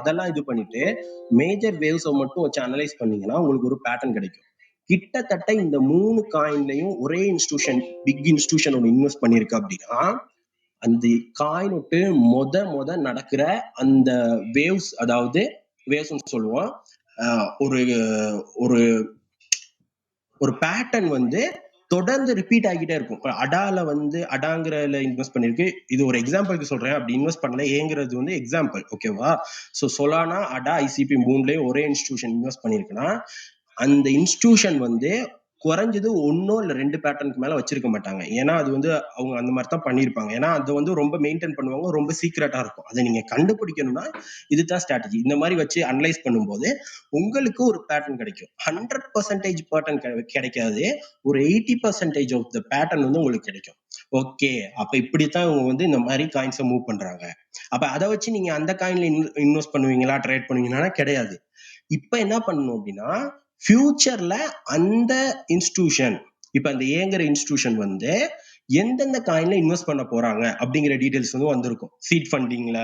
அதெல்லாம் இது பண்ணிட்டு மேஜர் வேவ்ஸை மட்டும் வச்சு அனலைஸ் பண்ணீங்கன்னா உங்களுக்கு ஒரு பேட்டர்ன் கிடைக்கும். கிட்டத்தட்ட இந்த 3 காயின்லையும் ஒரே இன்ஸ்டிடியூஷன், பிக் இன்ஸ்டிடியூஷன் ஒன்று இன்வெஸ்ட் பண்ணிருக்கு அப்படின்னா அந்த காயின் விட்டு மொத நடக்கிற அந்த வேவ்ஸ், அதாவது வேவ்ஸ் சொல்லுவோம், ஒரு ஒரு ஒரு பேட்டர்ன் வந்து தொடர்ந்து ரிப்பீட் ஆகிட்டே இருக்கும். இப்போ அடால வந்து அடாங்கிறதுல இன்வெஸ்ட் பண்ணிருக்கு. இது ஒரு எக்ஸாம்பிளுக்கு சொல்றேன். அப்படி இன்வெஸ்ட் பண்ணல ஏங்கிறது வந்து எக்ஸாம்பிள், ஓகேவா? ஸோ சொலானா, அடா, ஐசிபி மூணுலயும் ஒரே இன்ஸ்டிடியூஷன் இன்வெஸ்ட் பண்ணிருக்குன்னா அந்த இன்ஸ்டிடியூஷன் வந்து குறைஞ்சது 1 இல்ல 2 பேட்டர்னுக்கு மேல வச்சிருக்க மாட்டாங்க. ஏன்னா அது வந்து அவங்க அந்த மாதிரி தான் பண்ணியிருப்பாங்க. ஏன்னா அது வந்து ரொம்ப மெயின்டைன் பண்ணுவாங்க, ரொம்ப சீக்ரெட்டா இருக்கும். அதை நீங்க கண்டுபிடிக்கணும்னா இதுதான் ஸ்ட்ராட்டஜி. இந்த மாதிரி வச்சு அனலைஸ் பண்ணும்போது உங்களுக்கு ஒரு பேட்டர்ன் கிடைக்கும். 100% பேட்டர்ன் கிடைக்காது, ஒரு 80% ஆஃப் த பேட்டர்ன் வந்து உங்களுக்கு கிடைக்கும். ஓகே, அப்ப இப்படித்தான் இவங்க வந்து இந்த மாதிரி காயின்ஸை மூவ் பண்றாங்க. அப்ப அதை வச்சு நீங்க அந்த காயின்ல இன்வெஸ்ட் பண்ணுவீங்களா, ட்ரேட் பண்ணுவீங்களா? கிடையாது. இப்ப என்ன பண்ணணும் அப்படின்னா ஃபியூச்சர்ல அந்த இன்ஸ்டிடியூஷன், இப்ப அந்த ஏங்கிற இன்ஸ்டிடியூஷன் வந்து எந்தெந்த காயின்ல இன்வெஸ்ட் பண்ண போறாங்க அப்படிங்கிற டீடைல்ஸ் வந்து வந்திருக்கும். சீட் ஃபண்டிங்ல,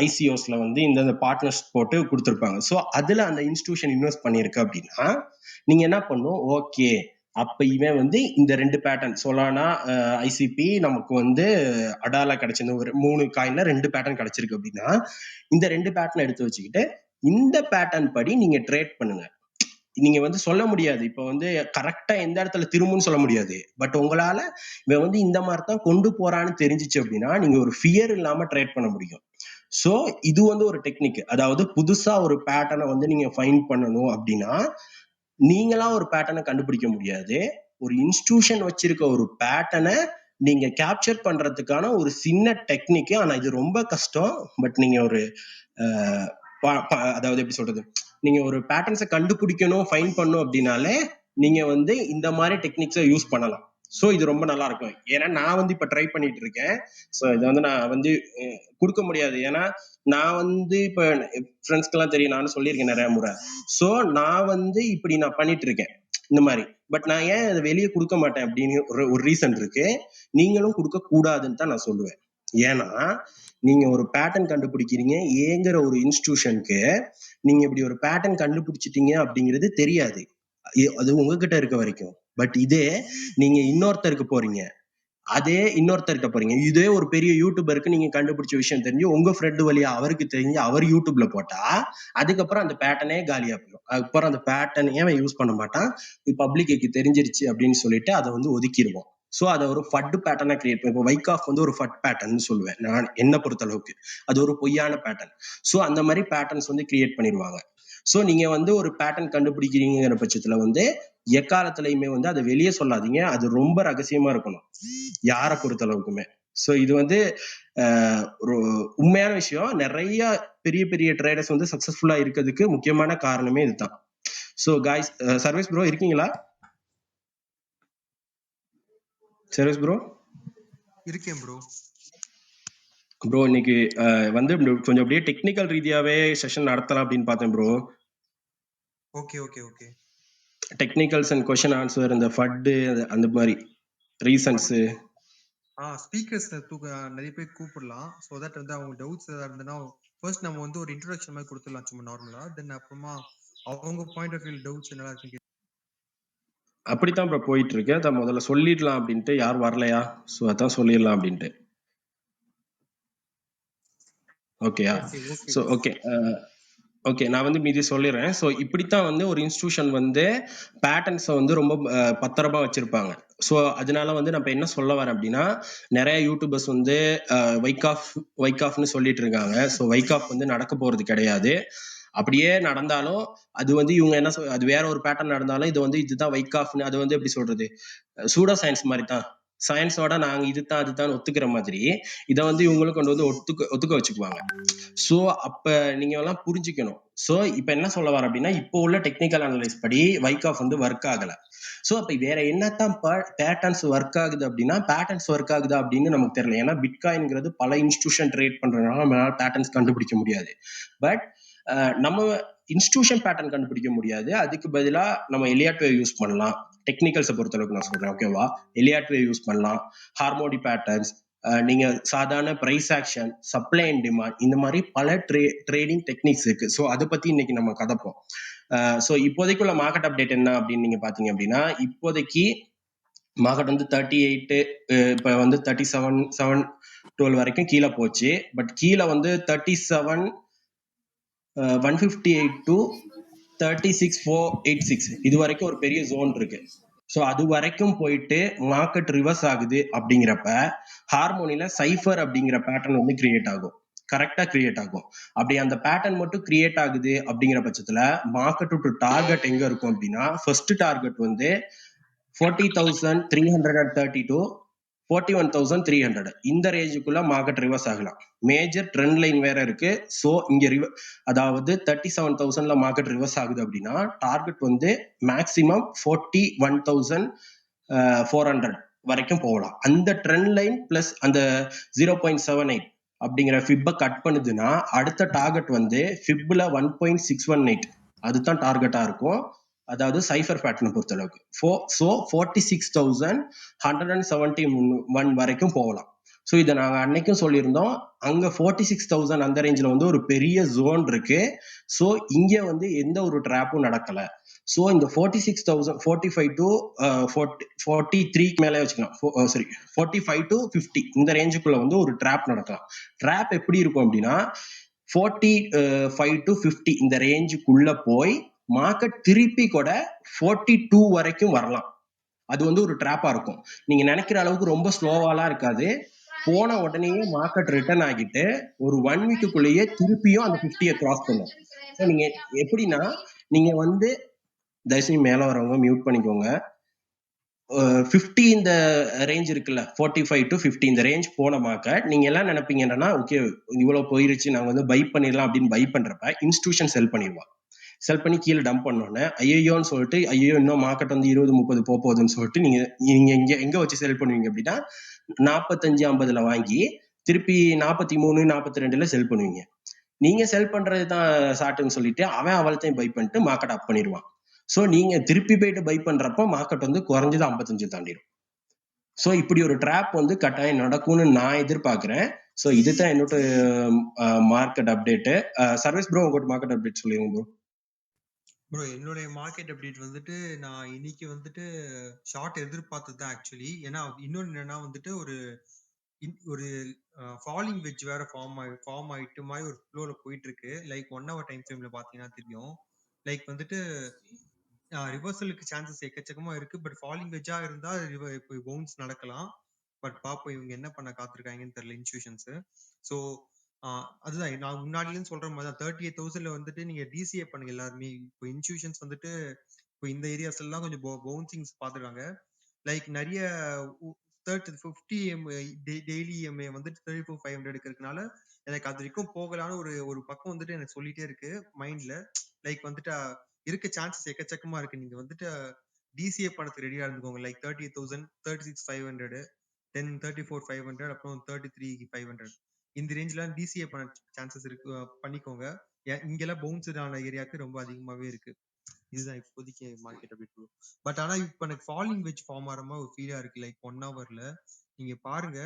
ஐசிஓஸ்ல வந்து இந்த பார்ட்னர்ஸ் போட்டு கொடுத்துருப்பாங்க. ஸோ அதுல அந்த இன்ஸ்டிடியூஷன் இன்வெஸ்ட் பண்ணிருக்கு அப்படின்னா நீங்க என்ன பண்ணும், ஓகே அப்ப இவன் வந்து இந்த 2 பேட்டர்ன் சொலானா, ஐசிபி நமக்கு வந்து அடாலா கிடைச்சிருந்து ஒரு 3 காயின்ல 2 பேட்டர்ன் கிடைச்சிருக்கு அப்படின்னா இந்த 2 பேட்டர்ன் எடுத்து வச்சுக்கிட்டு இந்த பேட்டர்ன் படி நீங்க ட்ரேட் பண்ணுங்க. நீங்க வந்து சொல்ல முடியாது, இப்ப வந்து கரெக்டா எந்த இடத்துல திரும்புன்னு சொல்ல முடியாது. பட் உங்களால இவன் வந்து இந்த மாதிரி தான் கொண்டு போறான்னு தெரிஞ்சிச்சு அப்படின்னா நீங்க ஒரு ஃபியர் இல்லாம ட்ரேட் பண்ண முடியும். சோ இது வந்து ஒரு டெக்னிக். அதாவது புதுசா ஒரு பேட்டர்னை வந்து நீங்க ஃபைண்ட் பண்ணணும் அப்படின்னா நீங்களா ஒரு பேட்டர்னை கண்டுபிடிக்க முடியாது. ஒரு இன்ஸ்டிடியூஷன் வச்சிருக்க ஒரு பேட்டர்னை நீங்க கேப்சர் பண்றதுக்கான ஒரு சின்ன டெக்னிக். ஆனா இது ரொம்ப கஷ்டம். பட் நீங்க ஒரு அதாவது எப்படி சொல்றது, நீங்க ஒரு பேட்டர்ன்ஸை கண்டுபிடிக்கணும், ஃபைண்ட் பண்ணணும் அப்படின்னாலே நீங்க வந்து இந்த மாதிரி டெக்னிக்ஸை யூஸ் பண்ணலாம். ஸோ இது ரொம்ப நல்லா இருக்கும். ஏன்னா நான் வந்து இப்ப ட்ரை பண்ணிட்டு இருக்கேன். ஸோ இதை வந்து நான் வந்து கொடுக்க முடியாது. ஏன்னா நான் வந்து இப்ப ஃப்ரெண்ட்ஸ்க்கு எல்லாம் தெரியும், நானும் சொல்லியிருக்கேன் நிறைய முறை. ஸோ நான் வந்து இப்படி நான் பண்ணிட்டு இருக்கேன் இந்த மாதிரி. பட் நான் ஏன் அதை வெளியே கொடுக்க மாட்டேன் அப்படின்னு ஒரு ரீசன் இருக்கு. நீங்களும் கொடுக்க கூடாதுன்னு தான் நான் சொல்லுவேன். ஏன்னா நீங்க ஒரு பேட்டர்ன் கண்டுபிடிக்கிறீங்க ஏங்கிற ஒரு இன்ஸ்டிடியூஷனுக்கு, நீங்க இப்படி ஒரு பேட்டர்ன் கண்டுபிடிச்சிட்டீங்க அப்படிங்கிறது தெரியாது, அது உங்ககிட்ட இருக்க வரைக்கும். பட் இதே நீங்க இன்னொருத்தருக்கு போறீங்க, அதே இன்னொருத்தர்கிட்ட போறீங்க, இதே ஒரு பெரிய யூடியூபருக்கு நீங்க கண்டுபிடிச்ச விஷயம் தெரிஞ்சு உங்க ஃப்ரெண்ட் வழியா அவருக்கு தெரிஞ்சு அவர் யூடியூப்ல போட்டா அதுக்கப்புறம் அந்த பேட்டர்னே காலியா போயிடும். அதுக்கப்புறம் அந்த பேட்டர்ன் ஏன் யூஸ் பண்ண மாட்டான், பப்ளிக்கு தெரிஞ்சிருச்சு அப்படின்னு சொல்லிட்டு அதை வந்து ஒதுக்கிடுவோம். ஸோ அதை ஒரு ஃபட் பேட்டர்னா கிரியேட் பண்ணி, இப்போ வைகாஃப் வந்து ஒரு ஃபட் பேட்டர்ன் சொல்லுவேன் நான் என்ன பொறுத்த அளவுக்கு. அது ஒரு பொய்யான பேட்டர்ன். ஸோ அந்த மாதிரி பேட்டர்ன்ஸ் வந்து கிரியேட் பண்ணிடுவாங்க. ஸோ நீங்க வந்து ஒரு பேட்டர்ன் கண்டுபிடிக்கிறீங்கிற பட்சத்துல வந்து எக்காலத்திலையுமே வந்து அதை வெளியே சொல்லாதீங்க. அது ரொம்ப ரகசியமா இருக்கணும் யாரை பொறுத்த அளவுக்குமே. ஸோ இது வந்து ஒரு உண்மையான விஷயம். நிறைய பெரிய பெரிய ட்ரேடர்ஸ் வந்து சக்சஸ்ஃபுல்லா இருக்கிறதுக்கு முக்கியமான காரணமே இதுதான். ஸோ காய்ஸ், சர்வீஸ் ப்ரோ இருக்கீங்களா? சர்வீஸ் ப்ரோ இருக்கேன் ப்ரோ. ப்ரோ இன்னைக்கு வந்து கொஞ்சம் அப்படியே டெக்னிக்கல் ரீதியாவே செஷன் நடத்தலாம் அப்படின்னு பார்த்தேன் bro. Okay okay okay. Technicals and question answer, இந்த ஃபட் அந்த மாதிரி ரீசன்ஸ். ஸ்பீக்கர்ஸ் நிறைய பேர் கூப்பிடலாம். ஸோ தட் வந்து அவங்க டவுட்ஸ் ஏதாவது இருந்ததுன்னா ஃபர்ஸ்ட் நம்ம வந்து ஒரு இன்ட்ரோடக்ஷன் மாதிரி கொடுத்துடலாம் சும்மா நார்மலா. தென் அப்புறமா அவங்க பாயிண்ட் ஆஃப் வியூ டவுட்ஸ் என்னடா இருக்கு அப்படித்தான் ப்ரோ போயிட்டு இருக்கு. அதை முதல்ல சொல்லிடலாம் அப்படின்ட்டு, யார் வரலையா, ஸோ அதான் சொல்லிடலாம் அப்படின்ட்டு. ஓகேயா? ஸோ ஓகே ஓகே, நான் வந்து மீதி சொல்லிடுறேன். ஸோ இப்படித்தான் வந்து ஒரு இன்ஸ்டிடியூஷன் வந்து பேட்டர்ன்ஸை வந்து ரொம்ப பத்திரமா வச்சிருப்பாங்க. ஸோ அதனால வந்து நம்ம என்ன சொல்ல வரேன் அப்படின்னா, நிறைய யூடியூபர்ஸ் வந்து வைகாஃப்னு சொல்லிட்டு இருக்காங்க. ஸோ வைகாஃப் வந்து நடக்க போறது கிடையாது. அப்படியே நடந்தாலும் அது வந்து இவங்க என்ன அது வேற ஒரு பேட்டர்ன் நடந்தாலும் இது வந்து இதுதான் வைகாஃப்னு, அது வந்து எப்படி சொல்றது, சூடோ சயின்ஸ் மாதிரி தான். சயின்ஸோட நாங்க இதுதான் அதுதான் ஒத்துக்கிற மாதிரி இதை வந்து இவங்களும் கொண்டு வந்து ஒத்துக்க வச்சுக்குவாங்க. ஸோ அப்ப நீங்க எல்லாம் புரிஞ்சுக்கணும். ஸோ இப்ப என்ன சொல்ல வர அப்படின்னா, இப்போ உள்ள டெக்னிக்கல் அனலைஸ் படி வைகாஃப் வந்து ஒர்க் ஆகல. ஸோ அப்ப வேற என்னத்தான் பேட்டர்ன்ஸ் ஒர்க் ஆகுது அப்படின்னா, பேட்டர்ன்ஸ் ஒர்க் ஆகுதா அப்படின்னு நமக்கு தெரியல. ஏன்னா பிட்காயின்ங்கிறது பல இன்ஸ்டிடியூஷன் ட்ரேட் பண்றதுனால நம்மளால பேட்டர்ன்ஸ் கண்டுபிடிக்க முடியாது. பட் நம்ம இன்ஸ்டிடியூஷன் பேட்டர்ன் கண்டுபிடிக்க முடியாது. அதுக்கு பதிலா நம்ம எலியாட் வே யூஸ் பண்ணலாம். டெக்னிக்கல்ஸை பொறுத்த அளவுக்கு நான் சொல்றேன், ஓகேவா? எலியாட் வே யூஸ் பண்ணலாம், ஹார்மோனி பேட்டர்ன்ஸ், நீங்க சாதாரண price action, supply and demand இந்த மாதிரி பல ட்ரேடிங் டெக்னிக்ஸ் இருக்கு. ஸோ அதை பத்தி இன்னைக்கு நம்ம கதைப்போம். ஸோ இப்போதைக்கு உள்ள மார்க்கெட் அப்டேட் என்ன அப்படின்னு நீங்க பாத்தீங்க அப்படின்னா, இப்போதைக்கு மார்க்கெட் வந்து 38 இப்போ வந்து 37 வரைக்கும் கீழே போச்சு. பட் கீழே வந்து 37 158 டு 36,486 இது வரைக்கும் ஒரு பெரிய ஜோன் இருக்கு. ஸோ அது வரைக்கும் போயிட்டு மார்க்கெட் ரிவர்ஸ் ஆகுது அப்படிங்கிறப்ப ஹார்மோனில சைஃபர் அப்படிங்கிற பேட்டர்ன் வந்து கிரியேட் ஆகும். கரெக்டா கிரியேட் ஆகும். அப்படி அந்த பேட்டர்ன் மட்டும் கிரியேட் ஆகுது அப்படிங்கிற பட்சத்துல மார்க்கெட் டார்கெட் எங்க இருக்கும் அப்படின்னா, ஃபர்ஸ்ட் டார்கெட் வந்து 40,330 டு 41,300 இந்த ரேஞ்சுக்குள்ள மார்க்கெட் ரிவர்ஸ் ஆகலாம். மேஜர் ட்ரெண்ட் லைன் வேற இருக்கு. ஸோ இங்க அதாவது 37,000ல மார்க்கெட் ரிவர்ஸ் ஆகுது அப்படின்னா டார்கெட் வந்து மேக்சிமம் 41,400 வரைக்கும் போகலாம். அந்த ட்ரெண்ட் லைன் பிளஸ் அந்த 0.78 அப்படிங்கிற ஃபிப்பை கட் பண்ணுதுன்னா அடுத்த டார்கெட் வந்து ஃபிப்ல 1.618 அதுதான் டார்கெட்டா இருக்கும். அதாவது சைஃபர் பேட்டர்னை பொறுத்த அளவுக்கு. ஸோ 46,171 வரைக்கும் போகலாம். ஸோ இதை நாங்க அன்னைக்கும் சொல்லியிருந்தோம். அங்க 46,000 அந்த ரேஞ்சில் வந்து ஒரு பெரிய ஜோன் இருக்கு. ஸோ இங்க வந்து எந்த ஒரு ட்ராப்பும் நடக்கல. ஸோ இந்த 46,000 45 டு 43 மேலே வச்சுக்கலாம். சரி 45 டு 50 இந்த ரேஞ்சுக்குள்ள வந்து ஒரு ட்ராப் நடக்கலாம். ட்ராப் எப்படி இருக்கும் அப்படின்னா 45 டு 50 இந்த ரேஞ்சுக்குள்ள போய் மார்க்கெட் திருப்பி கூட 42 வரைக்கும் வரலாம். அது வந்து ஒரு ட்ராப்பா இருக்கும். நீங்க நினைக்கிற அளவுக்கு ரொம்ப ஸ்லோவாலாம் இருக்காது. போன உடனேயே மார்க்கெட் ரிட்டர்ன் ஆகிட்டு ஒரு 1 வீக்குள்ளேயே திருப்பியும் அந்த 50 கிராஸ் பண்ணும். ஸோ நீங்க எப்படின்னா நீங்க வந்து தயவுசெய்து மேல வரவங்க மியூட் பண்ணிக்கோங்க. 50 இந்த ரேஞ்ச் இருக்குல்ல 45 டு 50 இந்த ரேஞ்ச் போன மார்க்கெட் நீங்க எல்லாம் நினைப்பீங்க என்னன்னா ஓகே இவ்வளவு போயிருச்சு நாங்க வந்து பை பண்ணிடலாம் அப்படின்னு பை பண்றப்ப இன்ஸ்டிடியூஷன் செல் பண்ணிடுவான். செல் பண்ணி கீழே டம்ப் பண்ணோன்னே ஐயோன்னு சொல்லிட்டு ஐயோ இன்னும் மார்க்கெட் வந்து 20-30 போகுதுன்னு சொல்லிட்டு நீங்க நீங்க எங்க வச்சு செல் பண்ணுவீங்க அப்படின்னா 45-50 வாங்கி திருப்பி 43-42 செல் பண்ணுவீங்க. நீங்க செல் பண்றது தான் சாட்டுன்னு சொல்லிட்டு அவன் அவளத்தையும் பை பண்ணிட்டு மார்க்கெட் அப் பண்ணிடுவான். ஸோ நீங்க திருப்பி போயிட்டு பை பண்றப்போ மார்க்கெட் வந்து குறைஞ்சது 55 தாண்டிடும். ஸோ இப்படி ஒரு ட்ராப் வந்து கட்டாயம் நடக்கும்னு நான் எதிர்பார்க்கிறேன். ஸோ இதுதான் என்னோட மார்க்கெட் அப்டேட். சர்வீஸ் ப்ரோ உங்களோட மார்க்கெட் அப்டேட் சொல்லுங்க ப்ரோ. ப்ரோ என்னுடைய மார்க்கெட் அப்டேட் வந்துட்டு நான் இன்னைக்கு வந்துட்டு ஷார்ட் எதிர்பார்த்தது தான் ஆக்சுவலி. ஏன்னா இன்னொன்னு என்னன்னா வந்துட்டு ஒரு ஃபாலிங் வெஜ் வேற ஃபார்ம் ஆயிட்டு மாதிரி ஒரு ஃப்ளோல போயிட்டு இருக்கு. லைக் 1 hour டைம் ஃப்ரேம்ல பாத்தீங்கன்னா தெரியும். லைக் வந்துட்டு ரிவர்சலுக்கு சான்சஸ் எக்கச்சக்கமா இருக்கு. பட் ஃபாலிங் வெஜ்ஜா இருந்தா இப்போ பவுன்ஸ் நடக்கலாம். பட் பாப்போம் இவங்க என்ன பண்ண காத்திருக்காங்கன்னு தெரியல இன்ஸ்டியூஷன்ஸ். ஸோ அதுதான் நான் முன்னாடிலேருந்து சொல்ற மாதிரி தான் 38,000ல வந்துட்டு நீங்க டிசிஏ பண்ணுங்க எல்லாருமே. இப்போ இன்ஸ்டியூஷன்ஸ் வந்துட்டு இப்போ இந்த ஏரியாஸ் எல்லாம் கொஞ்சம் பவுன்சிங்ஸ் பாத்துருக்காங்க. லைக் நிறைய 50 டெய்லி இஎம்ஐ வந்துட்டு 34,500 இருக்கிறதுனால எனக்கு அது வரைக்கும் போகலான்னு ஒரு பக்கம் வந்துட்டு எனக்கு சொல்லிட்டே இருக்கு மைண்ட்ல. லைக் வந்துட்டு இருக்க சான்சஸ் எக்கச்சக்கமா இருக்கு. நீங்க வந்துட்டு டிசிஏ பணத்துக்கு ரெடியா இருந்துக்கோங்க. லைக் 38,000, 36,500, தென் 34,500, அப்புறம் 33,500 இந்த ரேஞ்ச்ல டிசிஏ பண்ண சான்சஸ் இருக்கு. பண்ணிக்கோங்க. இங்கெல்லாம் பவுன்ஸ்ட் ஆன ஏரியாவுக்கு ரொம்ப அதிகமாவே இருக்கு. இதுதான் இப்போதைக்கு மார்க்கெட் அப்டேட். பட் ஆனா இப்ப எனக்கு ஃபாலிங் வெஜ் ஃபார்ம் ஆகிற மாதிரி ஒரு ஃபீலா இருக்கு. லைக் 1 hourல நீங்க பாருங்க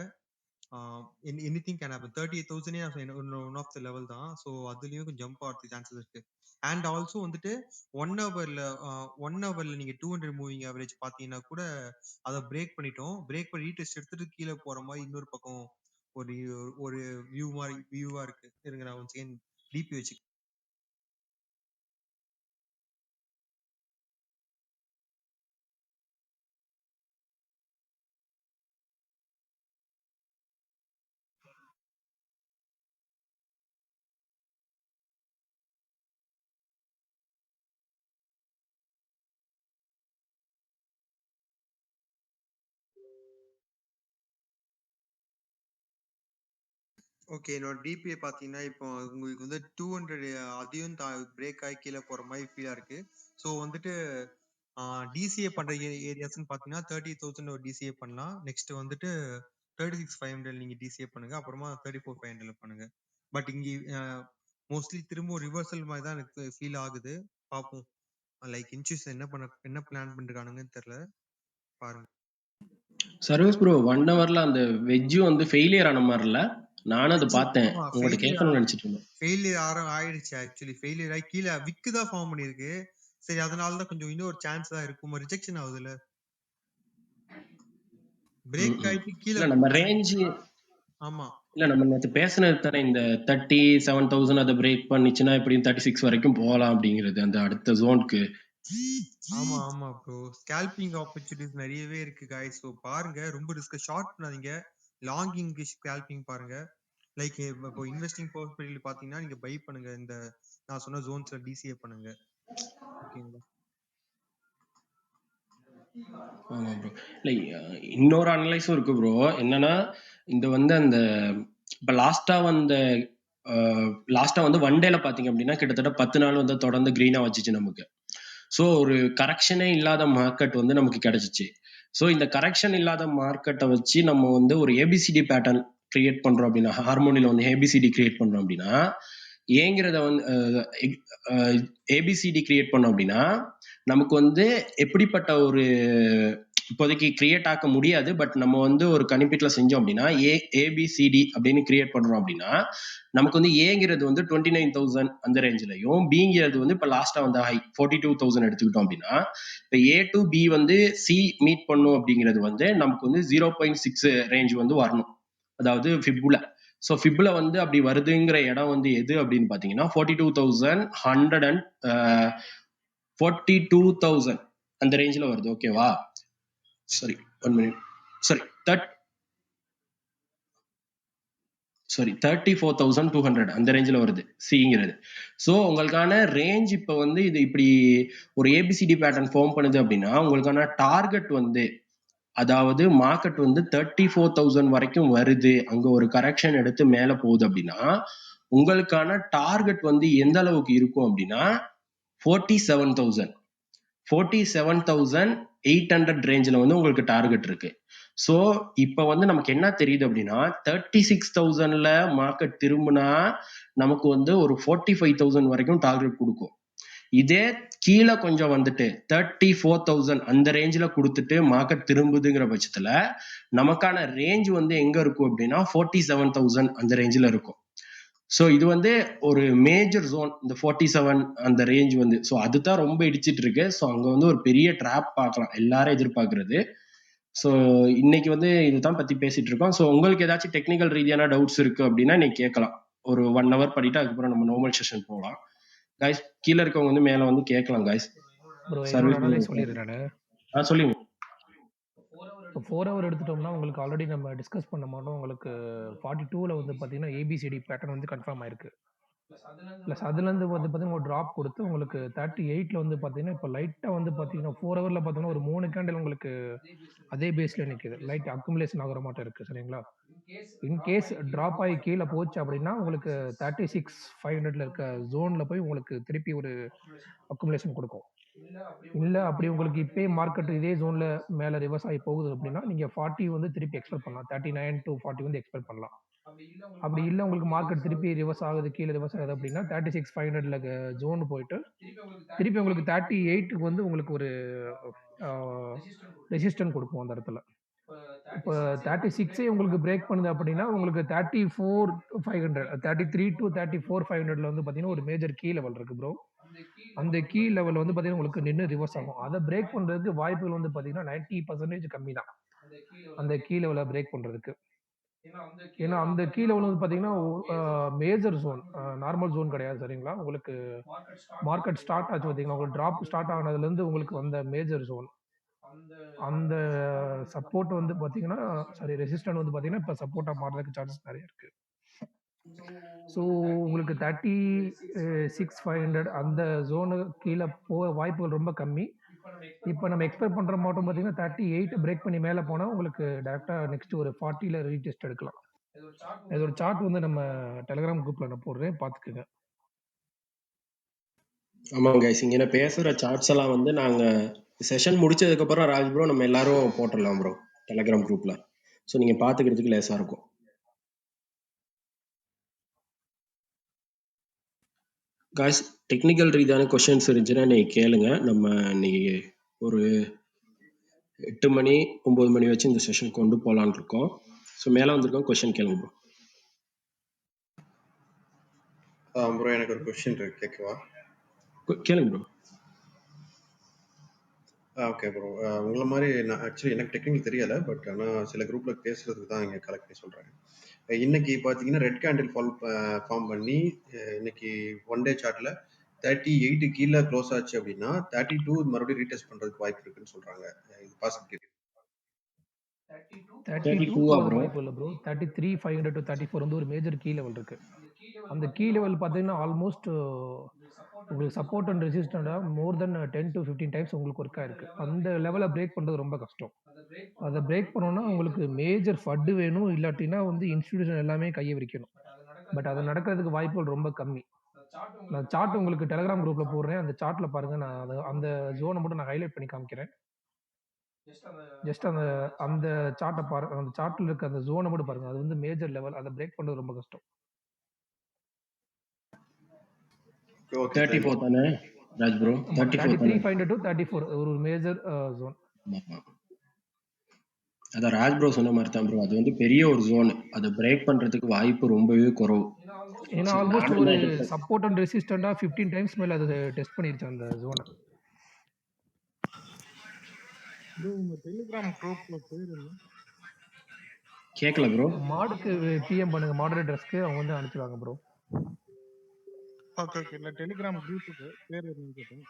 anything can happen. 38,000 one of the level தான். ஸோ அதுலயும் கொஞ்சம் ஜம்ப் ஆகிறதுக்கு சான்சஸ் இருக்கு. அண்ட் ஆல்சோ வந்துட்டு 1 hourல நீங்க 200 மூவிங் ஆவரேஜ் பாத்தீங்கன்னா கூட அதை பிரேக் பண்ணிட்டோம். பிரேக் பண்ணி ரீடெஸ்ட் எடுத்துட்டு கீழே போற மாதிரி இன்னொரு பக்கம் ஒரு ஒரு வியூவா இருக்கு. இருங்க நான் ஒன்ஸ் அகைன் டிபி வச்சு ஓகே. என்னோட டிபிஐ பாத்தீங்கன்னா இப்போ உங்களுக்கு வந்து 200 அதையும் பிரேக் ஆகி கீழே போற மாதிரி ஃபீலா இருக்கு. ஸோ வந்துட்டு டிசிஏ பண்ற ஏரியாஸ்ன்னு பாத்தீங்கன்னா 30,000 ஒரு டிசிஏ பண்ணலாம். நெக்ஸ்ட் வந்துட்டு 36,500 நீங்க டிசிஏ பண்ணுங்க. அப்புறமா 34,500 பண்ணுங்க. பட் இங்க மோஸ்ட்லி திரும்ப ரிவர்சல் மாதிரி தான் எனக்கு ஃபீல் ஆகுது. பார்ப்போம். லைக் இன்ஸ்டியூஷன் என்ன பிளான் பண்ணிருக்கானுங்கன்னு தெரியல. பாருங்க. சர்வீஸ் ப்ரோ 1 ஹவர்ல அந்த வெஜ் வந்து ஃபெயிலியர் ஆன மாதிரி இல்ல. நானும் அதை பார்த்தேன். ஆமா உங்கள்கிட்ட கேட்கணும்னு நினைச்சிட்டு இருந்தேன். ஃபெயிலியர் ஆயிடுச்சு ஆக்சுவலி. ஃபெயிலியர் ஆகி கீழே விக்கு தான் ஃபார்ம் பண்ணிருக்கு. சரி, அதனால தான் கொஞ்சம் இன்னொரு சான்ஸ் தான் இருக்கும். ரிஜெக்ஷன் ஆகுதுல்ல, பிரேக் ஆயிட்டு கீழே இல்ல நம்ம ரேஞ்ச் ஆமா இல்ல நம்ம நேற்று பேசினது தானே இந்த 37,000 அதை பிரேக் பண்ணிச்சுன்னா எப்படியும் 36 வரைக்கும் போகலாம் அப்படிங்கிறது அந்த அடுத்த ஜோனுக்கு. ஆமா ஆமா ப்ரோ, ஸ்கேல்பிங் ஆப்பர்ச்சுனிட்டிஸ் நிறையவே இருக்கு गाइस. சோ பாருங்க, ரொம்ப ரிஸ்க் ஷார்ட் பண்ணாதீங்க, லாங்கிங் ஸ்கேல்பிங் பாருங்க. லைக் இப்போ இன்வெஸ்டிங் பர்ஸ்பெக்டிவ்ல பாத்தீங்கன்னா நீங்க பை பண்ணுங்க, இந்த நான் சொன்ன ஜோன்ஸ்ல டிசிஏ பண்ணுங்க. ஓகேங்களா? ஆமா ப்ரோ. இல்லை இன்னொரு அனலைஸும் இருக்கு ப்ரோ. என்னன்னா இந்த வந்து அந்த இப்போ லாஸ்டா வந்து ஒன் டேல பாத்தீங்க அப்படின்னா கிட்டத்தட்ட 10 நாள் வந்து தொடர்ந்து கிரீனா வச்சுச்சு நமக்கு. ஸோ ஒரு கரெக்ஷனே இல்லாத மார்க்கெட் வந்து நமக்கு கிடைச்சிச்சு. ஸோ இந்த கரெக்ஷன் இல்லாத மார்க்கெட்டை வச்சு நம்ம வந்து ஒரு ஏபிசிடி பேட்டர்ன் கிரியேட் பண்றோம் அப்படின்னா, ஹார்மோனியில் வந்து ஏபிசிடி கிரியேட் பண்றோம் அப்படின்னா, ஏங்கிறத வந்து ஏபிசிடி கிரியேட் பண்ணோம் அப்படின்னா நமக்கு வந்து எப்படிப்பட்ட ஒரு இப்போதைக்கு கிரியேட் ஆக்க முடியாது. பட் நம்ம வந்து ஒரு கணிப்பீட்டுல செஞ்சோம் அப்படின்னா ஏபிசிடி அப்படின்னு கிரியேட் பண்றோம் அப்படின்னா நமக்கு வந்து ஏங்கிறது வந்து 29,000 அந்த ரேஞ்சிலையும், பிங்கிறது வந்து இப்போ லாஸ்டா வந்து ஹை 42,000 எடுத்துக்கிட்டோம் அப்படின்னா, இப்போ ஏ டு பி வந்து சி மீட் பண்ணும் அப்படிங்கிறது வந்து நமக்கு வந்து 0.6 ரேஞ்ச் வந்து வரணும். அதாவது ஃபிப்ல. ஸோ ஃபிப்ல வந்து அப்படி வருதுங்கிற இடம் வந்து எது அப்படின்னு பார்த்தீங்கன்னா 42,100 அண்ட் 42,000 அந்த ரேஞ்சில் வருது. ஓகேவா? Sorry 1 minute. சாரி 34,200 அந்த ரேஞ்சில் வருது சிங்கிறது. ஸோ உங்களுக்கான ரேஞ்ச் இப்போ வந்து இது இப்படி ஒரு ஏபிசிடி பேட்டர்ன் ஃபார்ம் பண்ணுது அப்படின்னா உங்களுக்கான டார்கெட் வந்து, அதாவது மார்க்கெட் வந்து 34,000 வரைக்கும் வருது, அங்க ஒரு கரெக்ஷன் எடுத்து மேல போகுது அப்படின்னா உங்களுக்கான டார்கெட் வந்து எந்த அளவுக்கு இருக்கும் அப்படின்னா 47,000 47,800 ரேஞ்சில் வந்து உங்களுக்கு டார்கெட் இருக்கு. ஸோ இப்போ வந்து நமக்கு என்ன தெரியுது அப்படின்னா 36,000ல மார்க்கெட் திரும்பினா நமக்கு வந்து ஒரு 45,000 வரைக்கும் டார்கெட் கொடுக்கும். இதே கீழே கொஞ்சம் வந்துட்டு 34,000 அந்த ரேஞ்சில் கொடுத்துட்டு மார்க்கெட் திரும்புதுங்கிற பட்சத்துல நமக்கான ரேஞ்ச் வந்து எங்க இருக்கும் அப்படின்னா 47,000 அந்த ரேஞ்சில் இருக்கும். ஸோ இது வந்து ஒரு மேஜர் ஜோன், இந்த 47 அந்த ரேஞ்ச் வந்து. ஸோ அதுதான் ரொம்ப இடிச்சிட்டு இருக்கு. ஸோ அங்க வந்து ஒரு பெரிய ட்ராப் பார்க்கலாம் எல்லாரும் எதிர்பார்க்கறது. ஸோ இன்னைக்கு வந்து இதுதான் பத்தி பேசிட்டு இருக்கோம். ஸோ உங்களுக்கு ஏதாச்சும் டெக்னிக்கல் ரீதியான டவுட்ஸ் இருக்கு அப்படின்னா நீங்க கேட்கலாம். ஒரு 1 ஹவர் பண்ணிட்டு அதுக்கப்புறம் நம்ம நார்மல் செஷன் போகலாம். கைஸ் கீழே இருக்கவங்க வந்து மேல வந்து கேட்கலாம் கைஸ். ப்ரோ என்னோட சர்வீஸ் அனலைஸ் சொல்லிடுறேன் நான். சொல்லுங்க. இப்போ 4 ஹவர் எடுத்துட்டோம்னா உங்களுக்கு ஆல்ரெடி நம்ம டிஸ்கஸ் பண்ண மாட்டோம். உங்களுக்கு 42ல வந்து பார்த்தீங்கன்னா ஏபிசிடி பேட்டர்ன் வந்து கன்ஃபார்ம் ஆயிருக்கு. ப்ளஸ் அதுலேருந்து வந்து பார்த்தீங்கன்னா ஒரு ட்ராப் கொடுத்து உங்களுக்கு 38ல வந்து பார்த்தீங்கன்னா இப்போ லைட்டாக வந்து பார்த்தீங்கன்னா 4 ஹவரில் பார்த்தீங்கன்னா ஒரு 3 கேண்டில் உங்களுக்கு அதே பேஸில் நிற்குது. லைட் அக்குமுலேஷன் ஆகிற மாட்டம் இருக்குது. சரிங்களா? இன்கேஸ் ட்ராப் ஆகி கீழே போச்சு அப்படின்னா உங்களுக்கு 36,500ல இருக்க ஜோனில் போய் உங்களுக்கு திருப்பி ஒரு அக்குமுலேஷன் கொடுக்கும். இல்ல அப்படி உங்களுக்கு இப்பயே மார்க்கெட் இதே ஜோன்ல மேல ரிவர்ஸ் ஆகி போகுது அப்படின்னா நீங்க 40 வந்து திருப்பி எக்ஸ்பெக்ட் பண்ணலாம். 39 to 40 வந்து எக்ஸ்பெக்ட் பண்ணலாம். அப்படி இல்ல உங்களுக்கு மார்க்கெட் திருப்பி ரிவர்ஸ் ஆகுது, கீழ ரிவர்ஸ் ஆகுது அப்படின்னா 36,500ல ஜோன் போயிட்டு திருப்பி உங்களுக்கு 38க்கு வந்து உங்களுக்கு ஒரு ரெசிஸ்டன்ட் கொடுக்கும் அந்த இடத்துல. இப்போ 36 உங்களுக்கு பிரேக் பண்ணுது அப்படின்னா உங்களுக்கு 34,500 33 to 34,500ல வந்து பாத்தீங்கன்னா ஒரு மேஜர் கீ லெவல் இருக்கு ப்ரோ. அந்த கீ லெவல் வந்து பாத்தீங்கன்னா உங்களுக்கு நின்று ரிவர்ஸ் ஆகும். அதை பிரேக் பண்றதுக்கு வாய்ப்புகள் வந்து பாத்தீங்கன்னா 90% கம்மி தான் அந்த கீ லெவலை பிரேக் பண்றதுக்கு. ஏன்னா அந்த கீ லெவல் வந்து பாத்தீங்கன்னா மேஜர் ஜோன், நார்மல் ஜோன் கிடையாது. சரிங்களா? உங்களுக்கு மார்க்கெட் ஸ்டார்ட் ஆச்சு பாத்தீங்கன்னா உங்களுக்கு டிராப் ஸ்டார்ட் ஆனதுல இருந்து உங்களுக்கு வந்த மேஜர் ஜோன், அந்த சப்போர்ட் வந்து பாத்தீங்கன்னா சாரி ரெசிஸ்டன்ட் வந்து பாத்தீங்கன்னா இப்ப சப்போர்ட்டா மாறதுக்கு சான்சஸ் நிறைய இருக்கு. ஸோ உங்களுக்கு 36,500 அந்த ஜோனு கீழே போக வாய்ப்புகள் ரொம்ப கம்மி. இப்போ நம்ம எக்ஸ்பெக்ட் பண்ற மட்டும் பார்த்தீங்கன்னா 38 பிரேக் பண்ணி மேலே போனால் உங்களுக்கு டேரெக்டாக நெக்ஸ்ட் ஒரு 40ல ரீடெஸ்ட் எடுக்கலாம். இது ஒரு சார்ட் வந்து நம்ம டெலிகிராம் குரூப்ல நான் போடுறேன், பார்த்துக்குங்க. ஆமாங்க கைஸ், இங்கே பேசுகிற சார்ட்ஸ் எல்லாம் வந்து நாங்கள் செஷன் முடிச்சதுக்கப்புறம் ராஜ் ப்ரோ நம்ம எல்லாரும் போட்டுடலாம் ப்ரோ டெலிகிராம் குரூப்பில். ஸோ நீங்கள் பார்த்துக்கிறதுக்கு லேசாக இருக்கும். காய்ஸ் டெக்னிக்கல் ரீதியான கொஷின்ஸ் இருந்துச்சுன்னா நீங்கள் கேளுங்க. நம்ம இன்னைக்கு ஒரு 8 மணி 9 மணி வச்சு இந்த செஷன் கொண்டு போலான்னு இருக்கோம். ஸோ மேல வந்திருக்கோம், கொஸ்டின் கேளுங்க ப்ரோ. ப்ரோ எனக்கு ஒரு கொஸ்டின் இருக்கு, கேட்கவா? கேளுங்க ப்ரோ. Okay bro. உங்களை மாதிரி நான் ஆக்சுவலி எனக்கு டெக்னிக்கல் தெரியல, பட் ஆனால் சில குரூப்ல பேசுறதுக்கு தான் இங்கே கலெக்ட் பண்ணி சொல்றேன். இன்னைக்கு பார்த்தீங்கன்னா ரெட் கேண்டில் ஃபார்ம் பண்ணி இன்னைக்கு ஒன் டே சார்ட்ல 38 கீழே க்ளோஸ் ஆச்சு அப்படின்னா 32 மறுபடியும் ரீடெஸ்ட் பண்றதுக்கு வாய்ப்பு இருக்குன்னு சொல்றாங்க. இது பாசிபிலிட்டி? 32 போகிறதுக்கு வாய்ப்பு இல்லை ப்ரோ. 33 500 to 34 வந்து ஒரு மேஜர் கீ லெவல் இருக்கு. அந்த கீ லெவல் பார்த்தீங்கன்னா ஆல்மோஸ்ட் உங்களுக்கு சப்போர்ட் அண்ட் ரெசிஸ்டண்டாக மோர் தென் 10 to 15 டைம்ஸ் உங்களுக்கு ஒர்க் ஆயிருக்கு. அந்த லெவலை பிரேக் பண்ணுறது ரொம்ப கஷ்டம். அதை பிரேக் பண்ணோன்னா உங்களுக்கு மேஜர் ஃபட்டு வேணும், இல்லாட்டினா வந்து இன்ஸ்டிடியூஷன் எல்லாமே கையை விரிக்கணும். பட் அது நடக்கிறதுக்கு வாய்ப்புகள் ரொம்ப கம்மி. நான் சார்ட் உங்களுக்கு டெலிகிராம் குரூப்ல போடுறேன், அந்த சார்ட்ல பாருங்க. நான் அந்த ஜோனை மட்டும் நான் ஹைலைட் பண்ணி காமிக்கிறேன். ஜஸ்ட் அந்த அந்த சார்ட்டை பாருங்க, அந்த சார்ட்ல இருக்க அந்த ஜோனை மட்டும் பாருங்க. அது வந்து மேஜர் லெவல், அதை பிரேக் பண்றது ரொம்ப கஷ்டம். 34 தானே ராஜ் ப்ரோ? 33 500 to 34 ஒரு மேஜர் ஜோன். அதான் ராஜ் ப்ரோ சொன்ன மாதிரி தான் ப்ரோ, அது வந்து பெரிய ஒரு ஜோன். அதை பிரேக் பண்றதுக்கு வாய்ப்பு ரொம்பவே குறவு. ஏன்னா ஆல்மோஸ்ட் ஒரு சப்போர்ட் அண்ட் ரெசிஸ்டண்டா 15 டைம்ஸ் மேல அது டெஸ்ட் பண்ணிருச்சு அந்த ஜோனை. ப்ரோ உங்க டெலிகிராம் குரூப்ல பேர் என்ன? கேட்கல ப்ரோ. மாடுக்கு பிஎம் பண்ணுங்க, மாடரேட்டர்ஸ்க்கு அவங்க வந்து அனுப்பிடுவாங்க ப்ரோ. Okay okay. இல்ல டெலிகிராம் குரூப்புக்கு பேர் என்னன்னு கேட்டேன்.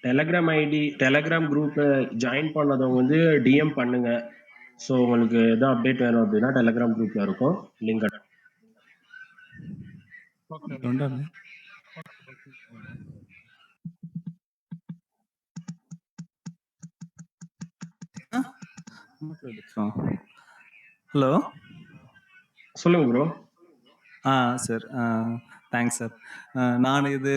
டெலகிராம் ஐடி, டெலகிராம் குரூப்ல ஜாயின் பண்ணதவங்க வந்து டிஎம் பண்ணுங்க. ஸோ உங்களுக்கு எதாவது அப்டேட் வேணும் அப்படின்னா டெலகிராம் குரூப்ல இருக்கும் லிங்க். ஓகே ஹலோ, சொல்லுங்க ப்ரோ. Sir thanks sir. நான் இது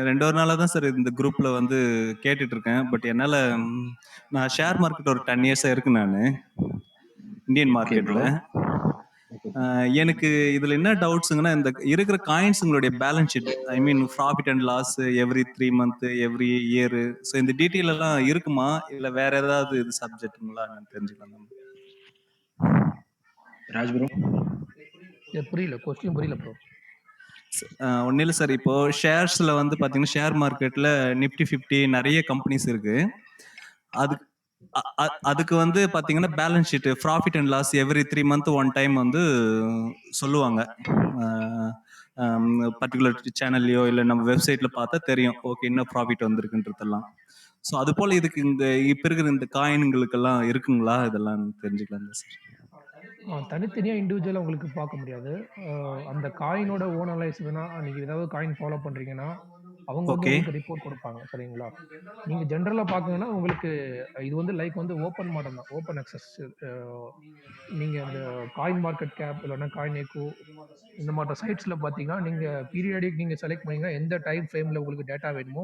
2 நாளாக தான் சார் இந்த குரூப்பில் வந்து கேட்டுட்டு இருக்கேன். பட் என்னால் நான் ஷேர் மார்க்கெட் ஒரு 10 இயர்ஸாக இருக்கு நான் இந்தியன் மார்க்கெட்டில். எனக்கு இதில் என்ன டவுட்ஸுங்கன்னா, இந்த இருக்கிற காயின்ஸுங்களுடைய balance sheet, I mean profit and loss every 3 month every year, so இந்த டீட்டெயில் எல்லாம் இருக்குமா இல்லை வேற ஏதாவது இது சப்ஜெக்ட்டுங்களா தெரிஞ்சுக்கலாம்? ராஜ் ப்ரோ புரியல, கொஸ்டின் புரியல ப்ரோ. ஒன்றும் இல்லை சார். இப்போ ஷேர்ஸில் வந்து பார்த்தீங்கன்னா ஷேர் மார்க்கெட்டில் நிஃப்டி 50 நிறைய கம்பெனிஸ் இருக்கு. அதுக்கு வந்து பார்த்தீங்கன்னா balance sheet profit and loss every 3 month one time வந்து சொல்லுவாங்க. பர்டிகுலர் சேனல்லையோ இல்லை நம்ம வெப்சைட்டில் பார்த்தா தெரியும், ஓகே என்ன ப்ராஃபிட் வந்திருக்குன்றதெல்லாம். ஸோ அது போல் இதுக்கு இந்த இப்போ இருக்கிற இந்த காயின்களுக்கெல்லாம் இருக்குங்களா, இதெல்லாம் தெரிஞ்சுக்கலாம் சார்? தனித்தனியாக இண்டிவிஜுவலாக உங்களுக்கு பார்க்க முடியாது. அந்த காயினோட ஓன் அனலைஸ் வேணால் நீங்கள் ஏதாவது காயின் ஃபாலோ பண்ணுறீங்கன்னா அவங்க வந்து உங்களுக்கு ரிப்போர்ட் கொடுப்பாங்க, சரிங்களா? நீங்கள் ஜென்ரலாக பார்க்கணுன்னா உங்களுக்கு இது வந்து லைக் வந்து ஓப்பன் மாடல் தான், ஓப்பன் அக்சஸ். நீங்கள் அந்த காயின் மார்க்கெட் கேப் இல்லைன்னா காயின் எக்கோ இந்த மாதிரி சைட்ஸில் பார்த்தீங்கன்னா நீங்கள் பீரியாடிக் நீங்கள் செலக்ட் பண்ணிங்கன்னா எந்த டைம் ஃப்ரேமில் உங்களுக்கு டேட்டா வேணுமோ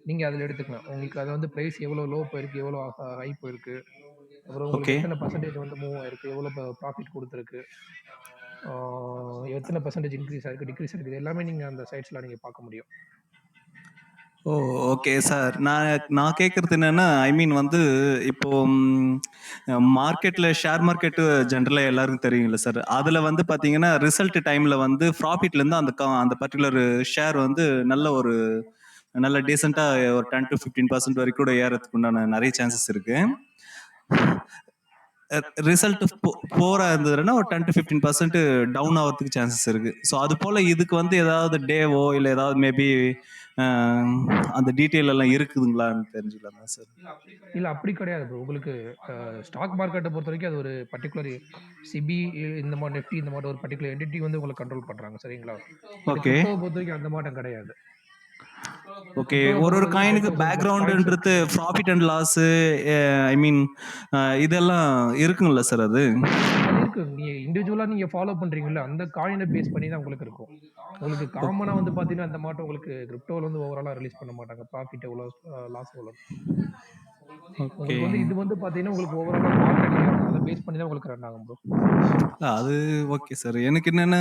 நீங்கள் அதில் எடுத்துக்கலாம். உங்களுக்கு அதை வந்து ப்ரைஸ் எவ்வளோ லோ போயிருக்கு, எவ்வளோ ஹை போயிருக்கு, அப்புறம் உங்களுக்கு எத்தனை பர்சன்டேஜ் வந்து மூவ் ஆயிருக்கு, எவ்வளோ ப்ராஃபிட் கொடுத்துருக்கு, எத்தனை பர்சன்டேஜ் இன்க்ரீஸ் ஆயிருக்கு, டிக்ரீஸ் ஆயிருக்கு, எல்லாமே நீங்கள் அந்த சைட்ஸில் நீங்கள் பார்க்க முடியும். ஓ ஓகே சார். நான் கேட்குறது என்னன்னா, ஐ மீன் வந்து இப்போ மார்க்கெட்டில் ஷேர் மார்க்கெட்டு ஜென்ரலாக எல்லாருக்கும் தெரியுங்களா சார்? அதில் வந்து பார்த்தீங்கன்னா ரிசல்ட் டைமில் வந்து ப்ராஃபிட்லேருந்து அந்த பர்டிகுலர் ஷேர் வந்து நல்ல டீசெண்டாக ஒரு 10 to 15% வரைக்கும் கூட ஏறதுக்கு உண்டான நிறைய சான்சஸ் இருக்கு. ரிசல்ட் போரா இருந்ததுன்னா ஒரு 10 to 15% டவுன் ஆகிறதுக்கு சான்சஸ் இருக்கு. ஸோ அது போல இதுக்கு வந்து ஏதாவது டேவோ இல்லை ஏதாவது மேபி அந்த டீட்டெயில் எல்லாம் இருக்குதுங்களான்னு தெரிஞ்சுக்கலாம் சார்? இல்லை அப்படி கிடையாது ப்ரோ. உங்களுக்கு ஸ்டாக் மார்க்கெட்டை பொறுத்த வரைக்கும் அது ஒரு பர்டிகுலர் சிபி இந்த மாதிரி நெஃப்டி இந்த மாதிரி ஒரு பர்டிகுலர் என்டிட்டி வந்து உங்களுக்கு கண்ட்ரோல் பண்ணுறாங்க, சரிங்களா? ஓகே, பொறுத்த வரைக்கும் அந்த மாட்டம் கிடையாது. ஓகே. ஒரு காயினுக்கு பேக்ரவுண்டுன்றது ப்ராஃபிட் அண்ட் லாஸ், ஐ மீன் இதெல்லாம் இருக்குங்களா சார்? அது இருக்கு. நீங்க இண்டிவிஜுவலா நீங்க ஃபாலோ பண்றீங்கல்ல, அந்த காயினை பேஸ் பண்ணி தான் உங்களுக்கு இருக்கும். உங்களுக்கு காமனா வந்து பாத்தீங்கன்னா அந்த மாட்டம் உங்களுக்கு கிரிப்டோல வந்து ஓவராலா ரிலீஸ் பண்ண மாட்டாங்க. ப்ராஃபிட் எவ்வளோ, லாஸ் எவ்வளோ. ஓகே. உங்களுக்கு வந்து இது வந்து பார்த்தீங்கன்னா, உங்களுக்கு ஓவராலா மார்க்கெட்லயும் அத பேஸ் பண்ணி தான் உங்களுக்கு ரன் ஆகும் ப்ரோ. அது ஓகே சார். எனக்கு என்னன்னா,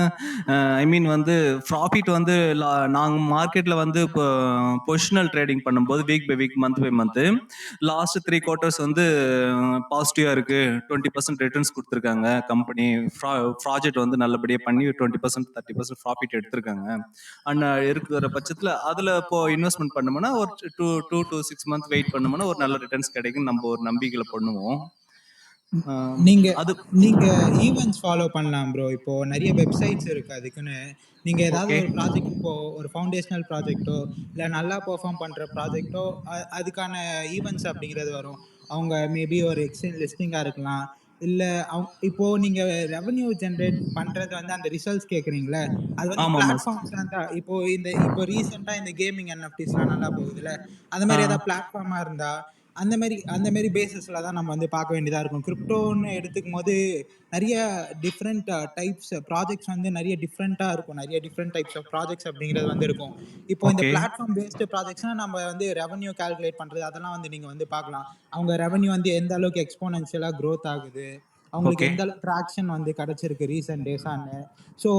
ஐ மீன் வந்து ப்ராஃபிட் வந்து நாங்க மார்க்கெட்ல வந்து இப்போ பொசிஷனல் ட்ரேடிங் பண்ணும்போது week by week, month by month last 3 quarters வந்து பாசிட்டிவா இருக்கு. 20% ரிட்டர்ன்ஸ் குடுத்துருக்காங்க கம்பெனி. ப்ராஜெக்ட் வந்து நல்லபடியா பண்ணி 20%, 30% ப்ராஃபிட் எடுத்திருக்காங்க. அண்ட் இருக்கிற பட்சத்துல அதுல இப்போ இன்வெஸ்ட்மென்ட் பண்ணோம்னா ஒரு 2 to 6 மந்த் வெயிட் பண்ணோம்னா ஒரு நல்ல ரிட்டர்ன்ஸ் கிடைக்கும். நம்ம ஒரு நம்பிக்கையில பண்ணுவோம். நீங்க அது நீங்க ஈவென்ட்ஸ் ஃபாலோ பண்ணலாம் ப்ரோ. இப்போ நிறைய வெப்சைட்ஸ் இருக்கு அதுக்குன்னு. நீங்க ஏதாவது ஓகே. ஒரு ப்ராஜெக்ட், இப்போ ஒரு ஃபவுண்டேஷனல் ப்ராஜெக்ட்டோ இல்ல நல்லா பெர்ஃபார்ம் பண்ற ப்ராஜெக்ட்டோ அதுக்கான ஈவென்ட்ஸ் அப்படிங்கிறது வரும். அவங்க மேபி ஒரு எக்ஸ்சேஞ்ச் லிஸ்டிங்கா இருக்கலாம். இல்ல இப்போ நீங்க ரெவென்யூ ஜெனரேட் பண்றது வந்து அந்த ரிசல்ட்ஸ் கேக்குறீங்களே, அது வந்து ஆமாமா. பிளாட்ஃபார்ம்ஸ்ல இருந்தா இப்போ ரீசெண்டா இந்த கேமிங் என்எஃப்டிஸ்லாம் நல்லா போகுதுல்ல, அந்த ஆ. மாதிரி ஏதாவது பிளாட்ஃபார்மா இருந்தா அந்த மாதிரி பேசிஸ்ல தான் நம்ம வந்து பார்க்க வேண்டியதா இருக்கும். கிரிப்டோன்னு எடுத்துக்கும் போது நிறைய டிஃப்ரெண்ட் டைப்ஸ் ப்ராஜெக்ட்ஸ் வந்து நிறைய டிஃப்ரெண்ட்டாக இருக்கும். நிறைய டிஃப்ரெண்ட் டைப்ஸ் ஆஃப் ப்ராஜெக்ட்ஸ் அப்படிங்கிறது வந்து இருக்கும். இப்போ இந்த ஓகே. பிளாட்ஃபார்ம் பேஸ்டு ப்ராஜெக்ட்ஸ்னா நம்ம வந்து ரெவன்யூ கால்குலேட் பண்ணுறது அதெல்லாம் வந்து நீங்கள் வந்து பார்க்கலாம். அவங்க ரெவன்யூ வந்து எந்த அளவுக்கு எக்ஸ்போனன்ஷியலாக க்ரோத் ஆகுது, அவங்களுக்கு ஓகே. எந்த அளவுக்கு ட்ராக்ஷன் வந்து கிடைச்சிருக்கு ரீசெண்ட் டேஸான்னு. So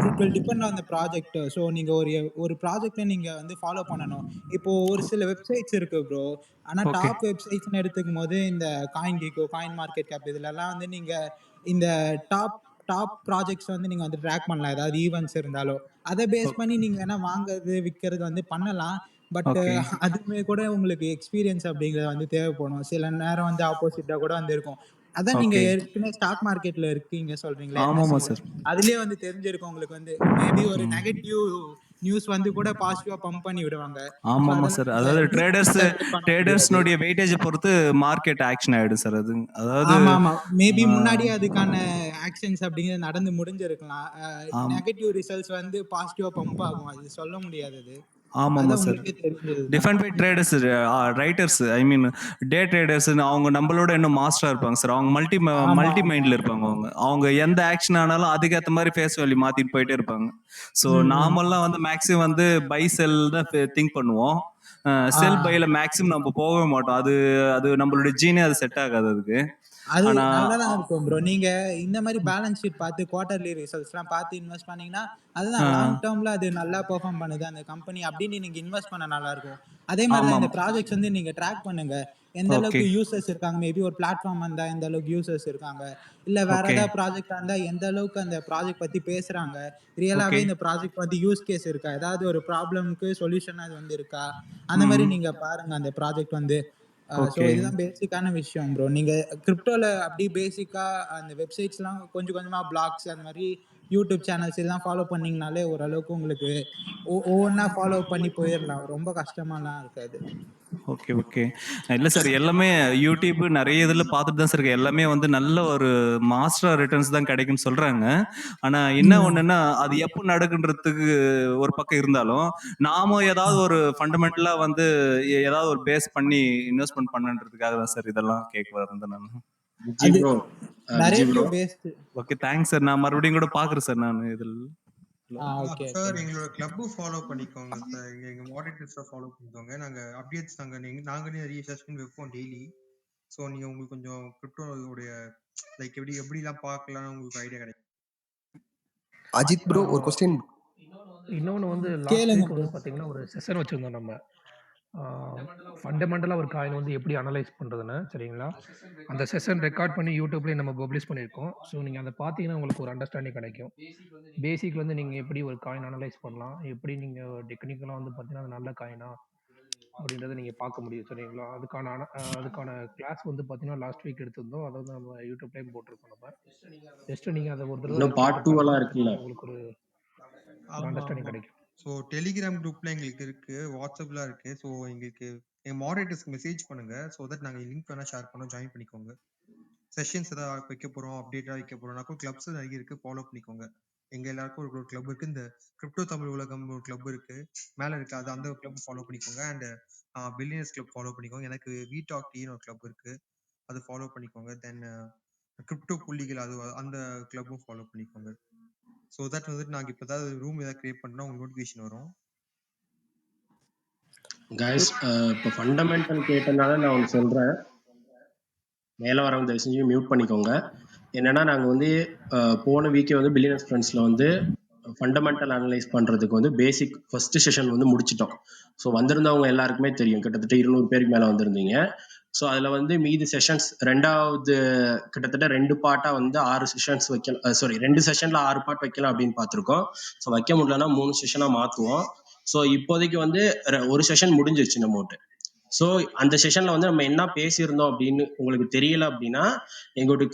it will depend on the project. So நீங்கள் ஒரு ப்ராஜெக்டை நீங்கள் வந்து ஃபாலோ பண்ணணும். இப்போ ஒரு சில வெப்சைட்ஸ் இருக்கு ப்ரோ. ஆனால் ஓகே. டாப் வெப்சைட்ஸ்னு எடுத்துக்கும் போது இந்த coin Gecko, coin market gap இதுலலாம் வந்து நீங்கள் இந்த டாப் டாப் ப்ராஜெக்ட்ஸ் வந்து நீங்கள் வந்து ட்ராக் பண்ணலாம். ஏதாவது ஈவெண்ட்ஸ் இருந்தாலோ அதை பேஸ் பண்ணி நீங்கள் வேணால் வாங்குறது விற்கிறது வந்து பண்ணலாம். But okay. அதுவுமே கூட உங்களுக்கு எக்ஸ்பீரியன்ஸ் அப்படிங்கிறது வந்து தேவைப்படும். சில நேரம் வந்து ஆப்போசிட்டாக கூட வந்து இருக்கும். அதான் நீங்க ஓகே. ஏற்கனவே ஸ்டாக் மார்க்கெட்ல இருக்கீங்க சொல்றீங்களா, ஆமாமா இன்வெஸ்டிங்ல. சார். அதுலயே வந்து தெரிஞ்சிருக்கும் உங்களுக்கு வந்து மேபி ஒரு நெகட்டிவ் நியூஸ் வந்து கூட பாசிட்டிவா பம்ப் பண்ணி விடுவாங்க. ஸோ ஆமாமா அதெல்லாம் சார். நீங்க அதாவது இன்டர்பிரேட் பண்ண முடியாது. ட்ரேடர்ஸ்னுடைய வெயிட்டேஜ பொறுத்து மார்க்கெட் ஆக்ஷன் ஆயிடும் சார் அது. அதாவது ஆமா ஆமா, மேபி ஆ, முன்னாடியே அதுக்கான ஆக்ஷன்ஸ் அப்படிங்கிறது நடந்து முடிஞ்சிருக்கலாம். ஆம். நெகட்டிவ் ரிசல்ட்ஸ் வந்து பாசிட்டிவா பம்ப் ஆகும், அது சொல்ல முடியாது. அது ஆமாமா அதான் சார். உங்களுக்கே தெரிஞ்சது தான். டிஃபரெண்ட் ட்ரேடர்ஸ், ரைட்டர்ஸ், ஐ மீன் டே ட்ரேடர்ஸ் அவங்க நம்மளோட இன்னும் மாஸ்டரா இருப்பாங்க சார். அவங்க ஆமா மல்டி ஆமா. மைண்ட்ல இருப்பாங்க அவங்க. அவங்க எந்த ஆக்ஷன் ஆனாலும் அதுக்கேத்த மாதிரி ஃபேஸ் வேல்யூ மாத்திட்டு போயிட்டே இருப்பாங்க. ஸோ ம் ம். நாமெல்லாம் வந்து மேக்ஸிமம் வந்து பை செல் தான் திங்க் பண்ணுவோம். ஆ செல் பைல மேக்ஸிமம் நம்ம போகவே மாட்டோம். அது அது நம்மளுடைய ஜீனே அது செட் ஆகாது அதுக்கு. அது ஆனா நல்லாதான் இருக்கும் ப்ரோ. நீங்க இந்த மாதிரி பேலன்ஸ் ஷீட் பார்த்து குவார்டர்லி ரிசல்ட்ஸ்லாம் பார்த்து இன்வெஸ்ட் பண்ணீங்கன்னா அதுதான் லாங் ஆ, டேர்ம்ல அது நல்லா பெர்ஃபார்ம் பண்ணுது அந்த கம்பெனி அப்படின்னு நீங்க இன்வெஸ்ட் பண்ண நல்லா இருக்கும். அதே மாதிரி தான் ஆமாம். இந்த ப்ராஜெக்ட்ஸ் வந்து நீங்க ட்ராக் பண்ணுங்க. எந்த ஓகே. அளவுக்கு யூசர்ஸ் இருக்காங்க, மேபி ஒரு பிளாட்ஃபார்ம் இருந்தா எந்த அளவுக்கு யூசர்ஸ் இருக்காங்க, இல்ல வேற ஓகே. ஏதாவது ப்ராஜெக்டா இருந்தா எந்த அளவுக்கு அந்த ப்ராஜெக்ட் பத்தி பேசுறாங்க, ஓகே. ரியலாவே இந்த ப்ராஜெக்ட் வந்து யூஸ் கேஸ் இருக்கா, ஏதாவது ஒரு ப்ராப்ளம்க்கு சொல்யூஷன் அது வந்து இருக்கா, அந்த மாதிரி ம். நீங்க பாருங்க அந்த ப்ராஜெக்ட் வந்து. So okay. இதுதான் பேசிக்கான விஷயம் ப்ரோ. நீங்கள் கிரிப்டோவில் அப்படி பேசிக்காக அந்த வெப்சைட்ஸ்லாம் கொஞ்சம் கொஞ்சமாக பிளாக்ஸ் அந்த மாதிரி யூடியூப் சேனல்ஸ் இதெல்லாம் ஃபாலோ பண்ணிங்கனாலே ஓரளவுக்கு உங்களுக்கு ஒவ்வொன்றா ஃபாலோ பண்ணி போயிடலாம். ரொம்ப கஷ்டமாலாம் இருக்காது. Okay, okay. இல்ல சார், எல்லாமே யூடியூப் நெறைய இதுல பார்த்துட்டு தான் சார் இருக்கேன். எல்லாமே வந்து நல்ல ஒரு மாஸ்டரா ரிட்டர்ன்ஸ் தான் கிடைக்கும்னு சொல்றாங்க. ஆனா என்ன ம். ஒண்ணுன்னா, அது எப்ப நடக்குன்றதுக்கு ஒரு பக்கம் இருந்தாலும், நாம ஏதாவது ஒரு ஃபண்டமெண்டலா வந்து ஏதாவது ஒரு பேஸ் பண்ணி இன்வெஸ்ட்மென்ட் பண்ணணுன்றதுக்காக தான் சார் இதெல்லாம் கேட்க வந்தேன் நானு. விஜி அது bro, Viji bro, narrative based. Okay, thanks sir. நான் மறுபடியும் கூட பார்க்குறேன் சார் நானு இதில். ஹலோ. Okay okay. சார் எங்களோட கிளப் ஃபாலோ பண்ணிக்கோங்க சார். எங்க மாடரேட்டர்ஸை ஃபாலோ பண்ணிக்கோங்க. நாங்க அப்டேட்ஸ் நாங்களே நிறைய செஷன் வைப்போம் டெய்லி. ஸோ நீங்க உங்களுக்கு கொஞ்சம் கிரிப்டோடைய லைக் எப்படிலாம் பார்க்கலாம்னு உங்களுக்கு ஐடியா கிடைக்கும். அஜித் ப்ரோ, ஒரு கொஸ்டின். இன்னொன்று வந்து லாஸ்ட் கேளுங்க வீக் ப்ரோ. வந்து பார்த்தீங்கன்னா ஒரு செஷன் வச்சுருந்தோம் நம்ம. ஃபண்டமெண்டலாக ஒரு காயின் வந்து எப்படி அனலைஸ் பண்ணுறதுன்னு, சரிங்களா? அந்த செஷன் ரெக்கார்ட் பண்ணி யூடியூப்லேயே நம்ம பப்ளிஷ் பண்ணியிருக்கோம். ஸோ நீங்கள் அதை பார்த்தீங்கன்னா உங்களுக்கு ஒரு அண்டர்ஸ்டாண்டிங் கிடைக்கும். பேசிக் வந்து நீங்கள் எப்படி ஒரு காயின் அனலைஸ் பண்ணலாம், எப்படி நீங்கள் டெக்னிக்கலாக வந்து பார்த்தீங்கன்னா அது நல்ல காயினா அப்படின்றத நீங்கள் பார்க்க முடியும், சரிங்களா? அதுக்கான கிளாஸ் வந்து பார்த்தீங்கன்னா லாஸ்ட் வீக் எடுத்திருந்தோம். அதை வந்து நம்ம யூடியூப்லேயும் போட்டிருக்கோம் நம்ம. ஜஸ்ட் நீங்கள் அதை ஒரு தடவை இன்னும் பார்ட் கேட்டு 2 எல்லாம் பாருங்கள். இருக்குல்ல. உங்களுக்கு ஒரு ஆமா அண்டர்ஸ்டாண்டிங் ஆமா. கிடைக்கும். ஸோ டெலிகிராம் குரூப்ல எங்களுக்கு இருக்கு, வாட்ஸ்அப்ல இருக்கு. ஸோ எங்களுக்கு எங்க மாடரேட்டர்ஸ்க்கு மெசேஜ் பண்ணுங்க. ஸோ தட் நாங்கள் லிங்க் வேணா ஷேர் பண்ணோம், ஜாயின் பண்ணிக்கோங்க. செஷன்ஸ் ஏதாவது வைக்க போறோம், அப்டேட்டா வைக்க போறோம்னாக்கும் கிளப்ஸ் நிறைய இருக்கு, ஃபாலோ பண்ணிக்கோங்க. எங்க எல்லாருக்கும் ஒரு கிளப் இருக்கு. இந்த கிரிப்டோ தமிழ் உலகம் ஒரு கிளப் இருக்கு, மேல இருக்கு. அது அந்த கிளப் ஃபாலோ பண்ணிக்கோங்க. அண்ட் பில்லியனர்ஸ் கிளப் ஃபாலோ பண்ணிக்கோங்க. எனக்கு வி டாக் டீன்னு ஒரு கிளப் இருக்கு, அது ஃபாலோ பண்ணிக்கோங்க. தென் கிரிப்டோ புள்ளிகள் அது அந்த கிளப்பும் ஃபாலோ பண்ணிக்கோங்க. ஸோ தட் வந்துட்டு நாங்கள் இப்போ ஏதாவது ரூம் ஏதாவது கிரியேட் பண்ணா உங்களுக்கு நோட்டிஃபிகேஷன் வரும். கைஸ் இப்போ ஃபண்டமெண்டல் கேட்டனால நான் ஒன்று சொல்கிறேன். மேலே வரவங்க தயவு செஞ்சு மியூட் பண்ணிக்கோங்க. என்னன்னா நாங்கள் வந்து போன வீக்கே வந்து பில்லியனர்ஸ் ஃப்ரெண்ட்ஸில் வந்து ஃபண்டமெண்டல் அனலைஸ் பண்ணுறதுக்கு வந்து பேசிக் ஃபர்ஸ்ட் செஷன் வந்து முடிச்சிட்டோம். ஸோ வந்திருந்தவங்க எல்லாருக்குமே தெரியும், கிட்டத்தட்ட 200 பேருக்கு மேலே வந்திருந்தீங்க. ஸோ அதில் வந்து மீதி செஷன்ஸ் ரெண்டாவது கிட்டத்தட்ட 2 பார்ட்டாக வந்து 6 செஷன்ஸ் வைக்கலாம், சாரி 2 செஷனில் 6 பார்ட் வைக்கலாம் அப்படின்னு பார்த்துருக்கோம். ஸோ வைக்க முடியலன்னா 3 செஷனாக மாற்றுவோம். ஸோ இப்போதைக்கு வந்து ஒரு செஷன் முடிஞ்சிருச்சு நம்மகிட்ட. ஸோ அந்த செஷன்ல வந்து நம்ம என்ன பேசியிருந்தோம் அப்படின்னு உங்களுக்கு தெரியல அப்படின்னா எங்களுடைய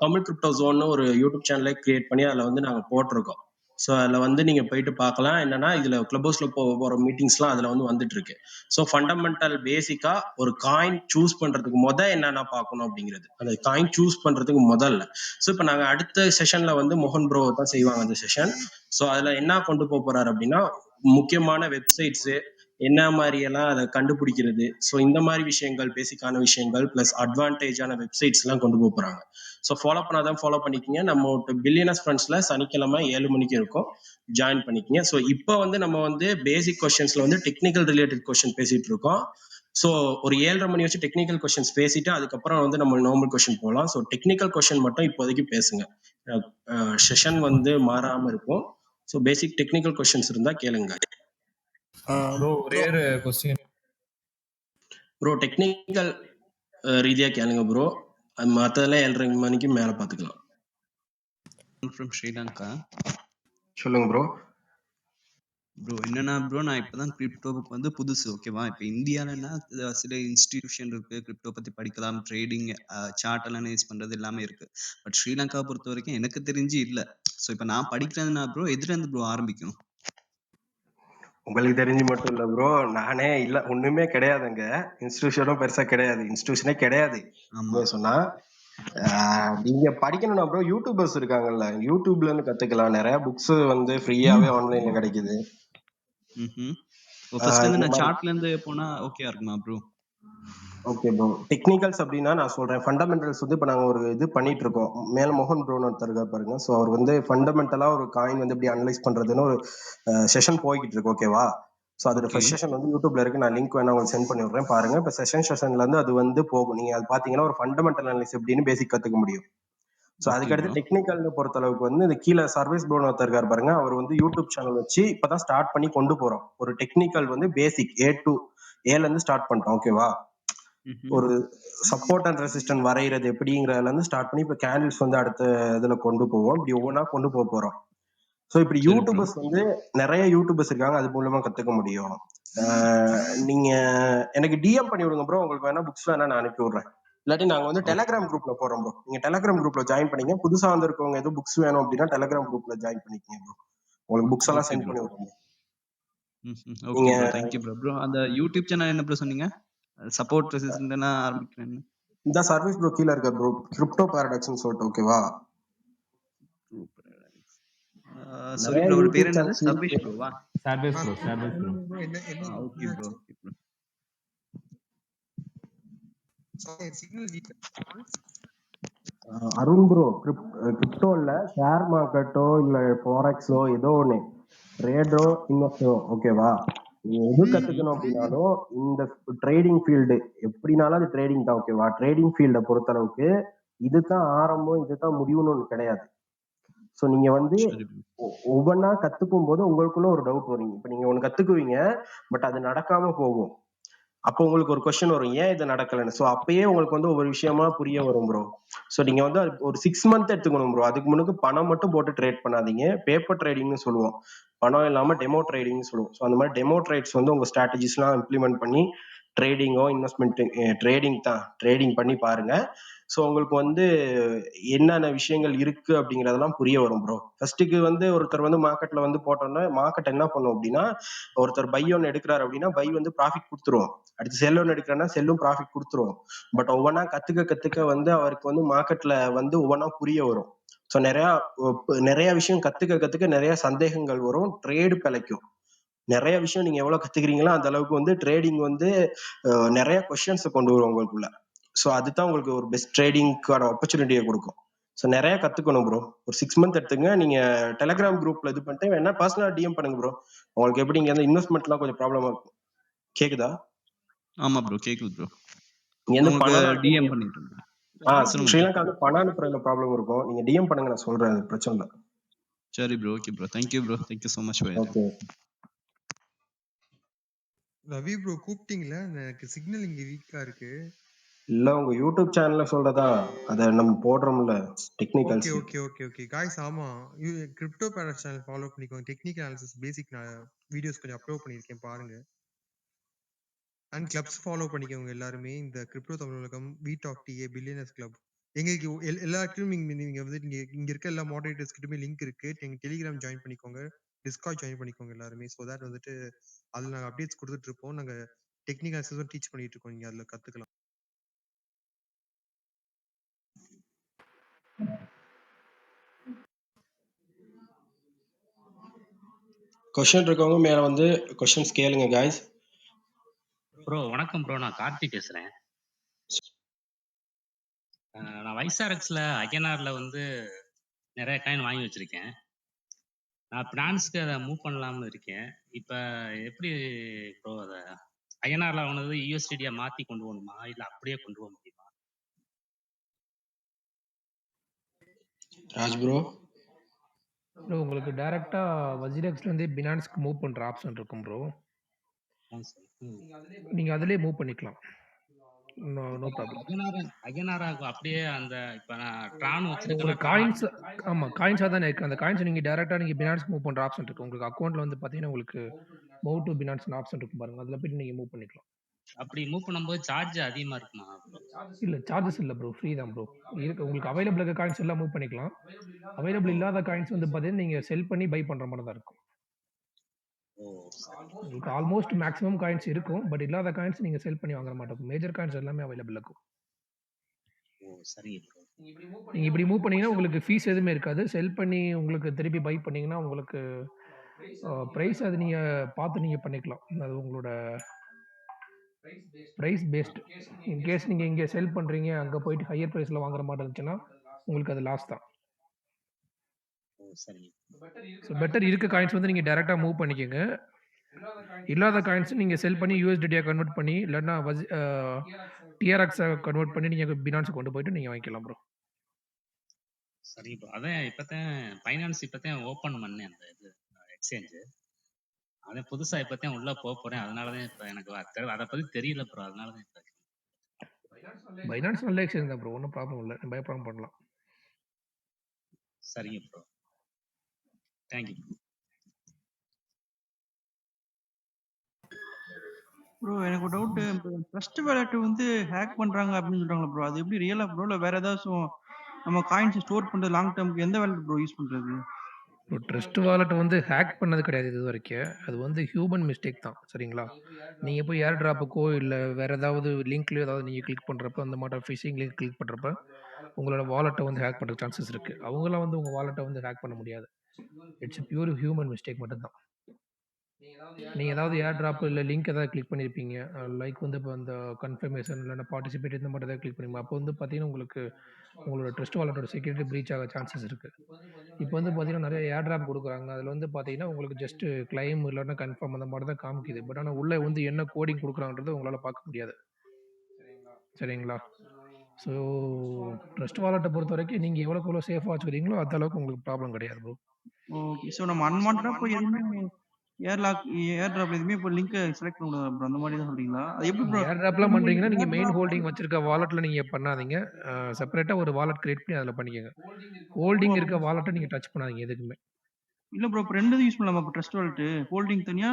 தமிழ் கிரிப்டோ ஜோன்னு ஒரு யூடியூப் சேனலை கிரியேட் பண்ணி அதில் வந்து நாங்கள் போட்டிருக்கோம். ஸோ அதில் வந்து நீங்கள் போயிட்டு பார்க்கலாம். என்னன்னா இதில் கிளப் ஹவுஸில் போகிற மீட்டிங்ஸ்லாம் அதில் வந்து வந்துட்டு இருக்கு. ஸோ ஃபண்டமெண்டல் பேசிக்காக ஒரு காயின் சூஸ் பண்ணுறதுக்கு என்னென்ன பார்க்கணும் அப்படிங்கிறது, அந்த காயின் சூஸ் பண்ணுறதுக்கு முதல்ல. ஸோ இப்போ நாங்கள் அடுத்த செஷனில் வந்து மோகன் ப்ரோ தான் செய்வாங்க அந்த செஷன். ஸோ அதில் என்ன கொண்டு போக போறாரு அப்படின்னா முக்கியமான வெப்சைட்ஸு என்ன மாதிரி எல்லாம் அதை கண்டுபிடிக்கிறது, ஸோ இந்த மாதிரி விஷயங்கள், பேசிக்கான விஷயங்கள் பிளஸ் அட்வான்டேஜான வெப்சைட்ஸ் எல்லாம் கொண்டு போக போறாங்க. ஸோ ஃபாலோ பண்ணாதான் ஃபாலோ பண்ணிக்கிங்க. நம்ம பில்லியனர்ஸ் ஃப்ரெண்ட்ஸ்ல சனிக்கிழமை 7 மணிக்கு இருக்கும், ஜாயின் பண்ணிக்கிங்க. ஸோ இப்போ வந்து நம்ம வந்து பேசிக் கொஸ்டின்ஸ்ல வந்து டெக்னிக்கல் ரிலேட்டட் கொஸ்டின் பேசிட்டு இருக்கோம். ஸோ ஒரு 7:30 மணி வச்சு டெக்னிக்கல் கொஸ்டின்ஸ் பேசிட்டு அதுக்கப்புறம் வந்து நம்ம நார்மல் கொஸ்டின் போகலாம். ஸோ டெக்னிக்கல் கொஸ்டின் மட்டும் இப்போதைக்கு பேசுங்க, செஷன் வந்து மாறாம இருக்கும். ஸோ பேசிக் டெக்னிக்கல் கொஸ்டின்ஸ் இருந்தா கேளுங்க. ப்ரோ ஒரே ஒரு क्वेश्चन ப்ரோ டெக்னிக்கல் ரீதியா கேளுங்க ப்ரோ, மற்றதெல்லாம் 7:30 மணிக்கு மேலே பார்த்துக்கலாம். ஃப்ரம் ஸ்ரீலங்கா. சொல்லுங்க ப்ரோ. ப்ரோ என்னன்னா ப்ரோ, நான் இப்பதான் கிரிப்டோவுக்கு வந்து புதுசு, ஓகேவா? இப்போ இந்தியாலன்னா சில இன்ஸ்டிடியூஷன் இருக்கு, கிரிப்டோ பத்தி படிக்கலாம், ட்ரேடிங், சார்ட் அனலைஸ் பண்றது எல்லாமே இருக்கு. பட் ஸ்ரீலங்கா பொறுத்த வரைக்கும் எனக்கு தெரிஞ்சு இல்ல. ஸோ இப்போ நான் படிக்கிறதுனா ப்ரோ எதுல இருந்து ப்ரோ ஆரம்பிக்கணும்? உங்களுக்கு தெரிஞ்சு மட்டும் இல்ல ப்ரோ, நானே இல்ல ஒண்ணுமே கிடையாதுங்க. இன்ஸ்டிடியூஷனும் பெருசா கிடையாது, இன்ஸ்டிடியூஷனே கிடையாது. சொன்னா நீங்க படிக்கணும்னா ப்ரோ யூடியூபர்ஸ் இருக்காங்கல்ல, யூடியூப்ல இருந்து கத்துக்கலாம். நிறைய புக்ஸ் வந்து ஃப்ரீயாவே ஆன்லைன்ல கிடைக்குது. ஃபர்ஸ்ட் வந்து நான் சார்ட்ல இருந்து போனா ஓகேயா இருக்குமா ப்ரோ? Okay bro. டெக்னிக்கல்ஸ் அப்படின்னா நான் சொல்றேன், ஃபண்டமெண்டல்ஸ் வந்து இப்போ நாங்கள் ஒரு இது பண்ணிட்டு இருக்கோம். மேல மோகன் ப்ரோன்னு ஒருத்தர் இருக்காரு பாருங்க. ஸோ அவர் வந்து ஃபண்டமெண்டலா ஒரு காயின் வந்து எப்படி அனலைஸ் பண்றதுன்னு ஒரு செஷன் போய்கிட்டு இருக்கு, ஓகேவா? ஸோ அதோட ஃபர்ஸ்ட் செஷன் வந்து யூடியூப்ல இருக்கு, நான் லிங்க் வேணா உங்களுக்கு சென்ட் பண்ணி விடுறேன் பாருங்க. இப்போ செஷன்ல இருந்து அது வந்து போகும். நீங்க அது பாத்தீங்கன்னா ஒரு ஃபண்டமெண்டல் அனலைஸ் எப்படின்னு பேசிக் கத்துக்க முடியும். ஸோ அதுக்கடுத்து டெக்னிக்கல்னு பொறுத்த அளவுக்கு வந்து இந்த கீழே சர்வீஸ் ப்ரோன்னு ஒருத்தர் இருக்காரு பாருங்க. அவர் வந்து யூடியூப் சேனல் வச்சு இப்பதான் ஸ்டார்ட் பண்ணி கொண்டு போறோம். ஒரு டெக்னிக்கல் வந்து பேசிக் ஏல இருந்து ஸ்டார்ட் பண்ணிட்டோம், ஓகேவா? ஒரு சப்போர்ட் அண்ட் ரெசிஸ்டன்ட் வரைகிறது எப்படிங்கிறதுல இருந்து ஸ்டார்ட் பண்ணி இப்ப கேண்டில்ஸ் வந்து அடுத்த இதுல கொண்டு போவோம். இப்படி ஒவ்வொன்றா கொண்டு போக போறோம். ஸோ இப்படி யூடியூபர்ஸ் வந்து நிறைய யூடியூபர்ஸ் இருக்காங்க, அது மூலமா கத்துக்க முடியும். நீங்க எனக்கு டிஎம் பண்ணி விடுங்க ப்ரோ, உங்களுக்கு வேணா புக்ஸ் வேணா நான் அனுப்பி விடுறேன். இல்லாட்டி நாங்க வந்து டெலிகிராம் குரூப்ல போறோம் ப்ரோ, நீங்க டெலிகிராம் குரூப்ல ஜாயின் பண்ணீங்க. புதுசா வந்திருக்கவங்க எதுவும் புக்ஸ் வேணும் அப்படின்னா டெலிகிராம் குரூப்ல ஜாயின் பண்ணிக்கங்க ப்ரோ, உங்களுக்கு புக்ஸ் எல்லாம் சென்ட் பண்ணி விடுறோம். Okay bro, thank you bro. Bro அந்த யூடியூப் சேனல் என்ன ப்ரோ சொன்னீங்க? சப்போர்ட் ரெசிஸ்டன்ட்னா ஆரம்பிக்கிறேன். இந்த சர்வீஸ் ப்ரோ கீழ இருக்க ப்ரோ, கிரிப்டோ பாரடாக்ஸ்னு சொல்லிட்டு, ஓகேவா? சாரி ப்ரோ, உங்க பேர் என்னது? சர்வேஷ் ப்ரோவா? Sarvesh bro. Okay bro. Arun bro, crypto இல்ல, ஷேர் மார்க்கெட்டோ இல்ல ஃபாரெக்ஸோ ஏதோ ஒண்ணு, ட்ரேடோ இன்வெஸ்டோ, ஓகேவா? நீங்க எது கத்துக்கணும் அப்படின்னாலும் இந்த ட்ரேடிங் ஃபீல்டு எப்படினாலும் அது ட்ரேடிங் தான், ஓகேவா? ட்ரேடிங் ஃபீல்டை பொறுத்த அளவுக்கு இதுதான் ஆரம்பம் இதுதான் முடிவுன்னு ஒண்ணு கிடையாது. ஸோ நீங்க வந்து ஒவ்வொன்னா கத்துக்கும் போது உங்களுக்குள்ள ஒரு டவுட் வரும். இப்ப நீங்க ஒண்ணு கத்துக்குவீங்க, பட் அது நடக்காம போகும். அப்போ உங்களுக்கு ஒரு கொஸ்டின் வரும், ஏன் இது நடக்கலன்னு. ஸோ அப்பயே உங்களுக்கு வந்து ஒவ்வொரு விஷயமா புரிய வரும் ப்ரோ. ஸோ நீங்க வந்து ஒரு 6 மந்த் எடுத்துக்கணும் ப்ரோ. அதுக்கு முன்னுக்கு பணம் மட்டும் போட்டு ட்ரேட் பண்ணாதீங்க. பேப்பர் ட்ரேடிங்னு சொல்லுவோம், பணம் இல்லாம டெமோ ட்ரேடிங்னு சொல்லுவோம். ஸோ அந்த மாதிரி டெமோ ட்ரேட்ஸ் வந்து உங்க ஸ்ட்ராட்டஜிஸ்லாம் இம்ப்ளிமெண்ட் பண்ணி ட்ரேடிங்கோ இன்வெஸ்ட்மெண்ட் ட்ரேடிங் பண்ணி பாருங்க. ஸோ உங்களுக்கு வந்து என்னென்ன விஷயங்கள் இருக்கு அப்படிங்கறதெல்லாம் புரிய வரும் ப்ரோ. ஃபர்ஸ்ட்டுக்கு வந்து ஒருத்தர் வந்து மார்க்கெட்ல வந்து போட்டோம்னா மார்க்கெட் என்ன பண்ணும் அப்படின்னா, ஒருத்தர் பை ஒன்று எடுக்கிறாரு அப்படின்னா பை வந்து ப்ராஃபிட் கொடுத்துருவோம். அடுத்து செல் ஒன்று எடுக்கிறாருன்னா செல்லும் ப்ராஃபிட் கொடுத்துருவோம். பட் ஒவ்வொன்றா கத்துக்க வந்து அவருக்கு வந்து மார்க்கெட்ல வந்து ஒவ்வொன்றா புரிய வரும். ஸோ நிறைய விஷயம் கத்துக்க நிறைய சந்தேகங்கள் வரும், ட்ரேடு பிழைக்கும். நிறைய விஷயம் நீங்க எவ்வளவு கத்துக்கிறீங்களோ அந்த அளவுக்கு வந்து ட்ரேடிங் வந்து நிறைய கொஸ்டின்ஸ் கொண்டு வரும் உங்களுக்குள்ள. ஸோ அதுதான் உங்களுக்கு ஒரு பெஸ்ட் ட்ரேடிங்கான ஆப்பர்ச்சுனிட்டியை கொடுக்கும். ஸோ நிறைய கத்துக்கணும் ப்ரோ. ஒரு 6 மந்த் எடுத்துங்க. நீங்க டெலிகிராம் குரூப்ல இது பண்ணிட்டு வேணா பர்சனலா டிஎம் பண்ணுங்க ப்ரோ. உங்களுக்கு எப்படி இங்க இன்வெஸ்ட்மெண்ட்லாம் கொஞ்சம் ப்ராப்ளமா இருக்கும், கேக்குதா? ஆமா ப்ரோ. கேக்குது ப்ரோ. நீங்க வந்து உங்களுக்கு பணம் டிஎம் பண்ணிட்டு இருந்தேன். சொல்லுங்க ப்ரோ. ஸ்ரீலங்கா வந்து பணம் அனுப்புறதுல ப்ராப்ளம் இருக்கும். நீங்க டிஎம் பண்ணுங்க, நான் சொல்றேன். அது பிரச்சனை இல்ல. சரி bro. Okay bro. Thank you bro. Thank you so much for your time. Okay. Ravi bro கூப்பிட்டீங்களா? எனக்கு சிக்னல் இங்க வீக்கா இருக்கு. இல்ல உங்க யூடியூப் சேனல்ல சொல்றதா, அத நம்ம போடுறோம்ல okay technicals. Okay okay okay guys, ஆமா கிரிப்டோ பேரட் சேனல் ஃபாலோ பண்ணிக்கோங்க. டெக்னிக்கல் அனாலிசிஸ் பேசிக் வீடியோஸ் கொஞ்சம் அப்லோட் பண்ணியிருக்கேன், பாருங்க. அண்ட் கிளப்ஸ் ஃபாலோ பண்ணிக்கோங்க எல்லாருமே. இந்த crypto Tamil Ulagam, we talk TA, billionaires club, எங்களுக்கு எல்லாருக்கும் நீங்க வந்து இங்க இருக்க எல்லா மாடரேட்டர்ஸ் கிட்டயுமே லிங்க் இருக்கு. எங்க டெலிகிராம் ஜாயின் பண்ணிக்கோங்க, டிஸ்கார்ட் ஜாயின் பண்ணிக்கோங்க எல்லாருமே. ஸோ தட் வந்துட்டு அதுல நாங்க அப்டேட்ஸ் கொடுத்துட்டு இருப்போம். நாங்க டெக்னிக்கல் அனாலிசிஸும் டீச் பண்ணிட்டு இருக்கோம், நீங்க அதுல கத்துக்கலாம். கொஸ்டின் இருக்கவங்க மேல வந்து கொஸ்டின்ஸ் கேளுங்க गाइस. ப்ரோ வணக்கம் ப்ரோ, நான் கார்த்தி பேசுறேன். நான் வைசாரக்ஸ்ல அகேனார்ல வந்து நிறைய காயின் வாங்கி வச்சிருக்கேன். நான் பிரான்ஸ்க்கு அதை மூவ் பண்ணலாம்னு இருக்கேன். இப்ப எப்படி ப்ரோ அதை அகேனார்ல வாங்கினது யூஎஸ்டிடியா மாத்தி கொண்டு போகணுமா இல்ல அப்படியே கொண்டு போக முடியுமா? ராஜ் ப்ரோ ப்ரோ உங்களுக்கு டைரக்டா வஜிரெக்ஸ்ல இருந்து பினான்ஸ்க்கு மூவ் பண்ற ஆப்ஷன் இருக்கும் ப்ரோ. நீங்க அதிலே மூவ் பண்ணிக்கலாம். No problem. அகேனாரா அப்படியே அந்த இப்ப நான் ட்ரான் உங்களுக்கு வச்சிருக்கேன். காயின்ஸ், ஆமா காயின்ஸா தானே இருக்கு. அந்த காயின்ஸ் நீங்க டைரக்டா நீங்க பினான்ஸ் மூவ் பண்ற ஆப்ஷன் இருக்கு. உங்களுக்கு அக்கவுண்ட்ல வந்து பாத்தீங்கன்னா உங்களுக்கு மூவ் டு பினான்ஸ் ஆப்ஷன் இருக்கும் பாருங்க. அதுல போய் நீங்க மூவ் பண்ணிக்கலாம். அப்படி மூவ் பண்ணும்போது சார்ஜ் அதிகமா இருக்குமா ப்ரோ? இல்ல சார்ஜஸ் இல்ல ப்ரோ, ஃப்ரீ தான் ப்ரோ. இருக்கு உங்களுக்கு அவைலபிள் இருக்க காயின்ஸ் எல்லாம் மூவ் பண்ணிக்கலாம். அவைலபிள் இல்லாத காயின்ஸ் வந்து பாத்தீங்கன்னா நீங்க செல் பண்ணி பை பண்ற மாதிரி தான் இருக்கும். உங்களுக்கு ஆல்மோஸ்ட் மேக்ஸிமம் காயின்ஸ் இருக்கும், பட் இல்லாத காயின்ஸ் நீங்க செல் பண்ணி வாங்குற மாதிரி இருக்கும். மேஜர் காயின்ஸ் எல்லாமே அவைலபிள் இருக்கும். சரி ப்ரோ. நீங்க இப்படி மூவ் பண்ணீங்கன்னா உங்களுக்கு ஃபீஸ் எதுவுமே இருக்காது. செல் பண்ணி உங்களுக்கு திருப்பி பை பண்ணீங்கன்னா உங்களுக்கு பிரைஸ் அது நீங்க பார்த்து நீங்க பண்ணிக்கலாம். அது உங்களோட பிரைஸ் பேஸ்ட். இன்கேஸ் நீங்க இங்க செல் பண்றீங்க, அங்க போயிட்டு ஹையர் பிரைஸ்ல வாங்குற மாதிரி இருந்துச்சுன்னா உங்களுக்கு அது லாஸ் தான். சரி. ஸோ பெட்டர் இருக்க காயின்ஸ் வந்து நீங்க டைரக்டா மூவ் பண்ணிக்கோங்க. இல்லாத காயின்ஸ் நீங்க செல் பண்ணி யூஎஸ்டிடியா கன்வெர்ட் பண்ணி இல்லைன்னா டிஆர்எக்ஸ் கன்வெர்ட் பண்ணி நீங்க பினான்ஸ் கொண்டு போயிட்டு நீங்க வாங்கிக்கலாம் ப்ரோ. சரி ப்ரோ. அதான் இப்பதான் ஃபைனான்ஸ் இப்பதான் ஓபன் பண்ணேன் அந்த இது எக்ஸ்சேஞ்ச். அதே புதுசா இப்பதான் உள்ள போறேன். அதனாலதான் இப்ப எனக்கு அதை பத்தி தெரியல ப்ரோ. அதனாலதான் இப்ப பைனான்ஸ் நல்ல எக்ஸ்சேஞ்ச் தான் ப்ரோ, ஒன்றும் ப்ராப்ளம் இல்லை, பயப்படாம பண்ணலாம். சரிங்க ப்ரோ. தேங்க்யூ. ப்ரோ எனக்கு ஒரு டவுட். ட்ரஸ்ட் வாலெட் வந்து ஹேக் பண்றாங்க அப்படின்னு சொல்றாங்க ப்ரோ. அது எப்படி ரியலா ப்ரோ, இல்ல வேற ஏதாச்சும் நம்ம காயின்ஸ் ஸ்டோர் பண்றது லாங் டேர்ம்க்கு எந்த வாலெட் ப்ரோ யூஸ் பண்றது? இப்போ ட்ரஸ்ட் வாலெட் வந்து ஹேக் பண்ணது கிடையாது இது வரைக்கும். அது வந்து ஹியூமன் மிஸ்டேக் தான், சரிங்களா? நீங்கள் போய் ஏர் ட்ராப்புக்கோ இல்லை வேறு ஏதாவது லிங்க்லையோ ஏதாவது நீங்கள் கிளிக் பண்ணுறப்ப, அந்த மாதிரி ஃபிஷிங் லிங்க் கிளிக் பண்ணுறப்ப உங்களோட வாலெட்டை வந்து ஹேக் பண்ணுற சான்சஸ் இருக்குது. அவங்களாம் வந்து உங்கள் வாலெட்டை வந்து ஹேக் பண்ண முடியாது. இட்ஸ் பியூர் ஹியூமன் மிஸ்டேக் மட்டும்தான். நீங்கள் ஏதாவது ஏர் ட்ராப் இல்லை லிங்க் ஏதாவது கிளிக் பண்ணியிருப்பீங்க, லைக் வந்து இப்போ அந்த கன்ஃபர்மேஷன் இல்லைன்னா பார்ட்டிசிபேட் இந்த மாதிரி ஏதாவது கிளிக் பண்ணிருப்பீங்க. அப்போ வந்து பார்த்தீங்கன்னா உங்களுக்கு உங்களோட ட்ரஸ்ட் வாலெட்டோட செக்யூரிட்டி ப்ரீச் ஆக சான்சஸ் இருக்குது. இப்போ வந்து பார்த்தீங்கன்னா நிறைய ஏர் ட்ராப் கொடுக்குறாங்க. அதில் வந்து பார்த்தீங்கன்னா உங்களுக்கு ஜஸ்ட் கிளைம் இல்லைன்னா கன்ஃபார்ம் அந்த மாதிரி தான் காமிக்குது. பட் ஆனால் உள்ளே வந்து என்ன கோடிங் கொடுக்குறாங்கன்றது உங்களால் பார்க்க முடியாது, சரிங்களா? ஸோ ட்ரஸ்ட் வாலெட்டை பொறுத்த வரைக்கும் நீங்கள் எவ்வளோக்கு எவ்வளோ சேஃபாக வச்சுக்கிறீங்களோ அந்த அளவுக்கு உங்களுக்கு ப்ராப்ளம் கிடையாது ப்ரோ. ஓகே. ஸோ நம்ம அன்வான்டா போய் எதுவுமே ஏர் ட்ராப்ல எதுவுமே இப்போ லிங்க் செலக்ட் பண்ண கூடாது ப்ரோ, அந்த மாதிரி தான் சொல்றீங்களா? அது எப்படி ப்ரோ? ஏர் ட்ராப்லாம் பண்ணுறீங்கன்னா நீங்கள் மெயின் ஹோல்டிங் வச்சிருக்க வாலெட்டில் நீங்கள் பண்ணாதீங்க. செப்பரேட்டாக ஒரு வாலெட் கிரியேட் பண்ணி அதில் பண்ணிக்கோங்க. ஹோல்டிங் இருக்க வாலெட்டை நீங்கள் டச் பண்ணாதீங்க எதுக்குமே. இல்ல ப்ரோ, இப்போ ரெண்டு யூஸ் பண்ணலாமா? இப்போ ட்ரஸ்ட் வாலெட் ஹோல்டிங் தனியா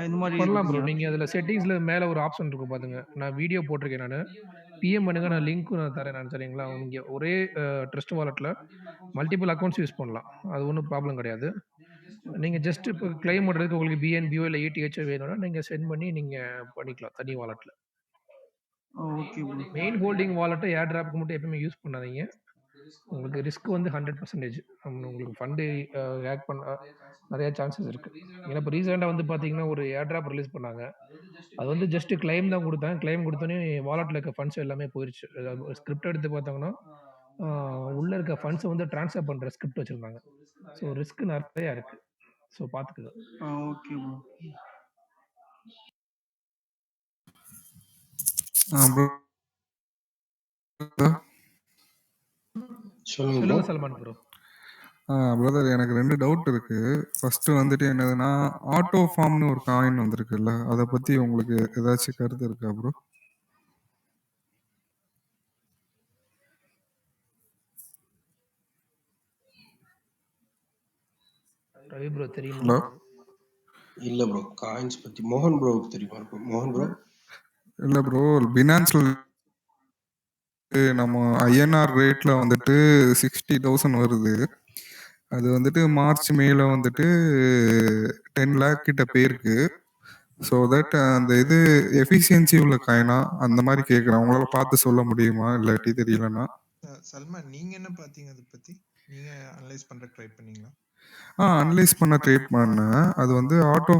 இந்த மாதிரி பண்ணலாம் ப்ரோ. நீங்கள் அதில் செட்டிங்ஸில் மேலே ஒரு ஆப்ஷன் இருக்கும் பாருங்க. நான் வீடியோ போட்டிருக்கேன், நான் பிஎம் பண்ணுங்க, நான் லிங்க்கும் நான் தரேன் நான், சரிங்களா? நீங்கள் ஒரே ட்ரஸ்ட் வாலெட்டில் மல்டிபிள் அக்கௌண்ட்ஸ் யூஸ் பண்ணலாம், அது ஒன்றும் ப்ராப்ளம் கிடையாது. நீங்கள் ஜஸ்ட் இப்போ கிளைம் பண்ணுறதுக்கு உங்களுக்கு பிஎன்பிஓ இல்லை ஏடிஹெச்ஓ வேணும்னா நீங்கள் சென்ட் பண்ணி நீங்கள் பண்ணிக்கலாம் தனி வாலெட்டில். Okay bro. மெயின் ஹோல்டிங் வாலெட்டை ஏர் ட்ராப்புக்கு மட்டும் எப்பவுமே யூஸ் பண்ணாதீங்க. உங்களுக்கு ரிஸ்க் வந்து 100%. உங்களுக்கு ஃபண்டு ஹேக் பண்ண நிறைய சான்சஸ் இருக்குது. ஏன்னா இப்போ ரீசெண்டாக வந்து பார்த்தீங்கன்னா ஒரு ஏர் ட்ராப் ரிலீஸ் பண்ணாங்க. அது வந்து ஜஸ்ட் கிளைம் தான் கொடுத்தாங்க. கிளைம் கொடுத்தோன்னே வாலெட்டில் இருக்க ஃபண்ட்ஸ் எல்லாமே போயிடுச்சு. ஸ்கிரிப்ட் எடுத்து பார்த்தாங்கன்னா உள்ளே இருக்க ஃபண்ட்ஸை வந்து ட்ரான்ஸ்ஃபர் பண்ணுற ஸ்கிரிப்ட் வச்சுருந்தாங்க. ஸோ ரிஸ்க் நிறையா இருக்குது. ஸோ பார்த்துக்குங்க. Okay bro. சொல்லுங்க ப்ரோ. சொல்லுங்க சல்மான் ப்ரோ. பிரதர் எனக்கு 2 டவுட் இருக்கு. ஃபர்ஸ்ட் வந்துட்டு என்னதுன்னா, ஆட்டோ ஃபார்ம்னு ஒரு காயின் வந்திருக்குல்ல, அத பத்தி உங்களுக்கு ஏதாச்சும் கருத்து இருக்கா ப்ரோ? ரவி ப்ரோ தெரியுமா? ஹலோ. இல்ல ப்ரோ. காயின்ஸ் பத்தி மோகன் ப்ரோவுக்கு தெரியுமா ப்ரோ? மோகன் ப்ரோ. இல்ல ப்ரோ, பினான்ஸ்ல நம்ம ஐஎன்ஆர் ரேட்ல வந்துட்டு 60,000 வருது. அது வந்துட்டு மார்ச் மேல வந்துட்டு 10 லேக் கிட்ட போயிருக்கு. ஸோ தட் அந்த இது எஃபிஷியன்சி உள்ள காயினா அந்த மாதிரி கேட்குறேன். உங்களால பார்த்து சொல்ல முடியுமா இல்லாட்டி தெரியலன்னா? சல்மான் நீங்க என்ன பாத்தீங்க அதை பத்தி? நீங்க அனலைஸ் பண்ற ட்ரை பண்ணீங்களா? அனலைஸ் பண்ண ட்ரை பண்ணேன். அது வந்து ஆட்டோ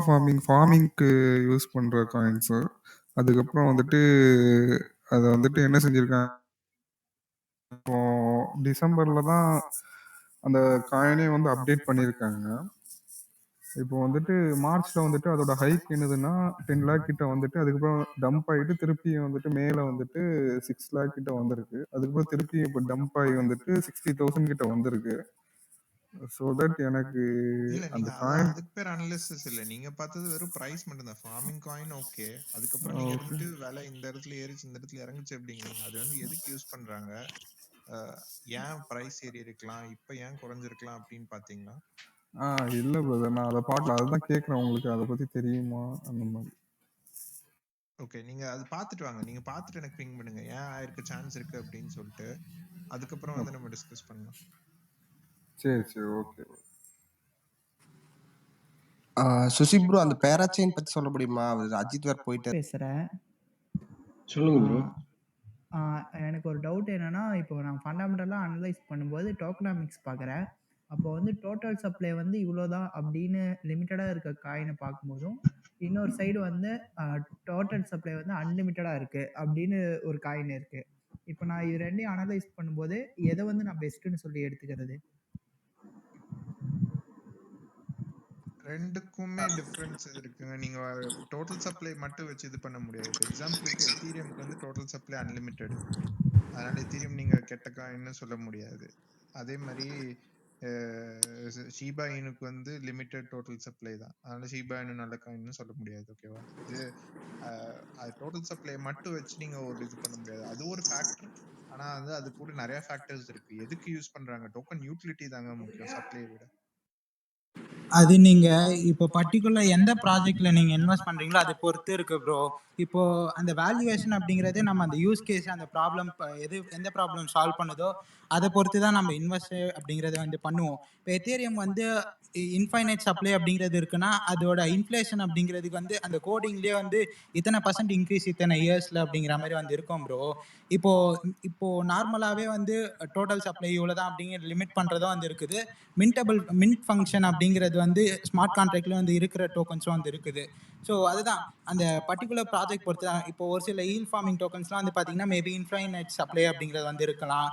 ஃபார்மிங்க்கு யூஸ் பண்ற காயின்ஸு. அதுக்கப்புறம் வந்துட்டு அதை வந்துட்டு என்ன செஞ்சிருக்காங்க, இப்போ டிசம்பர்ல தான் அந்த காயினே வந்து அப்டேட் பண்ணியிருக்காங்க. இப்போ வந்துட்டு மார்ச்ல வந்துட்டு அதோட ஹைக் என்னதுன்னா 10 லேக் கிட்ட வந்துட்டு அதுக்கப்புறம் டம்ப் ஆகிட்டு திருப்பி வந்துட்டு மேலே வந்துட்டு 6 லேக் கிட்ட வந்திருக்கு. அதுக்கப்புறம் திருப்பி இப்போ டம்ப் ஆகி வந்துட்டு 60,000 கிட்ட வந்திருக்கு. ஸோ தட் எனக்கு இல்ல அந்த நீங்க காயின் அதுக்கு பேர் அனலிசிஸ் இல்ல. நீங்க பார்த்தது வெறும் பிரைஸ் மட்டும் தான். Farming coin okay. அதுக்கப்புறம் நீங்க ஓகே. இருந்துட்டு விலை இந்த இடத்துல ஏறிச்சு இந்த இடத்துல இறங்குச்சு அப்படிங்கிறீங்க. அது வந்து எதுக்கு யூஸ் பண்றாங்க? ஏன் பிரைஸ் ஏறி இருக்கலாம், இப்ப ஏன் குறைஞ்சிருக்கலாம் அப்படின்னு பாத்தீங்களா? இல்ல பிரதர், நான் அதை பார்க்கல. அதுதான் கேட்குறேன், உங்களுக்கு அதை பத்தி தெரியுமா அந்த மாதிரி. ஓகே, நீங்க அது பார்த்துட்டு வாங்க. நீங்க பார்த்துட்டு எனக்கு பிங் பண்ணுங்க, ஏன் ஆயிருக்கு சான்ஸ் இருக்கு அப்படின்னு சொல்லிட்டு. அதுக்கப்புறம் வந்து நம்ம டிஸ்கஸ் பண்ணலாம். சரி சரி ஓகே. சுசி ப்ரோ, அந்த பேராச்சைன் பத்தி சொல்ல முடியுமா? அவர் அஜித் வேர் போயிட்டு பேசுறேன். சொல்லுங்க ப்ரோ. எனக்கு ஒரு டவுட் என்னன்னா, இப்போ நான் ஃபண்டமெண்டலா அனலைஸ் பண்ணும்போது டோக்கனாமிக்ஸ் பார்க்குறேன். அப்போ வந்து டோட்டல் சப்ளை வந்து இவ்வளோதான் அப்படின்னு லிமிட்டடா இருக்க காயினை பார்க்கும்போதும், இன்னொரு சைடு வந்து டோட்டல் சப்ளை வந்து அன்லிமிட்டடா இருக்கு அப்படின்னு ஒரு காயின் இருக்கு. இப்போ நான் இது ரெண்டையும் அனலைஸ் பண்ணும்போது எதை வந்து நான் பெஸ்ட்டுன்னு சொல்லி எடுத்துக்கிறது? ரெண்டுக்குமே டிஃபரன்ஸ் இருக்குங்க. நீங்க டோட்டல் சப்ளை மட்டும் வச்சு இது பண்ண முடியாது. இப்போ எக்ஸாம்பிளுக்கு எத்தீரியம்க்கு வந்து டோட்டல் சப்ளை அன்லிமிட்டெட். அதனால எத்தீரியம் நீங்க கெட்ட காயின்னு சொல்ல முடியாது. அதே மாதிரி ஷீபா இனுக்கு வந்து லிமிட்டெட் டோட்டல் சப்ளை தான். அதனால ஷீபா இனு நல்ல காயின்னு சொல்ல முடியாது. ஓகேவா? இது டோட்டல் சப்ளை மட்டும் வச்சு நீங்க ஒரு இது பண்ண முடியாது. அது ஒரு ஃபேக்டர். ஆனா வந்து அது கூட நிறைய ஃபேக்டர்ஸ் இருக்கு. எதுக்கு யூஸ் பண்றாங்க? டோக்கன் யூட்டிலிட்டி தாங்க முக்கியம் சப்ளையை விட. அது நீங்க இப்போ பர்டிகுலர் எந்த ப்ராஜெக்ட்ல நீங்க இன்வெஸ்ட் பண்றீங்களோ அதை பொறுத்து இருக்கு ப்ரோ. இப்போ அந்த வேல்யூவேஷன் அப்படிங்கிறதே நம்ம அந்த யூஸ் கேஸ், அந்த ப்ராப்ளம் எந்த ப்ராப்ளம் சால்வ் பண்ணுதோ அதை பொறுத்து தான் நம்ம இன்வெஸ்ட் அப்படிங்கிறத வந்து பண்ணுவோம். இப்போ எத்தேரியம் வந்து இன்ஃபைனைட் சப்ளை அப்படிங்கிறது இருக்குன்னா அதோட இன்ஃப்ளேஷன் அப்படிங்கிறதுக்கு வந்து அந்த கோடிங்லேயே வந்து இத்தனை % இன்க்ரீஸ் இத்தனை இயர்ஸில் அப்படிங்கிற மாதிரி வந்து இருக்கும் ப்ரோ. இப்போ நார்மலாகவே வந்து டோட்டல் சப்ளை இவ்வளோதான் அப்படிங்கிற லிமிட் பண்ணுறதும் வந்து இருக்குது. மின்ட் ஃபங்க்ஷன் அப்படிங்கிறது வந்து ஸ்மார்ட் கான்ட்ராக்ட்ல வந்து இருக்கிற டோக்கன்ஸும் வந்து இருக்குது. ஸோ அதுதான் அந்த பர்டிகுலர் ப்ராஜெக்ட் பொறுத்து தான். இப்போ ஒரு சில ஈல் ஃபார்மிங் டோக்கன்ஸ்லாம் வந்து பார்த்தீங்கன்னா மேபி இன்ஃபைனைட் சப்ளை அப்படிங்கிறது வந்து இருக்கலாம்.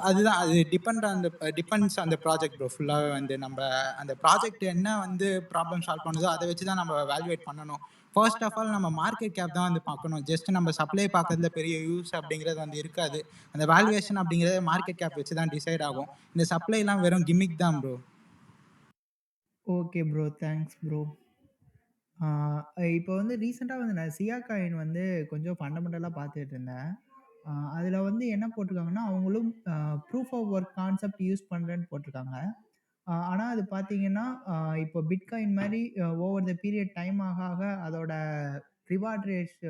அதுதான் அது டிபெண்ட்ஸ் அந்த ப்ராஜெக்ட் ப்ரோ. ஃபுல்லாகவே வந்து நம்ம அந்த ப்ராஜெக்ட் என்ன வந்து ப்ராப்ளம் சால்வ் பண்ணுதோ அதை வச்சு தான் நம்ம வேல்யூவேட் பண்ணணும். ஃபர்ஸ்ட் ஆஃப் ஆல் நம்ம மார்க்கெட் கேப் தான் வந்து பார்க்கணும். ஜஸ்ட் நம்ம சப்ளை பார்க்கறதுல பெரிய யூஸ் அப்படிங்கிறது வந்து இருக்காது. அந்த வேல்யூவேஷன் அப்படிங்கிறது மார்க்கெட் கேப் வச்சு தான் டிசைட் ஆகும். இந்த சப்ளைலாம் வெறும் கிமிக் தான் bro. Okay bro, thanks bro. இப்போ வந்து ரீசெண்டாக வந்து நான் சியா காயின் வந்து கொஞ்சம் ஃபண்டமெண்டலாக பார்த்துட்டு இருந்தேன். அதில் வந்து என்ன போட்டிருக்காங்கன்னா, அவங்களும் proof of work concept use பண்ணுறேன்னு போட்டிருக்காங்க. ஆனால் அது பார்த்தீங்கன்னா, இப்போ பிட்காயின் மாதிரி ஓவர் த பீரியட் டைம் ஆக ஆக அதோட ரிவார்ட் ரேட்ஸ்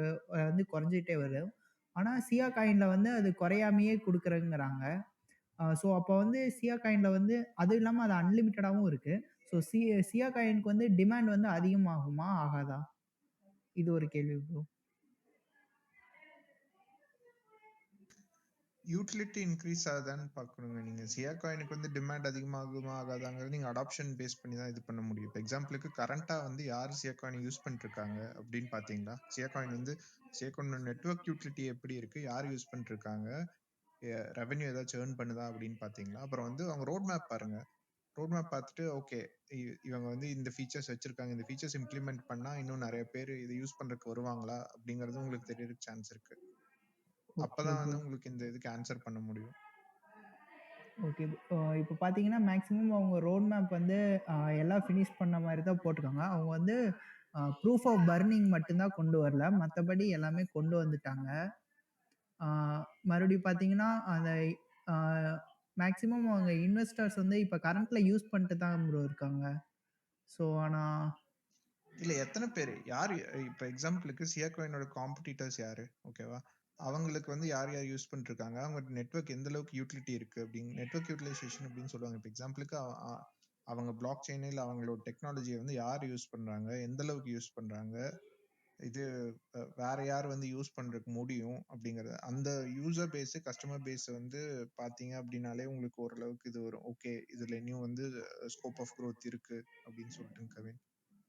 வந்து குறைஞ்சிட்டே வருது. ஆனால் சியா காயினில் வந்து அது குறையாமையே கொடுக்குறேங்கிறாங்க. ஸோ அப்போ வந்து சியா காயினில் வந்து அதுவும் இல்லாமல் அது அன்லிமிட்டடாகவும் இருக்குது. ஸோ சியா காயினுக்கு வந்து டிமாண்ட் வந்து அதிகமாகுமா ஆகாதா? இது ஒரு கேள்வி ப்ரோ. யூட்டிலிட்டி இன்க்ரீஸ் ஆகுதான்னு பார்க்கணுங்க. நீங்க சியா காயினுக்கு வந்து டிமாண்ட் அதிகமாகுமா ஆகாதாங்கிறது நீங்க அடாப்ஷன் பேஸ் பண்ணி தான் இது பண்ண முடியும். இப்போ எக்ஸாம்பிளுக்கு கரண்டா வந்து யார் சியா காயின் யூஸ் பண்ணிட்டு இருக்காங்க அப்படின்னு பாத்தீங்களா? சியா காயின் நெட்வொர்க் யூட்டிலிட்டி எப்படி இருக்கு, யார் யூஸ் பண்ணிட்டு இருக்காங்க, ரெவென்யூ ஏதாச்சும் ஏர்ன் பண்ணுதா அப்படின்னு பாத்தீங்களா? அப்புறம் வந்து அவங்க ரோட் மேப் பாருங்க. ரோட் மேப் பார்த்துட்டு ஓகே இவங்க வந்து இந்த ஃபீச்சர்ஸ் வச்சிருக்காங்க, இந்த ஃபீச்சர்ஸ் இம்ப்ளிமெண்ட் பண்ணா இன்னும் நிறைய பேர் இதை யூஸ் பண்றதுக்கு வருவாங்களா அப்படிங்கிறது உங்களுக்கு தெரியறதுக்கு சான்ஸ் இருக்கு. அப்பதான் ப்ரோ. வந்து உங்களுக்கு இந்த இதுக்கு ஆன்சர் பண்ண முடியும். ஓகே. இப்போ பார்த்தீங்கன்னா, மேக்ஸிமம் அவங்க ரோட் மேப் வந்து எல்லாம் ஃபினிஷ் பண்ண மாரி தான் போட்டிருக்காங்க. அவங்க வந்து ப்ரூஃப் ஆஃப் பர்னிங் மட்டும் தான் கொண்டு வரல. மத்தபடி எல்லாமே கொண்டு வந்துட்டாங்க. ஆ மறுபடியும் பார்த்தீங்கன்னா, அந்த மேக்ஸிமம் அவங்க இன்வெஸ்டர்ஸ் வந்து இப்ப கரண்ட்ல யூஸ் பண்ணிட்டு தான் ப்ரோ இருக்காங்க. ஸோ ஆனா இல்ல எத்தனை பேரு? யாரு இப்ப எக்ஸாம்பிளுக்கு சியா காயினோட காம்படிட்டர்ஸ் யாரு? ஓகேவா? அவங்களுக்கு வந்து யார் யார் யூஸ் பண்ணிட்டு இருக்காங்க? அவங்க நெட்வொர்க் எந்த அளவுக்கு யூட்டிலிட்டி இருக்கு அப்படின்னு நெட்வொர்க் யூட்டிலைசேஷன் அப்படின்னு சொல்லுவாங்க. இப்ப எக்ஸாம்பிளுக்கு அவங்க பிளாக் செயின் இல்ல அவங்களோட டெக்னாலஜியை வந்து யார் யூஸ் பண்றாங்க? எந்த அளவுக்கு யூஸ் பண்றாங்க? இது வேற யார் வந்து யூஸ் பண்றதுக்கு முடியும் அப்படிங்கறது அந்த யூசர் பேஸ் கஸ்டமர் பேஸ் வந்து பாத்தீங்க அப்படின்னாலே உங்களுக்கு ஓரளவுக்கு இது வரும். ஓகே இதுல இன்னும் வந்து ஸ்கோப் ஆஃப் growth இருக்கு அப்படின்னு சொல்லிட்டு கவின்.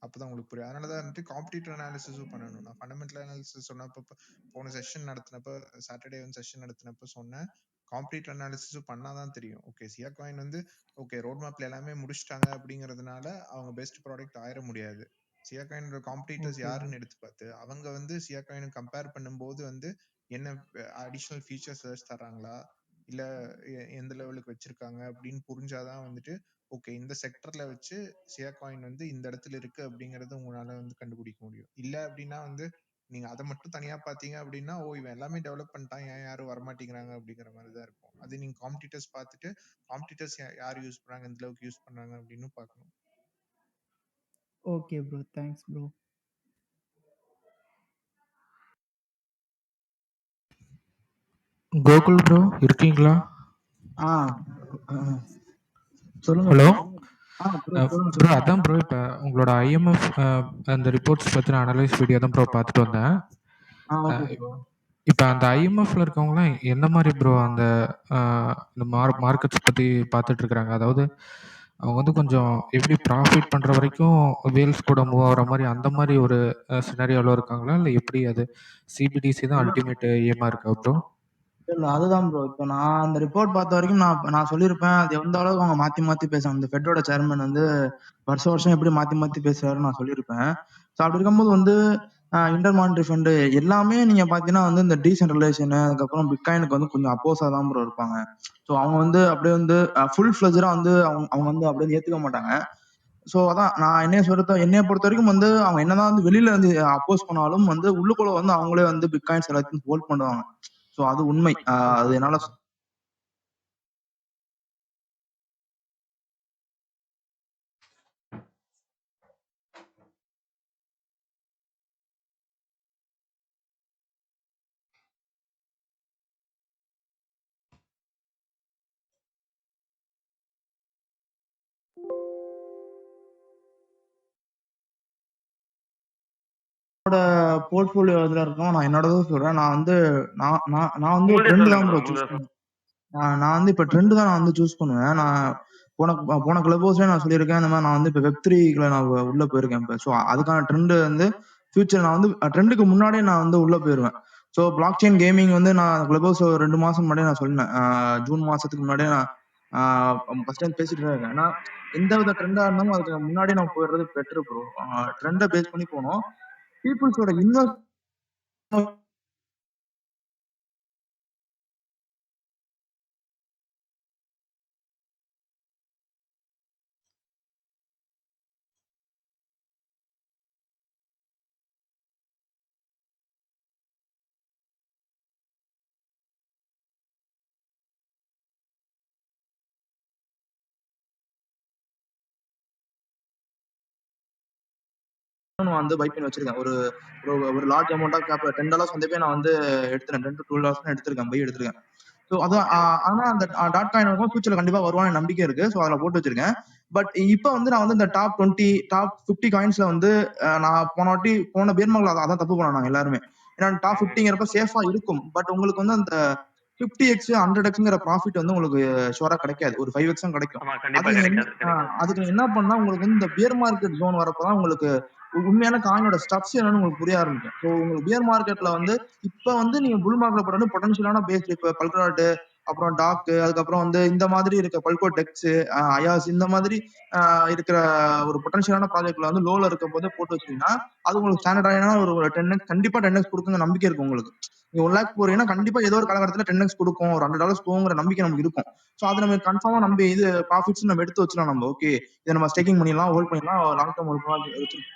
அப்பதான் உங்களுக்கு புரியும். அதனாலதான் வந்துட்டு காம்படிட்டிவ் அனாலிசிஸும் பண்ணணும். நான் ஃபண்டமெண்டல் அனாலிசிஸ் சொன்னப்ப போன செஷன் நடத்தினப்ப சாட்டர்டே வந்து செஷன் நடத்தினப்ப சொன்னேன். காம்படிட்டிவ் அனாலிசிஸும் பண்ணாதான் தெரியும். ஓகே சியா காயின் வந்து ஓகே ரோட் மேப்ல எல்லாமே முடிச்சிட்டாங்க அப்படிங்கறதுனால அவங்க பெஸ்ட் ப்ராடக்ட் ஆயிட முடியாது. சியா காயினோட காம்படிட்டர்ஸ் ஓகே ப்ரோ. யாருன்னு எடுத்து பார்த்து அவங்க வந்து சியா காயினை கம்பேர் பண்ணும்போது வந்து என்ன அடிஷனல் ஃபீச்சர்ஸ் தராங்களா இல்ல எந்த லெவலுக்கு வச்சிருக்காங்க அப்படின்னு புரிஞ்சாதான் வந்துட்டு ஓகே இந்த செக்டர்ல வச்சு சியா காயின் வந்து இந்த இடத்துல இருக்கு அப்படிங்கறது உங்களால வந்து கண்டுபிடிக்க முடியும். இல்ல அப்படின்னா வந்து நீங்க அதை மட்டும் தனியா பாத்தீங்க அப்படின்னா ஓ இவன் எல்லாமே டெவலப் பண்ணிட்டான் ஏன் யாரும் வரமாட்டேங்கிறாங்க அப்படிங்கிற மாதிரிதான் இருக்கும். அது நீங்க காம்படிட்டர்ஸ் பார்த்துட்டு காம்படிட்டர்ஸ் யார் யூஸ் பண்றாங்க எந்த அளவுக்கு யூஸ் பண்றாங்க அப்படின்னு பார்க்கணும். Okay bro. Thanks bro. Gokul bro இருக்கீங்களா? ஆ சொல்லுங்க ஹலோ ப்ரோ. சொல்லுங்க ப்ரோ சொல்லுங்க. அதான் ப்ரோ இப்போ உங்களோட ஐஎம்எஃப் அந்த ரிப்போர்ட்ஸ் பற்றின அனலைஸ் வீடியோ தான் ப்ரோ பார்த்துட்டு வந்தேன். Okay bro. இப்போ அந்த ஐஎம்எஃப்ல இருக்கவங்களாம் எந்த மாதிரி ப்ரோ அந்த இந்த மார்க்கெட்ஸ் பற்றி பார்த்துட்டு இருக்கிறாங்க? அதாவது அவங்க வந்து கொஞ்சம் எப்படி ப்ராஃபிட் பண்ணுற வரைக்கும் வேல்ஸ் கூட மூவ் ஆகிற மாதிரி அந்த மாதிரி ஒரு சினாரியோவில் இருக்காங்களா இல்லை எப்படி அது சிபிடிசி தான் அல்டிமேட் ஏமா இருக்கா ப்ரோ? இல்ல அதுதான் ப்ரோ. இப்போ நான் அந்த ரிப்போர்ட் பார்த்த வரைக்கும் நான் சொல்லியிருப்பேன் அது எந்த அளவுக்கு அவங்க மாத்தி பேசுறாங்க. இந்த ஃபெட்டோட சேர்மன் வந்து வருஷம் எப்படி மாத்தி பேசுறாருன்னு நான் சொல்லியிருப்பேன். ஸோ அப்படி இருக்கும்போது வந்து இன்டர் மானிட்டரி ஃபண்டு எல்லாமே நீங்க பாத்தீங்கன்னா வந்து இந்த டீசென்ட்ரலைசேஷன் அதுக்கப்புறம் பிட்காயினுக்கு வந்து கொஞ்சம் அப்போஸா தான் ப்ரோ இருப்பாங்க. ஸோ அவங்க வந்து அப்படியே வந்து ஃபுல் ஃபிளஜரா வந்து அவங்க வந்து அப்படியே ஏத்துக்க மாட்டாங்க. ஸோ அதான் நான் என்னைய பொறுத்த வரைக்கும் வந்து அவங்க என்னதான் வந்து வெளியில இருந்து அப்போஸ் பண்ணாலும் வந்து உள்ளுக்குள்ள வந்து அவங்களே வந்து பிட்காயின்ஸ் எல்லாத்தையும் ஹோல்ட் பண்ணுவாங்க. ஸோ அது உண்மை. அது என்னால போர்ட்ஃபோலியோ இதுல இருக்கும். நான் என்னோடதும் சொல்றேன். நான் வந்து ட்ரெண்ட் தான் ப்ரோ சூஸ் பண்ணுவேன். நான் வந்து இப்ப ட்ரெண்ட் தான் நான் வந்து சூஸ் பண்ணுவேன். நான் போன கிளப் ஹவுஸ்லயே நான் சொல்லியிருக்கேன். இந்த மாதிரி நான் வந்து இப்ப வெப்3க்குள்ள நான் உள்ள போயிருக்கேன் இப்ப. ஸோ அதுக்கான ட்ரெண்ட் வந்து ஃபியூச்சர் நான் வந்து ட்ரெண்டுக்கு முன்னாடியே நான் வந்து உள்ள போயிருவேன். ஸோ பிளாக் செயின் கேமிங் வந்து நான் கிளப் ஹவுஸ் 2 மாசம் முன்னாடியே நான் சொன்னேன். ஜூன் மாசத்துக்கு முன்னாடியே நான் ஃபர்ஸ்ட் டைம் பேசிட்டு தான் இருக்கேன். ஏன்னா எந்த வித ட்ரெண்டா இருந்தாலும் அதுக்கு முன்னாடி நான் போயிடுறது பெட்டர் ப்ரோ. ட்ரெண்டை பேஸ் பண்ணி போனோம். பீப்புள்ஸோட இன்வெஸ்ட் வந்து பை பண்ணி வச்சிருக்கேன். ஒரு லார்ஜ் அமௌண்ட் ஆஃப் கேபிட்டல் $10 வந்து போய் நான் வந்து எடுத்துறேன். $10 to $12 எடுத்திருக்கேன். பை எடுத்திருக்கேன். ஸோ அதான் ஆனா அந்த டாட் காயின் வந்து ஃபியூச்சர்ல கண்டிப்பா வருவான்னு நம்பிக்கை இருக்கு. ஸோ அதில் போட்டு வச்சிருக்கேன். பட் இப்போ வந்து நான் வந்து இந்த டாப் 50 காயின்ஸ்ல வந்து நான் போன பேர்மார்க்ல அதான் தப்பு பண்ணோம் நாங்க எல்லாருமே. ஏன்னா டாப் 50ங்கிறப்ப சேஃபா இருக்கும். பட் உங்களுக்கு வந்து அந்த 50x 100xங்கிற ப்ராஃபிட் வந்து உங்களுக்கு ஷுவரா கிடைக்காது. ஒரு 5x தான் கிடைக்கும். அதுக்கு நீங்க என்ன பண்ணா உங்களுக்கு வந்து இந்த பியர் மார்க்கெட் ஜோன் வரப்பதான் உங்களுக்கு உண்மையான காயினோட ஸ்டப்ஸ் என்னன்னு உங்களுக்கு புரிய ஆரம்பிக்கும். ஸோ உங்களுக்கு பியர் மார்க்கெட்ல வந்து இப்ப வந்து நீங்க புல் மார்க்கெட்ல போறது பொட்டன்ஷியலான பேஸ் இப்ப பல்கராட் அப்புறம் டாக், அதுக்கப்புறம் வந்து இந்த மாதிரி இருக்க பல்கோ டெக்ஸ், அயாஸ் இந்த மாதிரி இருக்கிற ஒரு பொட்டன்ஷியலான ப்ராஜெக்ட்ல வந்து லோல இருக்க போதே போட்டு வச்சீங்கன்னா அது உங்களுக்கு ஸ்டாண்டர்டான ஒரு 10x கண்டிப்பா 10x கொடுக்குங்க நம்பிக்கை இருக்கும் உங்களுக்கு. நீங்க 1 lakh போறீங்கன்னா கண்டிப்பா ஏதோ ஒரு காலகட்டத்தில் 10x கொடுக்கும், ஒரு $100 போகுங்கிற நம்பிக்கை நமக்கு இருக்கும். ஸோ அது நம்ம கன்ஃபார்மா நம்ம இது ப்ராஃபிட்ஸ் நம்ம எடுத்து வச்சிடலாம். நம்ம ஓகே இதை நம்ம ஸ்டேக்கிங் பண்ணிடலாம், ஹோல்ட் பண்ணிடலாம், லாங் டேர்ம் ஒரு வச்சிருக்கோம்.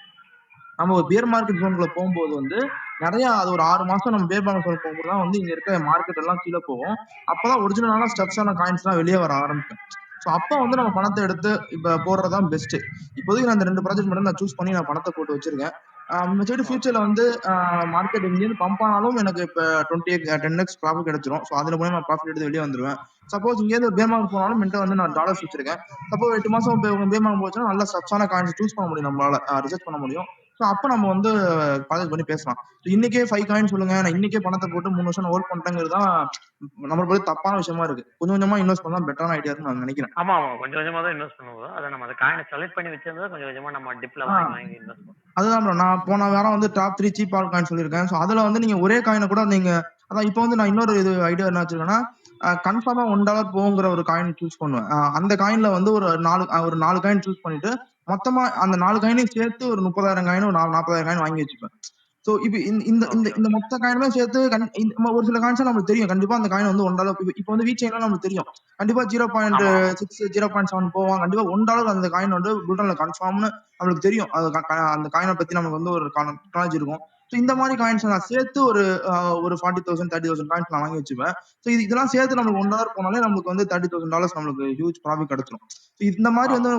நம்ம ஒரு பியர் மார்க்கெட் ஜோன்குள்ள போகும்போது வந்து நிறைய அது ஒரு 6 மாசம் நம்ம பியர் மார்க்கெட் ஜோன் போகும்போது தான் வந்து இங்க இருக்க மார்க்கெட் எல்லாம் கீழே போகும். அப்பதான் ஒரிஜினலான ஸ்டெப்ஸான காயின்ஸ் எல்லாம் வெளியே வர ஆரம்பிக்கும். ஸோ அப்போ வந்து நம்ம பணத்தை எடுத்து இப்ப போடுறதுதான் பெஸ்ட். இப்போதைக்கு நான் இந்த 2 ப்ராஜெக்ட் மட்டும் நான் சூஸ் பண்ணி நான் பணத்தை போட்டு வச்சிருக்கேன். சைடு ஃபியூச்சர்ல வந்து மார்க்கெட் இங்கேருந்து பம்ப் ஆனாலும் எனக்கு இப்ப 10x ப்ராஃபிட் கிடைச்சிரும். ஸோ அதுல மூலம் நான் ப்ராஃபிட் எடுத்து வெளியே வந்துருவேன். சப்போஸ் இங்கேருந்து ஒரு பேர் மார்க் போனாலும் என்கிட்ட வந்து நான் டாலர்ஸ் வச்சிருக்கேன். சப்போஸ் 8 மாசம் பேர் மார்க் போச்சுன்னா நல்ல ஸ்டெப்ஸான காயின்ஸ் சூஸ் பண்ண முடியும், நம்மளால ரிசர்ச் பண்ண முடியும். ஸோ அப்போ நம்ம வந்து ப்ராஜெக்ட் பண்ணி பேசலாம். இன்னைக்கே 5 காயின் சொல்லுங்க, நான் இன்னைக்கே பணத்தை போட்டு 3 வருஷம் ஹோல்ட் பண்ணிட்டேங்கிறது தான் நம்மளுக்கு போய் தப்பான விஷயமா இருக்கு. கொஞ்சம் கொஞ்சமா இன்வெஸ்ட் பண்ணா பெட்டரான ஐடியா இருக்குன்னு நான் நினைக்கிறேன். ஆமா கொஞ்சம் கொஞ்சமா தான் இன்வெஸ்ட் பண்ணுவோம். அதை நம்ம அந்த காயினை செலக்ட் பண்ணி வச்சிருந்தா கொஞ்சம் கொஞ்சமா நம்ம டிப்ல வாங்கி இன்வெஸ்ட் பண்ணுவோம். அதுதான் ப்ரோ, நான் போன வாரம் வந்து டாப் 3 சீப் ஆல் காயின் சொல்லியிருக்கேன். ஸோ அதுல வந்து நீங்க ஒரே காயினை கூட நீங்க அதான் இப்போ வந்து நான் இன்னொரு இது ஐடியா என்ன வச்சிருக்கேன்னா கன்ஃபார்மா $1 போங்கிற ஒரு காயின் சூஸ் பண்ணுவேன். அந்த காயின்ல வந்து ஒரு 4 காயின் சூஸ் பண்ணிட்டு மொத்தமா அந்த 4 காயினையும் சேர்த்து ஒரு 30,000 காயின், ஒரு 40,000 காயின் வாங்கி வச்சுப்பேன். ஸோ இப்போ இந்த மொத்த காயினுமே சேர்த்து ஒரு சில காயின்ஸ் நமக்கு தெரியும் கண்டிப்பா அந்த காயின் வந்து $1. இப்போ வந்து வீச்சைனா நமக்கு தெரியும் கண்டிப்பா 0.6 0.7 போவான். கண்டிப்பா $1 அந்த காயின் வந்து புல்டன்ல கன்ஃபார்ம்னு நம்மளுக்கு தெரியும். அந்த காயினை பத்தி நமக்கு வந்து ஒரு நாலேஜ் இருக்கும். ஸோ இந்த மாதிரி காயின்ஸ் நான் சேர்த்து ஒரு 40,000 30,000 காயின்ஸ் நான் வாங்கி வச்சுப்பேன். ஸோ இதெல்லாம் சேர்த்து நம்மளுக்கு $1 போனாலே நம்மளுக்கு வந்து $30,000 நம்மளுக்கு ஹியூஜ் ப்ராஃபிட் கிடைச்சிடும். ஸோ இந்த மாதிரி வந்து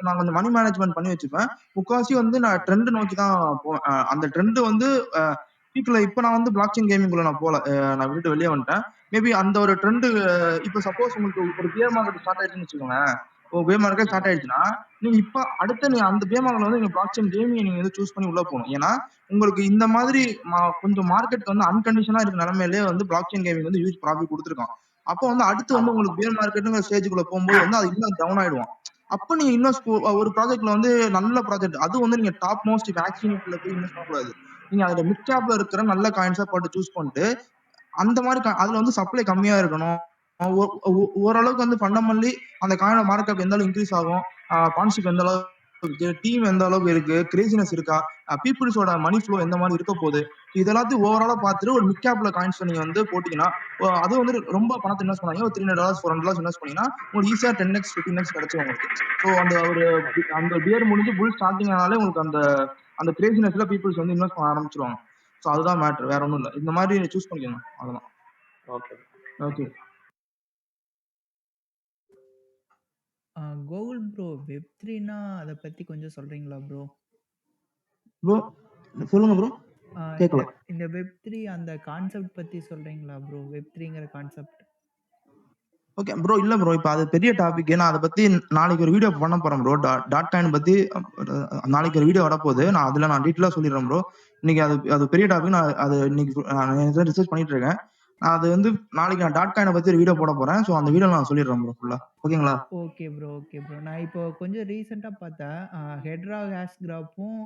நான் கொஞ்சம் மணி மேனேஜ்மெண்ட் பண்ணி வச்சுப்பேன். முக்கால்வாசி வந்து நான் ட்ரெண்ட் நோக்கி தான் போவேன். அந்த ட்ரெண்ட் வந்து பீக்ல இப்ப நான் வந்து பிளாக் செயின் கேமிங்குள்ள நான் போல, நான் விட்டு வெளியே வந்துட்டேன். மேபி அந்த ஒரு ட்ரெண்ட் இப்ப சப்போஸ் உங்களுக்கு ஒரு பியர் மார்க்கெட் ஸ்டார்ட் ஆயிடுச்சுன்னு வச்சுக்கோங்க, பியர் மார்க்கெட் ஸ்டார்ட் ஆயிடுச்சுன்னா நீங்க இப்ப அடுத்த நீங்க அந்த பியர் மார்க்கெட்ல வந்து நீங்க பிளாக் செயின் கேமிங் நீங்க வந்து சூஸ் பண்ணி உள்ள போகணும். ஏன்னா உங்களுக்கு இந்த மாதிரி கொஞ்சம் மார்க்கெட் வந்து அன்கண்டிஷனா இருக்க நிலைமையிலேயே வந்து பிளாக் செயின் கேமிங் வந்து ஹியூஜ் ப்ராஃபிட் கொடுத்துருக்கான். அப்போ வந்து அடுத்து வந்து உங்களுக்கு பியர் மார்க்கெட்டுங்கிற ஸ்டேஜுக்குள்ள போகும்போது வந்து அது இன்னும் டவுன் ஆயிடுவான். அப்ப நீங்க இன்வெஸ்ட் ஒரு ப்ராஜெக்ட்ல வந்து நல்ல ப்ராஜெக்ட் அது வந்து நீங்க டாப் மோஸ்ட் வேக்சின்ல போய் இன்வெஸ்ட் பண்ணக்கூடாது. நீங்க அதுல மிட் கேப்ல இருக்கிற நல்ல காயின்ஸா போட்டு சூஸ் பண்ணிட்டு அந்த மாதிரி அதுல வந்து சப்ளை கம்மியா இருக்கணும். ஓரளவுக்கு வந்து ஃபண்டமெண்டலி அந்த காயினோட மார்க்கெட் எந்த அளவுக்கு இன்க்ரீஸ் ஆகும், பார்ட்னர்ஷிப் எந்த அளவுக்கு இருக்கு, டீம் எந்த அளவுக்கு இருக்கு, கிரேசினஸ் இருக்கா, பீப்புள்ஸோட மணி ஃப்ளோ எந்த மாதிரி இருக்க போகுது, இதெல்லாத்தையும் ஓவராலா பார்த்துட்டு ஒரு மிட் கேப்ல காயின்ஸ் நீங்க வந்து போட்டீங்கன்னா அது வந்து ரொம்ப பணத்தை இன்வெஸ்ட் பண்ணாங்க ஒரு $300 $400 இன்வெஸ்ட் பண்ணீங்கன்னா உங்களுக்கு ஈஸியா 10x 15x கிடைச்சிடும் உங்களுக்கு. ஸோ அந்த பியர் முடிஞ்சு புல் ஸ்டார்டிங் ஆனாலே உங்களுக்கு அந்த கிரேசினஸ்ல பீப்புள்ஸ் வந்து இன்வெஸ்ட் பண்ண ஆரம்பிச்சிருவாங்க. ஸோ அதுதான் மேட்ரு, வேற ஒன்றும் இல்லை. இந்த மாதிரி சூஸ் பண்ணிக்கணும், அதெல்லாம். ஓகே ஓகே கோகுல் ப்ரோ, வெப்3னா அதை பத்தி கொஞ்சம் சொல்றீங்களா ப்ரோ? ப்ரோ சொல்லுங்க ப்ரோ, கேட்கல. இந்த வெப்3 அந்த கான்செப்ட் பத்தி சொல்றீங்களா ப்ரோ? வெப்3ங்கிற கான்செப்ட். ஓகே ப்ரோ, இல்ல ப்ரோ, இப்போ அது பெரிய டாபிக். நான் அதை பத்தி நாளைக்கு ஒரு வீடியோ பண்ண போறேன் ப்ரோ. டாட் காயின் பத்தி நாளைக்கு ஒரு வீடியோ வரப்போகுது. நான் அதுல நான் டீட்டெயிலா சொல்லிடுறேன் ப்ரோ. இன்னைக்கு அது பெரிய டாபிக். நான் அது இன்னைக்கு ரிசர்ச் பண்ணிட்டு இருக்கேன். நான் அது வந்து நாளைக்கு நான் டாட் காயினை பத்தி ஒரு வீடியோ போட போறேன். ஸோ அந்த வீடியோ நான் சொல்லிடுறேன் ப்ரோ ஃபுல்லா. ஓகேங்களா? Okay bro, okay bro. நான் இப்போ கொஞ்சம் ரீசெண்டா பார்த்தேன், ஹெட்ரா ஹேஷ் கிராப்பும்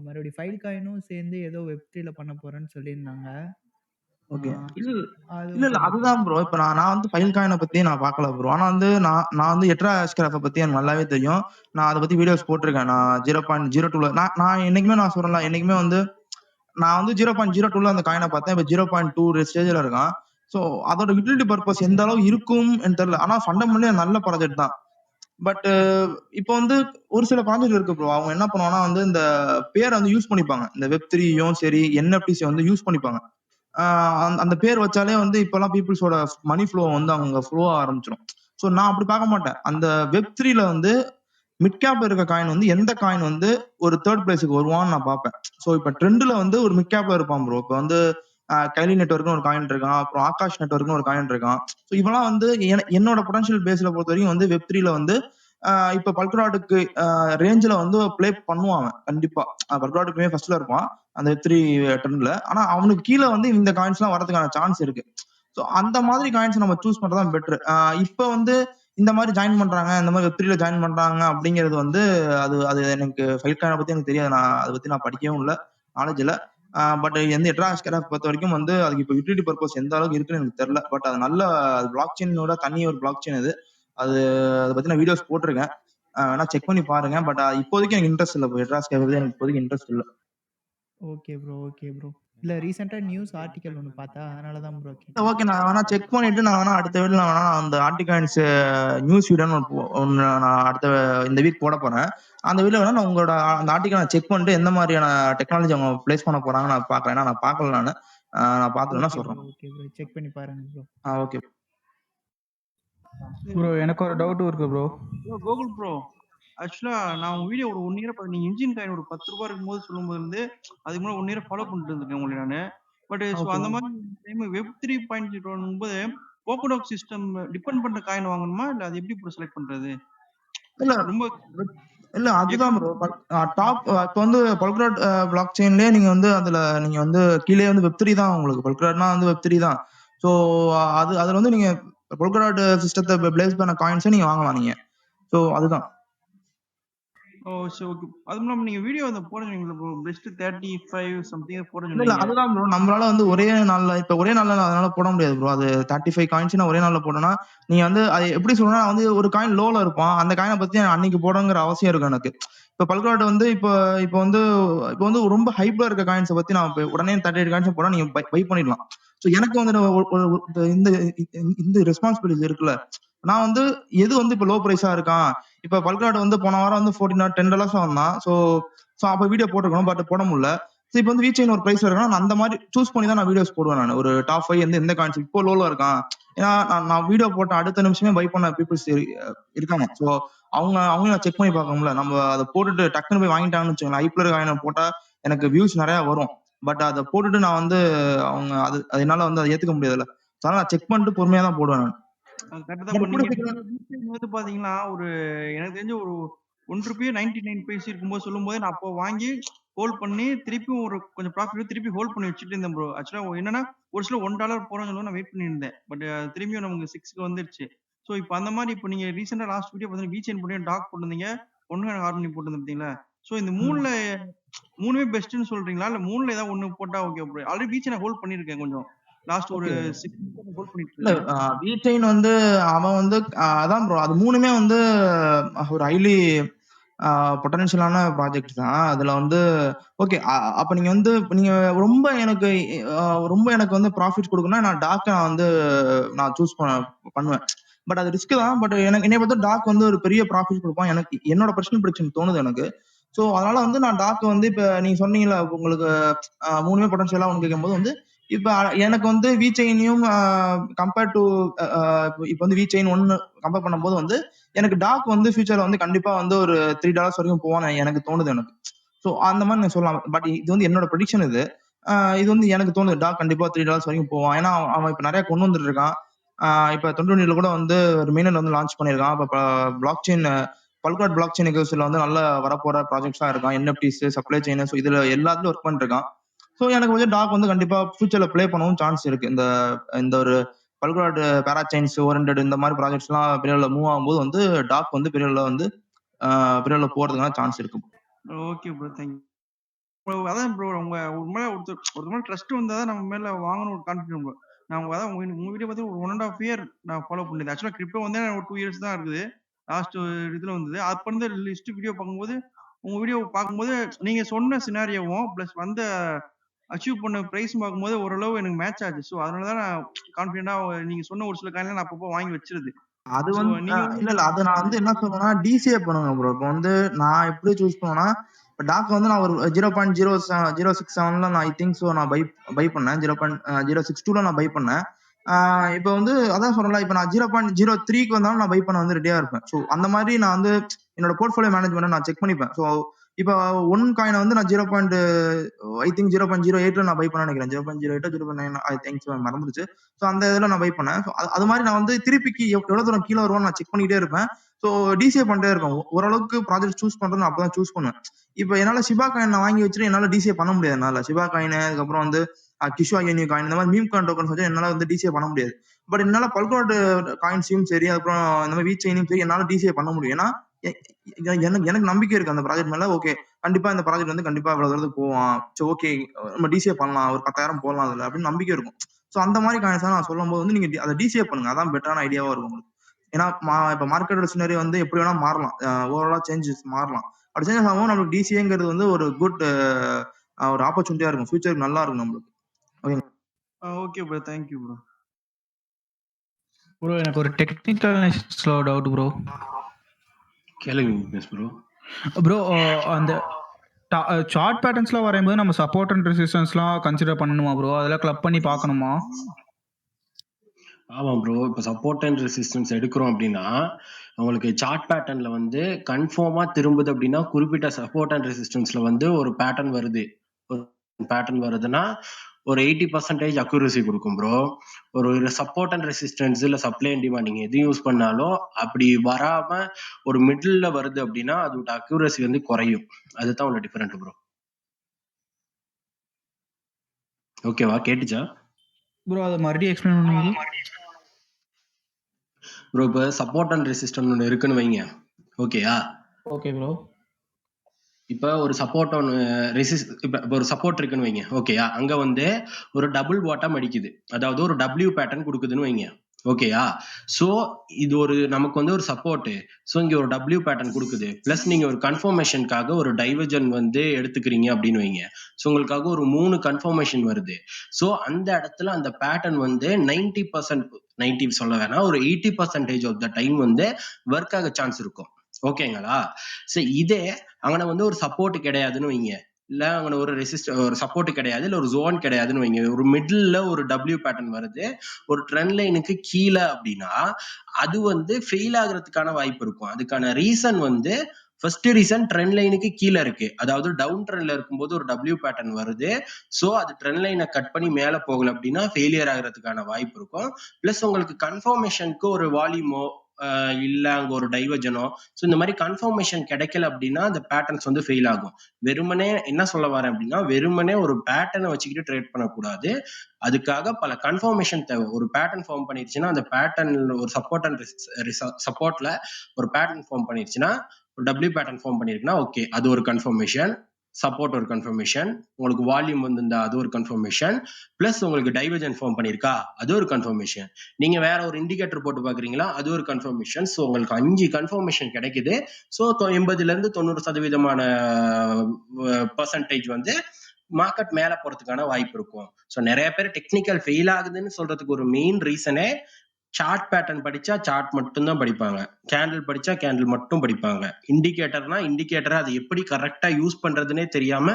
மறுபடியும் ஃபைல் காயினும் சேர்ந்து ஏதோ வெப்3ல பண்ண போறேன்னு சொல்லியிருந்தாங்க. ஓகே, இல்ல அதுதான் ப்ரோ. இப்ப நான் வந்து ஃபைல் காயினை பத்தி நான் பார்க்கல ப்ரோ. ஆனா வந்து நான் வந்து ஹெட்ரா ஹேஷ் கிராப்பை பத்தி எனக்கு நல்லாவே தெரியும். நான் அதை பத்தி வீடியோஸ் போட்டிருக்கேன். நான் 0.02 நான் என்னைக்குமே நான் சொல்றேன், என்னைக்குமே வந்து நான் வந்து 0.02 அந்த காயினை பார்த்தேன். இப்போ 0.2 ஸ்டேஜ்ல இருக்கான். ஸோ அதோட யூட்டிலிட்டி பர்பஸ் எந்த அளவு இருக்கும் எனக்கு தெரியல. ஆனா ஃபண்டமெண்டலி நல்ல ப்ராஜெக்ட் தான். பட் இப்போ வந்து ஒரு சில ப்ராஜெக்ட் இருக்கு ப்ரோ, அவங்க என்ன பண்ணுவாங்கன்னா வந்து இந்த பேரை வந்து யூஸ் பண்ணிப்பாங்க. இந்த வெப்3யும் சரி என்எஃப்டிஸை வந்து யூஸ் பண்ணிப்பாங்க. அந்த பேர் வச்சாலே வந்து இப்பெல்லாம் பீப்புள்ஸோட மணி ஃப்ளோ வந்து அவங்க ஃப்ளோ ஆரம்பிச்சிடும். ஸோ நான் அப்படி பார்க்க மாட்டேன். அந்த வெப்3ல வந்து மிட் கேப்ல இருக்க காயின் வந்து எந்த காயின் வந்து ஒரு தேர்ட் பிளேஸுக்கு வருவான்னு நான் பார்ப்பேன். ஸோ இப்போ ட்ரெண்ட்ல வந்து ஒரு மிட் கேப்ல இருப்பான் ப்ரோ. இப்போ வந்து கைலி நெட்வொர்க்னு ஒரு காயின் இருக்கான், அப்புறம் ஆகாஷ் நெட்வொர்க்னு ஒரு காயின் இருக்கான். ஸோ இவெல்லாம் வந்து என்னோட பொட்டன்ஷியல் பேஸ்ல பொறுத்த வரைக்கும் வந்து வெப்3ல வந்து இப்ப பல்கராடுக்கு ரேஞ்சில் வந்து பிளே பண்ணுவாங்க கண்டிப்பா. பல்கராடுக்குமே ஃபர்ஸ்ட்ல இருப்பான் அந்த வெப்3 ட்ரெண்ட்ல. ஆனா அவனுக்கு கீழே வந்து இந்த காயின்ஸ் எல்லாம் வரதுக்கான சான்ஸ் இருக்கு. ஸோ அந்த மாதிரி காயின்ஸ் நம்ம சூஸ் பண்றதுதான் பெட்டர். இப்போ வந்து இந்த மாதிரி ஜாயின் பண்றாங்க, இந்த மாதிரி வெப்3ல ஜாயின் பண்றாங்க அப்படிங்கிறது வந்து அது எனக்கு ஃபைல் காயினை பத்தி எனக்கு தெரியாது. நான் அதை பத்தி நான் படிக்கவும் இல்லை, நாலேஜ் இல்லை. பட் எந்த எட்ராஸ்கிராஃப்ட் பொறுத்த வரைக்கும் வந்து அதுக்கு இப்போ யூட்டிலிட்டி பர்பஸ் எந்த அளவுக்கு இருக்குன்னு எனக்கு தெரியல. பட் அது நல்ல பிளாக் செயினோட தனி ஒரு பிளாக் செயின் அது. அதை பத்தி நான் வீடியோஸ் போட்டிருக்கேன், வேணா செக் பண்ணி பாருங்க. பட் இப்போதைக்கு எனக்கு இன்ட்ரெஸ்ட் இல்லை ப்ரோ. எட்ராஸ்கிராஃப்ட் எனக்கு இப்போதைக்கு இன்ட்ரெஸ்ட் இல்லை. Okay bro, okay bro. இல்ல ரீசெண்டா நியூஸ் ஆர்டிகல் ஒண்ணு பார்த்தேன். அதனால தான் ப்ரோ கேட்டேன். ஓகே, நான் வேணா செக் பண்ணிட்டு நான் வேணா அடுத்த வீடியோல வேணா அந்த ஆர்டிகாயின்ஸ் நியூஸ் வீடியோன்னு ஒன்று நான் அடுத்த இந்த வீக் போட போறேன். அந்த வீடியோ வேணா நான் உங்களோட அந்த ஆர்டிகல் நான் செக் பண்ணிட்டு எந்த மாதிரியான டெக்னாலஜி அவங்க பிளேஸ் பண்ண போறாங்க நான் பார்க்கறேன். ஏன்னா நான் பார்க்கல நான் பார்த்துட்டு வேணா ஓகே ப்ரோ, சொல்றேன். Okay bro. செக் பண்ணி பாருங்க ப்ரோ. ஓகே ப்ரோ எனக்கு ஒரு டவுட் இருக்கு ப்ரோ. கோகுல் ப்ரோ, ஆக்சுவலா நான் உங்க வீடியோ ஒரு 1 இயர் நீங்க இன்ஜின் காயின் ஒரு 10 ரூபாய் இருக்கும்போது சொல்லும்போது இருந்து அதுக்கு முன்னாடி 1 இயர் ஃபாலோ பண்ணிட்டு இருந்திருக்கேன் உங்களை நானு. But so okay. அந்த மாதிரி டைம் வெப் 3.0 போது போக்கோடாக் சிஸ்டம் டிபெண்ட் பண்ற காயின் வாங்கணுமா இல்ல அது எப்படி ப்ரோ செலக்ட் பண்றது? இல்ல ரொம்ப இல்ல அதுதான் ப்ரோ. டாப் இப்போ வந்து பல்க்ராட் பிளாக் செயின்லயே நீங்க வந்து அதுல நீங்க வந்து கீழே வந்து வெப்3 தான் உங்களுக்கு. பல்க்ராட்னா வந்து வெப்3 தான். ஸோ அதுல வந்து நீங்க பல்க்ராட் சிஸ்டத்தை பிளேஸ் பண்ண காயின்ஸை நீங்க வாங்கலாம் நீங்க. ஸோ அதுதான். ஓ சரி ஓகே. அது இல்லாம நீங்க வீடியோ அந்த போடுறீங்களா ப்ரோ, பெஸ்ட் 35 சம்திங் போட இல்ல சொன்னீங்க. அதுதான் ப்ரோ. நம்மளால வந்து ஒரே நாள்ல அதனால போட முடியாது ப்ரோ. அது 35 காயின்ஸ் ஒரே நாள்ல போடணும்னா நீங்க வந்து அது எப்படி சொல்லணும்னா வந்து ஒரு காயின் லோல இருப்பான், அந்த காயினை பத்தி அன்னைக்கு போடணுங்கிற அவசியம் இருக்கு எனக்கு. இப்போ பல்க்ராட் வந்து இப்போ வந்து ரொம்ப ஹைப்ல இருக்க காயின்ஸை பத்தி நான் உடனே 38 காயின்ஸ் போட நீங்க பை பண்ணிடலாம். ஸோ எனக்கு வந்து இந்த இந்த ரெஸ்பான்சிபிலிட்டி இருக்குல்ல. நான் வந்து எது வந்து இப்போ லோ பிரைஸா இருக்கான். இப்போ பல்க்ராட் வந்து போன வாரம் வந்து $10 வந்தான். ஸோ அப்போ வீடியோ போட்டுருக்கணும், பட் போட முடியல. இப்போ வந்து வீச்சைன் ஒரு பிரைஸ் இருக்கா, அந்த மாதிரி சூஸ் பண்ணி தான் நான் வீடியோஸ் போடுவேன். நான் ஒரு டாப் 5 எந்த காயின்ஸ் இப்போ லோல இருக்கான். ஏன்னா நான் வீடியோ போட்ட அடுத்த நிமிஷமே பை பண்ண பீப்புள்ஸ் இருக்காங்க. ஸோ அவங்க நான் செக் பண்ணி பார்க்கணும்ல. நம்ம அதை போட்டுட்டு டக்குன்னு போய் வாங்கிட்டாங்கன்னு வச்சுக்கோங்களேன், ஐப்ளர் காயினை போட்டா எனக்கு வியூஸ் நிறைய வரும். பட் அதை போட்டுட்டு நான் வந்து அவங்க அது என்னால வந்து அதை ஏத்துக்க முடியாதுல்ல. அதனால நான் செக் பண்ணிட்டு பொறுமையா தான் போடுவேன் நான். அது கரெக்ட் தான். நீங்க வந்து பாத்தீங்கன்னா ஒரு எனக்கு தெரிஞ்ச ஒரு ₹1.99 இருக்கும்போது சொல்லும்போது நான் அப்போ வாங்கி ஹோல்ட் பண்ணி திருப்பி ஒரு கொஞ்சம் ப்ராஃபிட் திருப்பி ஹோல்ட் பண்ணி வச்சுட்டு இருந்தேன் ப்ரோ. ஆக்சுவலா என்னன்னா ஒரு சில $1 போறோம்னு சொல்லுவோம், நான் வெயிட் பண்ணியிருந்தேன். பட் திரும்பியும் நமக்கு 6க்கு வந்துருச்சு. ஸோ இப்போ அந்த மாதிரி இப்போ நீங்க ரீசெண்டா லாஸ்ட் வீடியோ பார்த்தீங்கன்னா வீச்சைன் போட்டு டாக் போட்டிருந்தீங்க, ஒன்னு ஹார்மோனி போட்டிருந்தீங்க பார்த்தீங்களா? ஸோ இந்த மூணுமே பெஸ்ட்னு சொல்றீங்களா இல்ல மூணுல ஏதாவது ஒண்ணு போட்டா ஓகே ப்ரோ? ஆல்ரெடி வீச்சை நான் ஹோல்ட் பண்ணிருக்கேன் கொஞ்சம். லாஸ்ட் ஒரு 6 மந்த்ஸ் ஹோல்ட் பண்ணிட்டு இல்ல இருக்கேன். வீச்சைன் வந்து அவன் வந்து அதான் ப்ரோ. அது மூணுமே வந்து ஒரு ஹைலி பொட்டன்ஷியலான ப்ராஜெக்ட் தான். அதுல வந்து ஓகே. அப்ப நீங்க ரொம்ப எனக்கு வந்து ப்ராஃபிட் கொடுக்கணும்னா நான் டாக்கை வந்து நான் சூஸ் பண்ணுவேன். பட் அது ரிஸ்க் தான். பட் எனக்கு என்னை பொறுத்த டாக் வந்து ஒரு பெரிய ப்ராஃபிட் கொடுப்பான். எனக்கு என்னோட பர்சனல் ப்ரெடிக்ஷன் தோணுது எனக்கு. ஸோ அதனால வந்து நான் டாக் வந்து இப்ப நீங்க சொன்னீங்கல்ல உங்களுக்கு மூணுமே பொட்டன்ஷியலா ஒன்று கேட்கும்போது வந்து இப்ப எனக்கு வந்து வீச்சைனையும் கம்பேர் டு இப்போ வந்து வீச்சைன் ஒன்னு கம்பேர் பண்ணும்போது வந்து எனக்கு டாக் வந்து ஃபியூச்சர்ல வந்து கண்டிப்பா வந்து ஒரு $3 வரைக்கும் போவான்னு எனக்கு தோணுது எனக்கு. ஸோ அந்த மாதிரி நான் சொல்லலாம். பட் இது வந்து என்னோட ப்ரெடிக்ஷன் இது. இது வந்து எனக்கு தோணுது டாக் கண்டிப்பா $3 வரைக்கும் போவான். ஏன்னா அவன் இப்ப நிறைய கொண்டு வந்துட்டு இருக்கான். இப்ப 2020 கூட வந்து ரிமைனர் வந்து லான்ச் பண்ணியிருக்கான். இப்ப பிளாக் செயின் பல்க்ராட் பிளாக் செயின் எக்கோசிஸ்டம்ல வந்து நல்ல வரப்போற ப்ராஜெக்ட்ஸா இருக்கான். NFTs சப்ளை செயின் இதுல எல்லாத்துலயும் ஒர்க் பண்ணிட்டு இருக்கான். ஸோ எனக்கு வந்து டாக் வந்து கண்டிப்பா ஃபியூச்சர்ல ப்ளே பண்ணவும் சான்ஸ் இருக்கு. இந்த ஒரு பல்க்ராட் பேராசைன்ஸ் ஓரியன்டட் இந்த மாதிரி ப்ராஜெக்ட்ஸ் எல்லாம் பெரிய மூவ் ஆகும்போது வந்து டாக் வந்து பெரிய போறதுக்கான சான்ஸ் இருக்கு. Okay bro, thank you. அதான் ப்ரோ உங்க ஒரு மேல ஒரு மேல ட்ரஸ்ட் வந்தா தான் நம்ம மேல வாங்கணும் ஒரு கான்ஃபிடன்ட் ப்ரோ. நான் அதான் உங்க வீடியோ பார்த்து ஒரு 1.5 இயர் நான் ஃபாலோ பண்ணிருந்தேன். ஆக்சுவலா கிரிப்டோ வந்து ஒரு 2 இயர்ஸ் தான் இருக்குது. லாஸ்ட் இதுல வந்தது. அப்ப இருந்து லிஸ்ட் வீடியோ பார்க்கும்போது உங்க வீடியோ பார்க்கும்போது நீங்க சொன்ன சினாரியோவும் பிளஸ் வந்த அச்சீவ் பண்ண பிரைஸ் பார்க்கும்போது ஓரளவு எனக்கு மேட்ச் ஆச்சு. ஸோ அதனால தான் நான் கான்ஃபிடென்ட்டா நீங்க சொன்ன ஒரு சில காயின்லாம் நான் அப்பப்போ வாங்கி வச்சிருது. அது ஸோ வந்து நீங்க இல்ல அது நான் வந்து என்ன சொல்றேன்னா DCA பண்ணுங்க ப்ரோ. இப்போ வந்து நான் எப்படி சூஸ் பண்ணுவேன்னா டாக் வந்து நான் ஒரு 0.067 நான் ஐ திங்க் ஸோ நான் பை பண்ணேன். 0.062 நான் பை பண்ணேன். இப்போ வந்து அதான் சொல்றேன்ல, இப்போ நான் 0.03க்கு வந்தாலும் நான் பை பண்ண வந்து ரெடியா இருப்பேன். ஸோ அந்த மாதிரி நான் வந்து என்னோட போர்ட்ஃபோலியோ மேனேஜ்மெண்ட் நான் செக் பண்ணிப்பேன். ஸோ இப்போ ஒன் காயினை வந்து நான் 0.08 நான் பை பண்ண நினைக்கிறேன். 0.08 0.9 ஐ திங்க் மறந்துருச்சு. ஸோ அந்த இதில் நான் பை பண்ணேன். ஸோ அது மாதிரி நான் வந்து திருப்பிக்கு எவ்வளோ தூரம் கீழே வருவான்னு நான் செக் பண்ணிக்கிட்டே இருப்பேன். ஸோ DCA பண்ணிட்டே இருக்கேன். ஓரளவுக்கு ப்ராஜெக்ட் சூஸ் பண்றது நான் அப்பதான் சூஸ் பண்ணுவேன். இப்போ என்னால ஷிபா காயின் நான் வாங்கி வச்சுட்டு என்னால DCA பண்ண முடியாது. என்னால ஷிபா காயின் அதுக்கப்புறம் வந்து கிஷுவா யூனியூ காயின் இந்த மாதிரி மீம் காயின் டோக்கன்ஸ் வச்சு என்னால வந்து DCA பண்ண முடியாது. பட் என்னால பல்க்ராட் காயின்ஸையும் சரி அதுக்கப்புறம் இந்த மாதிரி வீச்சைனையும் சரி என்னால DCA பண்ண முடியும். ஏன்னா எனக்கு நம்பிக்கை இருக்கு அந்த ப்ராஜெக்ட் மேல. ஓகே கண்டிப்பா இந்த ப்ராஜெக்ட் வந்து கண்டிப்பா இவ்வளவு தூரத்துக்கு போவான், சரி ஓகே நம்ம டிசிஏ பண்ணலாம், ஒரு 10,000 போடலாம் அதுல அப்படின்னு நம்பிக்கை இருக்கும். ஸோ அந்த மாதிரி காயின்ஸ் நான் சொல்லும் போது வந்து நீங்க அதை டிசிஏ பண்ணுங்க, அதான் பெட்டரான ஐடியாவா இருக்கும் உங்களுக்கு. ஏன்னா இப்ப மார்க்கெட்டோட சினரி வந்து எப்படி வேணா மாறலாம், ஓவராலா சேஞ்சஸ் மாறலாம். அப்படி சேஞ்சஸ் ஆகும் நம்மளுக்கு டிசிஏங்கிறது வந்து ஒரு குட் ஒரு ஆப்பர்ச்சுனிட்டியா இருக்கும், ஃபியூச்சருக்கு நல்லா இருக்கும் நம்மளுக்கு. ஓகேங்க. Okay bro, thank you bro. Bro எனக்கு ஒரு டெக்னிக்கல் டவுட் ப்ரோ. கேளுங்க ப்ரோ. ப்ரோ அந்த சார்ட் பேட்டர்ன்ஸ்லாம் வரையும்போது நம்ம சப்போர்ட் அண்ட் ரெசிஸ்டன்ஸ்லாம் கன்சிடர் பண்ணணுமா ப்ரோ? அதெல்லாம் கிளப் பண்ணி பார்க்கணுமா? ஆமாம் ப்ரோ. இப்போ சப்போர்ட் அண்ட் ரெசிஸ்டன்ஸ் எடுக்கிறோம் அப்படின்னா உங்களுக்கு சார்ட் பேட்டர்ன்ல வந்து கன்ஃபார்மா திரும்புது அப்படின்னா குறிப்பிட்ட சப்போர்ட் அண்ட் ரெசிஸ்டன்ஸ்ல வந்து ஒரு பேட்டர்ன் வருது, ஒரு பேட்டர்ன் வருதுன்னா ஒரு 80% அக்யூரசி கொடுக்கும் ப்ரோ. ஒரு சப்போர்ட் அண்ட் ரெசிஸ்டன்ஸ் இல்ல சப்ளை அண்ட் டிமாண்ட் நீங்க எது யூஸ் பண்ணாலும் அப்படி வராம ஒரு மிடில்ல வருது அப்படின்னா அதோட அக்யூரசி வந்து குறையும். அதுதான் உள்ள டிஃபரெண்ட் ப்ரோ. ஓகேவா? கேட்டுச்சா ப்ரோ? அதை மறுபடியும் எக்ஸ்பிளைன் பண்ணுங்க ப்ரோ. இப்போ சப்போர்ட் அண்ட் ரெசிஸ்டன்ஸ் ஒன்று இருக்குன்னு வைங்க, ஓகேயா? Okay bro. இப்போ ஒரு சப்போர்ட் ஒன்று இப்போ ஒரு சப்போர்ட் இருக்குன்னு வைங்க, ஓகேயா? அங்க வந்து ஒரு டபுள் பாட்டம் அடிக்குது, அதாவது ஒரு டபிள்யூ பேட்டர்ன் கொடுக்குதுன்னு வைங்க, ஓகேயா? ஸோ இது ஒரு நமக்கு வந்து ஒரு சப்போர்ட். ஸோ இங்க ஒரு டபிள்யூ பேட்டர்ன் கொடுக்குது, பிளஸ் நீங்க ஒரு கன்ஃபர்மேஷனுக்காக ஒரு டைவர்ஜன் வந்து எடுத்துக்கிறீங்க அப்படின்னு வைங்க. ஸோ உங்களுக்காக ஒரு 3 கன்ஃபர்மேஷன் வருது. ஸோ அந்த இடத்துல அந்த பேட்டர்ன் வந்து 90% சொல்ல வேணாம், ஒரு 80% ஆஃப் த டைம் வந்து ஒர்க் ஆக சான்ஸ் இருக்கும். ஓகேங்களா? சரி, இதே அங்கே வந்து ஒரு சப்போர்ட் கிடையாதுன்னு வைங்க, இல்ல அங்கே ஒரு சப்போர்ட் கிடையாது, இல்ல ஒரு ஜோன் கிடையாதுன்னு வைங்க, ஒரு மிடில்ல ஒரு டபிள்யூ பேட்டர்ன் வருது ஒரு ட்ரெண்ட் லைனுக்கு கீழே அப்படின்னா அது வந்து ஃபெயில் ஆகுறதுக்கான வாய்ப்பு இருக்கும். அதுக்கான ரீசன் வந்து ஃபர்ஸ்ட் ரீசன் ட்ரெண்ட் லைனுக்கு கீழே இருக்கு, அதாவது டவுன் ட்ரெண்ட்ல இருக்கும்போது ஒரு டபிள்யூ பேட்டர்ன் வருது. ஸோ அது ட்ரெண்ட் லைனை கட் பண்ணி மேலே போகல அப்படின்னா ஃபெயிலியர் ஆகிறதுக்கான வாய்ப்பு இருக்கும். பிளஸ் உங்களுக்கு கன்ஃபர்மேஷனுக்கு ஒரு வால்யூமோ இல்ல அங்க ஒரு டைவர்ஜனோ, ஸோ இந்த மாதிரி கன்ஃபர்மேஷன் கிடைக்கல அப்படின்னா அந்த பேட்டர்ன்ஸ் வந்து ஃபெயில் ஆகும். வெறுமனே என்ன சொல்ல வரேன் அப்படின்னா, வெறுமனே ஒரு பேட்டர்னை வச்சுக்கிட்டு ட்ரேட் பண்ணக்கூடாது, அதுக்காக பல கன்ஃபர்மேஷன் தேவை. ஒரு பேட்டர்ன் ஃபார்ம் பண்ணிருச்சுன்னா அந்த பேட்டர்ன் ஒரு சப்போர்ட் அண்ட் சப்போர்ட்ல ஒரு பேட்டர்ன் ஃபார்ம் பண்ணிருச்சுன்னா ஒரு டபிள்யூ பேட்டர்ன் ஃபார்ம் பண்ணிருக்குன்னா ஓகே, அது ஒரு கன்ஃபர்மேஷன். சப்போர்ட் ஒரு கன்ஃபர்மேஷன், உங்களுக்கு வால்யூம் வந்திருந்தா அது ஒரு கன்ஃபர்மேஷன், பிளஸ் உங்களுக்கு டைவர்ஜன் ஃபார்ம் பண்ணிருக்கா அது ஒரு கன்ஃபர்மேஷன், நீங்க வேற ஒரு இண்டிகேட்டர் போட்டு பாக்குறீங்களா அது ஒரு கன்ஃபர்மேஷன். ஸோ உங்களுக்கு 5 கன்ஃபர்மேஷன் கிடைக்குது. ஸோ 80% வந்து மார்க்கெட் மேல போறதுக்கான வாய்ப்பு இருக்கும். ஸோ நிறைய பேர் டெக்னிக்கல் ஃபெயில் ஆகுதுன்னு சொல்றதுக்கு ஒரு மெயின் ரீசனே சார்ட் பேட்டர்ன் படிச்சா சார்ட் மட்டும் தான் படிப்பாங்க, கேண்டில் படிச்சா கேண்டில் மட்டும் படிப்பாங்க. இண்டிகேட்டர்னா இண்டிகேட்டரை அது எப்படி கரெக்டா யூஸ் பண்றதுன்னே தெரியாம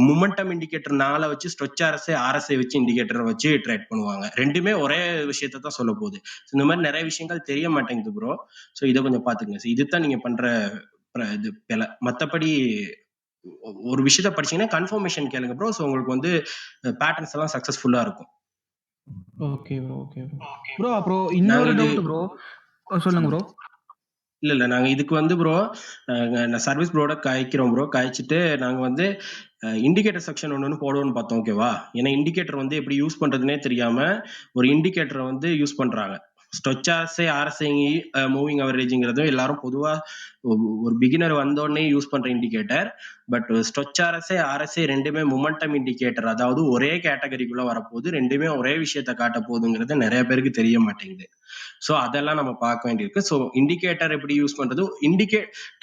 மொமெண்டம் இண்டிகேட்டர் 4 வச்சு ஸ்ட்ரெச் ஆர்எஸ்ஐ வச்சு இண்டிகேட்டரை வச்சு ட்ரேட் பண்ணுவாங்க. ரெண்டுமே ஒரே விஷயத்தை தான் சொல்ல போகுது. இந்த மாதிரி நிறைய விஷயங்கள் தெரிய மாட்டேங்குது ப்ரோ. ஸோ இதை கொஞ்சம் பாத்துங்க. இதுதான் நீங்க பண்ற இது மத்தபடி ஒரு விஷயத்த படிச்சீங்கன்னா கன்ஃபர்மேஷன் கேளுங்க ப்ரோ. ஸோ உங்களுக்கு வந்து பேட்டர்ன்ஸ் எல்லாம் சக்சஸ்ஃபுல்லா இருக்கும். Okay bro. Okay bro. அப்புறம் இன்னொரு டவுட் ப்ரோ, சொல்லுங்க ப்ரோ. இல்ல நாங்க இதுக்கு வந்து ப்ரோ சர்வீஸ் ப்ராடக்ட் காய்க்கிறோம் ப்ரோ. காய்ச்சிட்டு நாங்க வந்து இண்டிகேட்டர் செக்ஷன் ஒன்று போடுவோம்னு பார்த்தோம், ஓகேவா? ஏன்னா இண்டிகேட்டர் வந்து எப்படி யூஸ் பண்றதுன்னே தெரியாம ஒரு இண்டிகேட்டரை வந்து யூஸ் பண்றாங்க. ஸ்டொச்சார்ஸே ஆர்எஸ்ஐ மூவிங் அவரேஜ்ங்கிறதும் எல்லாரும் பொதுவா ஒரு பிகினர் வந்தோடனே யூஸ் பண்ற இண்டிகேட்டர். பட் ஸ்டொச்சார்எஸ்ஐ ஆர்எஸ்ஐ ரெண்டுமே மொமெண்டம் இண்டிகேட்டர், அதாவது ஒரே கேட்டகரிக்குள்ள வரப்போகுது, ரெண்டுமே ஒரே விஷயத்த காட்ட போகுதுங்கிறது நிறைய பேருக்கு தெரிய மாட்டேங்குது. ஸோ அதெல்லாம் நம்ம பார்க்க வேண்டியிருக்கு. ஸோ இண்டிகேட்டர் எப்படி யூஸ் பண்றது,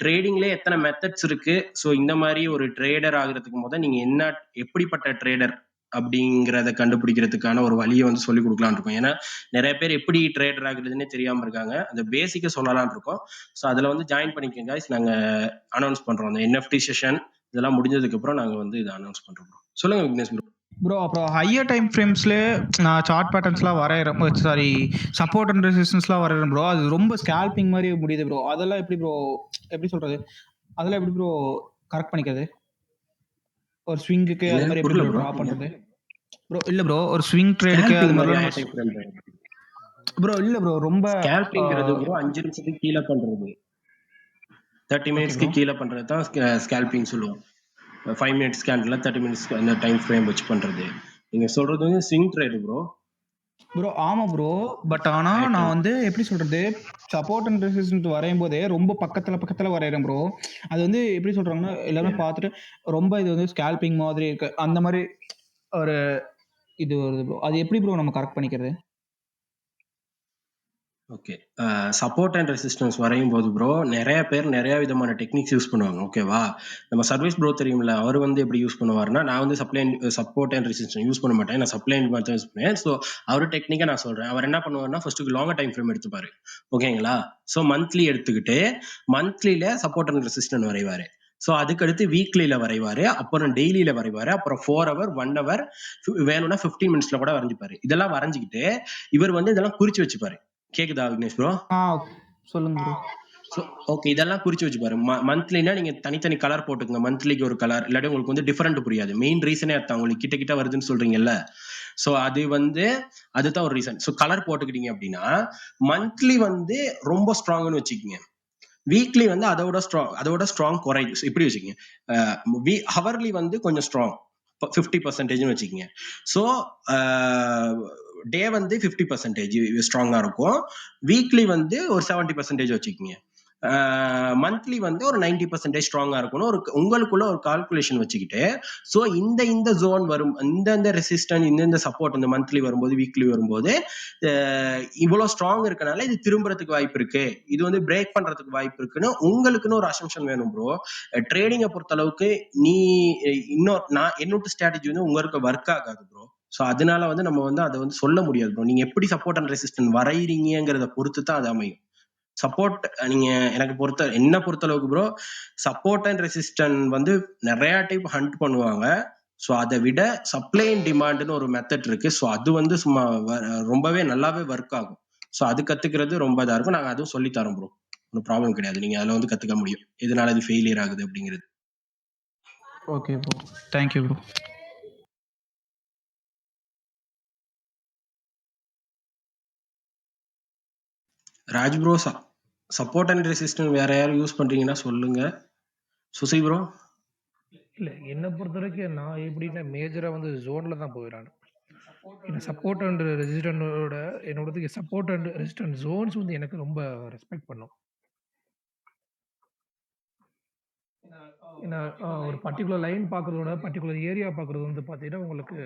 ட்ரேடிங்ல எத்தனை மெத்தட்ஸ் இருக்கு. ஸோ இந்த மாதிரி ஒரு ட்ரேடர் ஆகுறதுக்கு முதல் நீங்க எப்படிப்பட்ட ட்ரேடர் அப்படிங்கிறத கண்டுபிடிக்கிறதுக்கான ஒரு வழியை வந்து சொல்லி கொடுக்கலாம்னு இருக்கும். ஏன்னா நிறைய பேர் எப்படி ட்ரேடர் ஆகுறதுன்னே தெரியாம இருக்காங்க, அந்த பேசிக்கை சொல்லலாம்னு இருக்கோம். ஸோ அதுல வந்து ஜாயின் பண்ணிக்கோங்க guys. நாங்க அனௌன்ஸ் பண்றோம் அந்த என்எஃப்டி செஷன் இதெல்லாம் முடிஞ்சதுக்கு அப்புறம் நாங்க வந்து இதை அனௌன்ஸ் பண்றோம். சொல்லுங்க விக்னேஷ் ப்ரோ. ப்ரோ அப்புறம் ஹையர் டைம் ஃப்ரேம்ஸ்ல நான் சார்ட் பேட்டர்ன்ஸ்லாம் வரைகிறேன், சாரி சப்போர்ட் அண்ட் ரெசிஸ்டன்ஸ்லாம் வரைகிறேன் ப்ரோ. அது ரொம்ப ஸ்கேல்பிங் மாதிரி முடியுது ப்ரோ. அதெல்லாம் எப்படி ப்ரோ, எப்படி சொல்றது, அதெல்லாம் எப்படி ப்ரோ கரெக்ட் பண்ணிக்கிறது? ஒரு ஸ்விங்குக்கு அது மாதிரி எப்படி ப்ரோ ட்ரா பண்றது ப்ரோ? இல்ல ப்ரோ, ஒரு ஸ்விங் ட்ரேடுக்கு அது மாதிரி ப்ரோ. இல்ல ப்ரோ, ரொம்ப ஸ்கேல்பிங்கிறது ப்ரோ 5 நிமிஷத்துக்கு கீழே பண்றது, 30 மினிட்ஸ்க்கு கீழே பண்றது தான் ஸ்கேல்பிங் சொல்லுவோம். 5 மினிட்ஸ் கேண்டில் 30 மினிட்ஸ் அந்த டைம் ஃப்ரேம் வச்சு பண்றது. நீங்க சொல்றது வந்து ஸ்விங் ட்ரேடு ப்ரோ. ப்ரோ ஆமா ப்ரோ. பட் ஆனா நான் வந்து எப்படி சொல்றது? சப்போர்ட் அண்ட் ரெசிஸ்டன்ட் வரையும் போதே ரொம்ப பக்கத்துல வரையறேன் ப்ரோ. அது வந்து எப்படி சொல்றாங்கன்னா, எல்லாமே பார்த்துட்டு ரொம்ப இது வந்து ஸ்கேல்பிங் மாதிரி இருக்கு. அந்த மாரி ஒரு இது வருது ப்ரோ. அது எப்படி ப்ரோ நம்ம கரெக்ட் பண்ணிக்கிறது? ஓகே. சப்போர்ட் அண்ட் ரெசிஸ்டன்ஸ் வரையும் போது ப்ரோ, நெறைய பேர் நெறைய விதமான டெக்னிக்ஸ் யூஸ் பண்ணுவாங்க. ஓகேவா? நம்ம சர்வீஸ் ப்ரோ தெரியும்ல, அவரு வந்து எப்படி யூஸ் பண்ணுவாருன்னா, நான் வந்து சப்போர்ட் அண்ட் ரெசிஸ்டன்ஸ் யூஸ் பண்ண மாட்டேன். நான் சப்ளை அண்ட் மட்டும் யூஸ் பண்ணுவேன். ஸோ, அவரு டெக்னிக்கா நான் சொல்றேன். அவர் என்ன பண்ணுவாருன்னா, ஃபர்ஸ்ட் லாங்கர் டைம் ஃப்ரேம் எடுத்துப்பாரு. ஓகேங்களா? ஸோ, மந்த்லி எடுத்துக்கிட்டு, மந்த்லில சப்போர்ட் அண்ட் ரெசிஸ்டன்ட் வரைவாரு. ஸோ, அதுக்கடுத்து வீக்லில வரைவாரு. அப்புறம் டெய்லில வரைவாரு. அப்புறம் 4 ஹவர், 1 ஹவர், வேணும்னா 15 மினிட்ஸ்ல கூட வரைஞ்சுப்பாரு. இதெல்லாம் வரைஞ்சுக்கிட்டு, இவர் வந்து இதெல்லாம் குறிச்சு வச்சுப்பாரு. கேக்குதா விக்னேஷ் ப்ரோ? சொல்லுங்க ப்ரோ. ஓகே, இதெல்லாம் குறிச்சு வச்சுப்பாரு. மந்த்லினா நீங்க தனித்தனி கலர் போட்டுக்கங்க. மந்த்லிக்கு ஒரு கலர், இல்லாட்டி உங்களுக்கு வந்து டிஃபரெண்ட் புரியாது. மெயின் ரீசனே அதான், உங்களுக்கு கிட்ட கிட்ட வருதுன்னு சொல்றீங்கல்ல. ஸோ அது வந்து அதுதான் ஒரு ரீசன். ஸோ கலர் போட்டுக்கிட்டீங்க அப்படின்னா மந்த்லி வந்து ரொம்ப ஸ்ட்ராங்னு வச்சுக்கோங்க. வீக்லி வந்து அதோட ஸ்ட்ராங் குறையுது. இப்படி வச்சுக்கோங்க. ஹவர்லி வந்து கொஞ்சம் ஸ்ட்ராங் 50% வச்சுக்கோங்க. ஸோ டே வந்து 50% ஸ்ட்ராங்கா இருக்கும். வீக்லி வந்து ஒரு 70% வச்சுக்கோங்க. மந்த்லி வந்து ஒரு 90% ஸ்ட்ராங்கா இருக்கணும். உங்களுக்குள்ள ஒரு கால்குலேஷன் வச்சுக்கிட்டு, ஸோ இந்த ஜோன் வரும், இந்த ரெசிஸ்டன்ட், இந்த சப்போர்ட் இந்த மந்த்லி வரும்போது, வீக்லி வரும்போது இவ்வளவு ஸ்ட்ராங் இருக்கனால இது திரும்புறதுக்கு வாய்ப்பு இருக்கு, இது வந்து பிரேக் பண்றதுக்கு வாய்ப்பு இருக்குன்னு உங்களுக்குன்னு ஒரு அசம்ஷன் வேணும் ப்ரோ. ட்ரேடிங்கை பொறுத்த அளவுக்கு நீ என்னோட ஸ்ட்ராட்டஜி வந்து உங்களுக்கு ஒர்க் ஆகாது ப்ரோ. ஸோ அதனால வந்து நம்ம வந்து அதை வந்து சொல்ல முடியாது ப்ரோ. நீங்க எப்படி சப்போர்ட் அண்ட் ரெசிஸ்டன்ட் வரைகிறீங்கிறத பொறுத்து தான் அது அமையும். சப்போர்ட் நீங்க என்ன பொறுத்த அளவுக்கு ப்ரோ, சப்போர்ட் அண்ட் ரெசிஸ்டன்ட் வந்து நிறைய டைப் ஹண்ட் பண்ணுவாங்க. ஸோ அதை விட சப்ளை அண்ட் டிமாண்ட்னு ஒரு மெத்தட் இருக்கு. ஸோ அது வந்து சும்மா ரொம்பவே நல்லாவே ஒர்க் ஆகும். ஸோ அது கத்துக்கிறது ரொம்ப இதா இருக்கும். நாங்க அதுவும் சொல்லி தரோம் ப்ரோ. ஒன்றும் ப்ராப்ளம் கிடையாது. நீங்க அதில் வந்து கத்துக்க முடியும் எதனால இது ஃபெயிலியர் ஆகுது அப்படிங்கிறது. Okay bro. Thank you bro. Raj bro, support and resistant வேற யாரும் யூஸ் பண்றீங்கன்னா சொல்லுங்க. சுசி ப்ரோ? இல்ல என்ன பொறுத்த வரைக்கும் நான் எப்படின்னா மேஜரா வந்து ஜோன்ல தான் போயிடுறேன். ஏன்னா சப்போர்ட் அண்ட் ரெசிஸ்டன்டோட என்னோடதுக்கு சப்போர்ட் அண்ட் ரெசிஸ்டன்ட் ஜோன்ஸ் வந்து எனக்கு ரொம்ப ரெஸ்பெக்ட் பண்ணும். ஏன்னா ஒரு பர்டிகுலர் லைன் பார்க்குறதோட பர்டிகுலர் ஏரியா பார்க்குறது வந்து பார்த்தீங்கன்னா உங்களுக்கு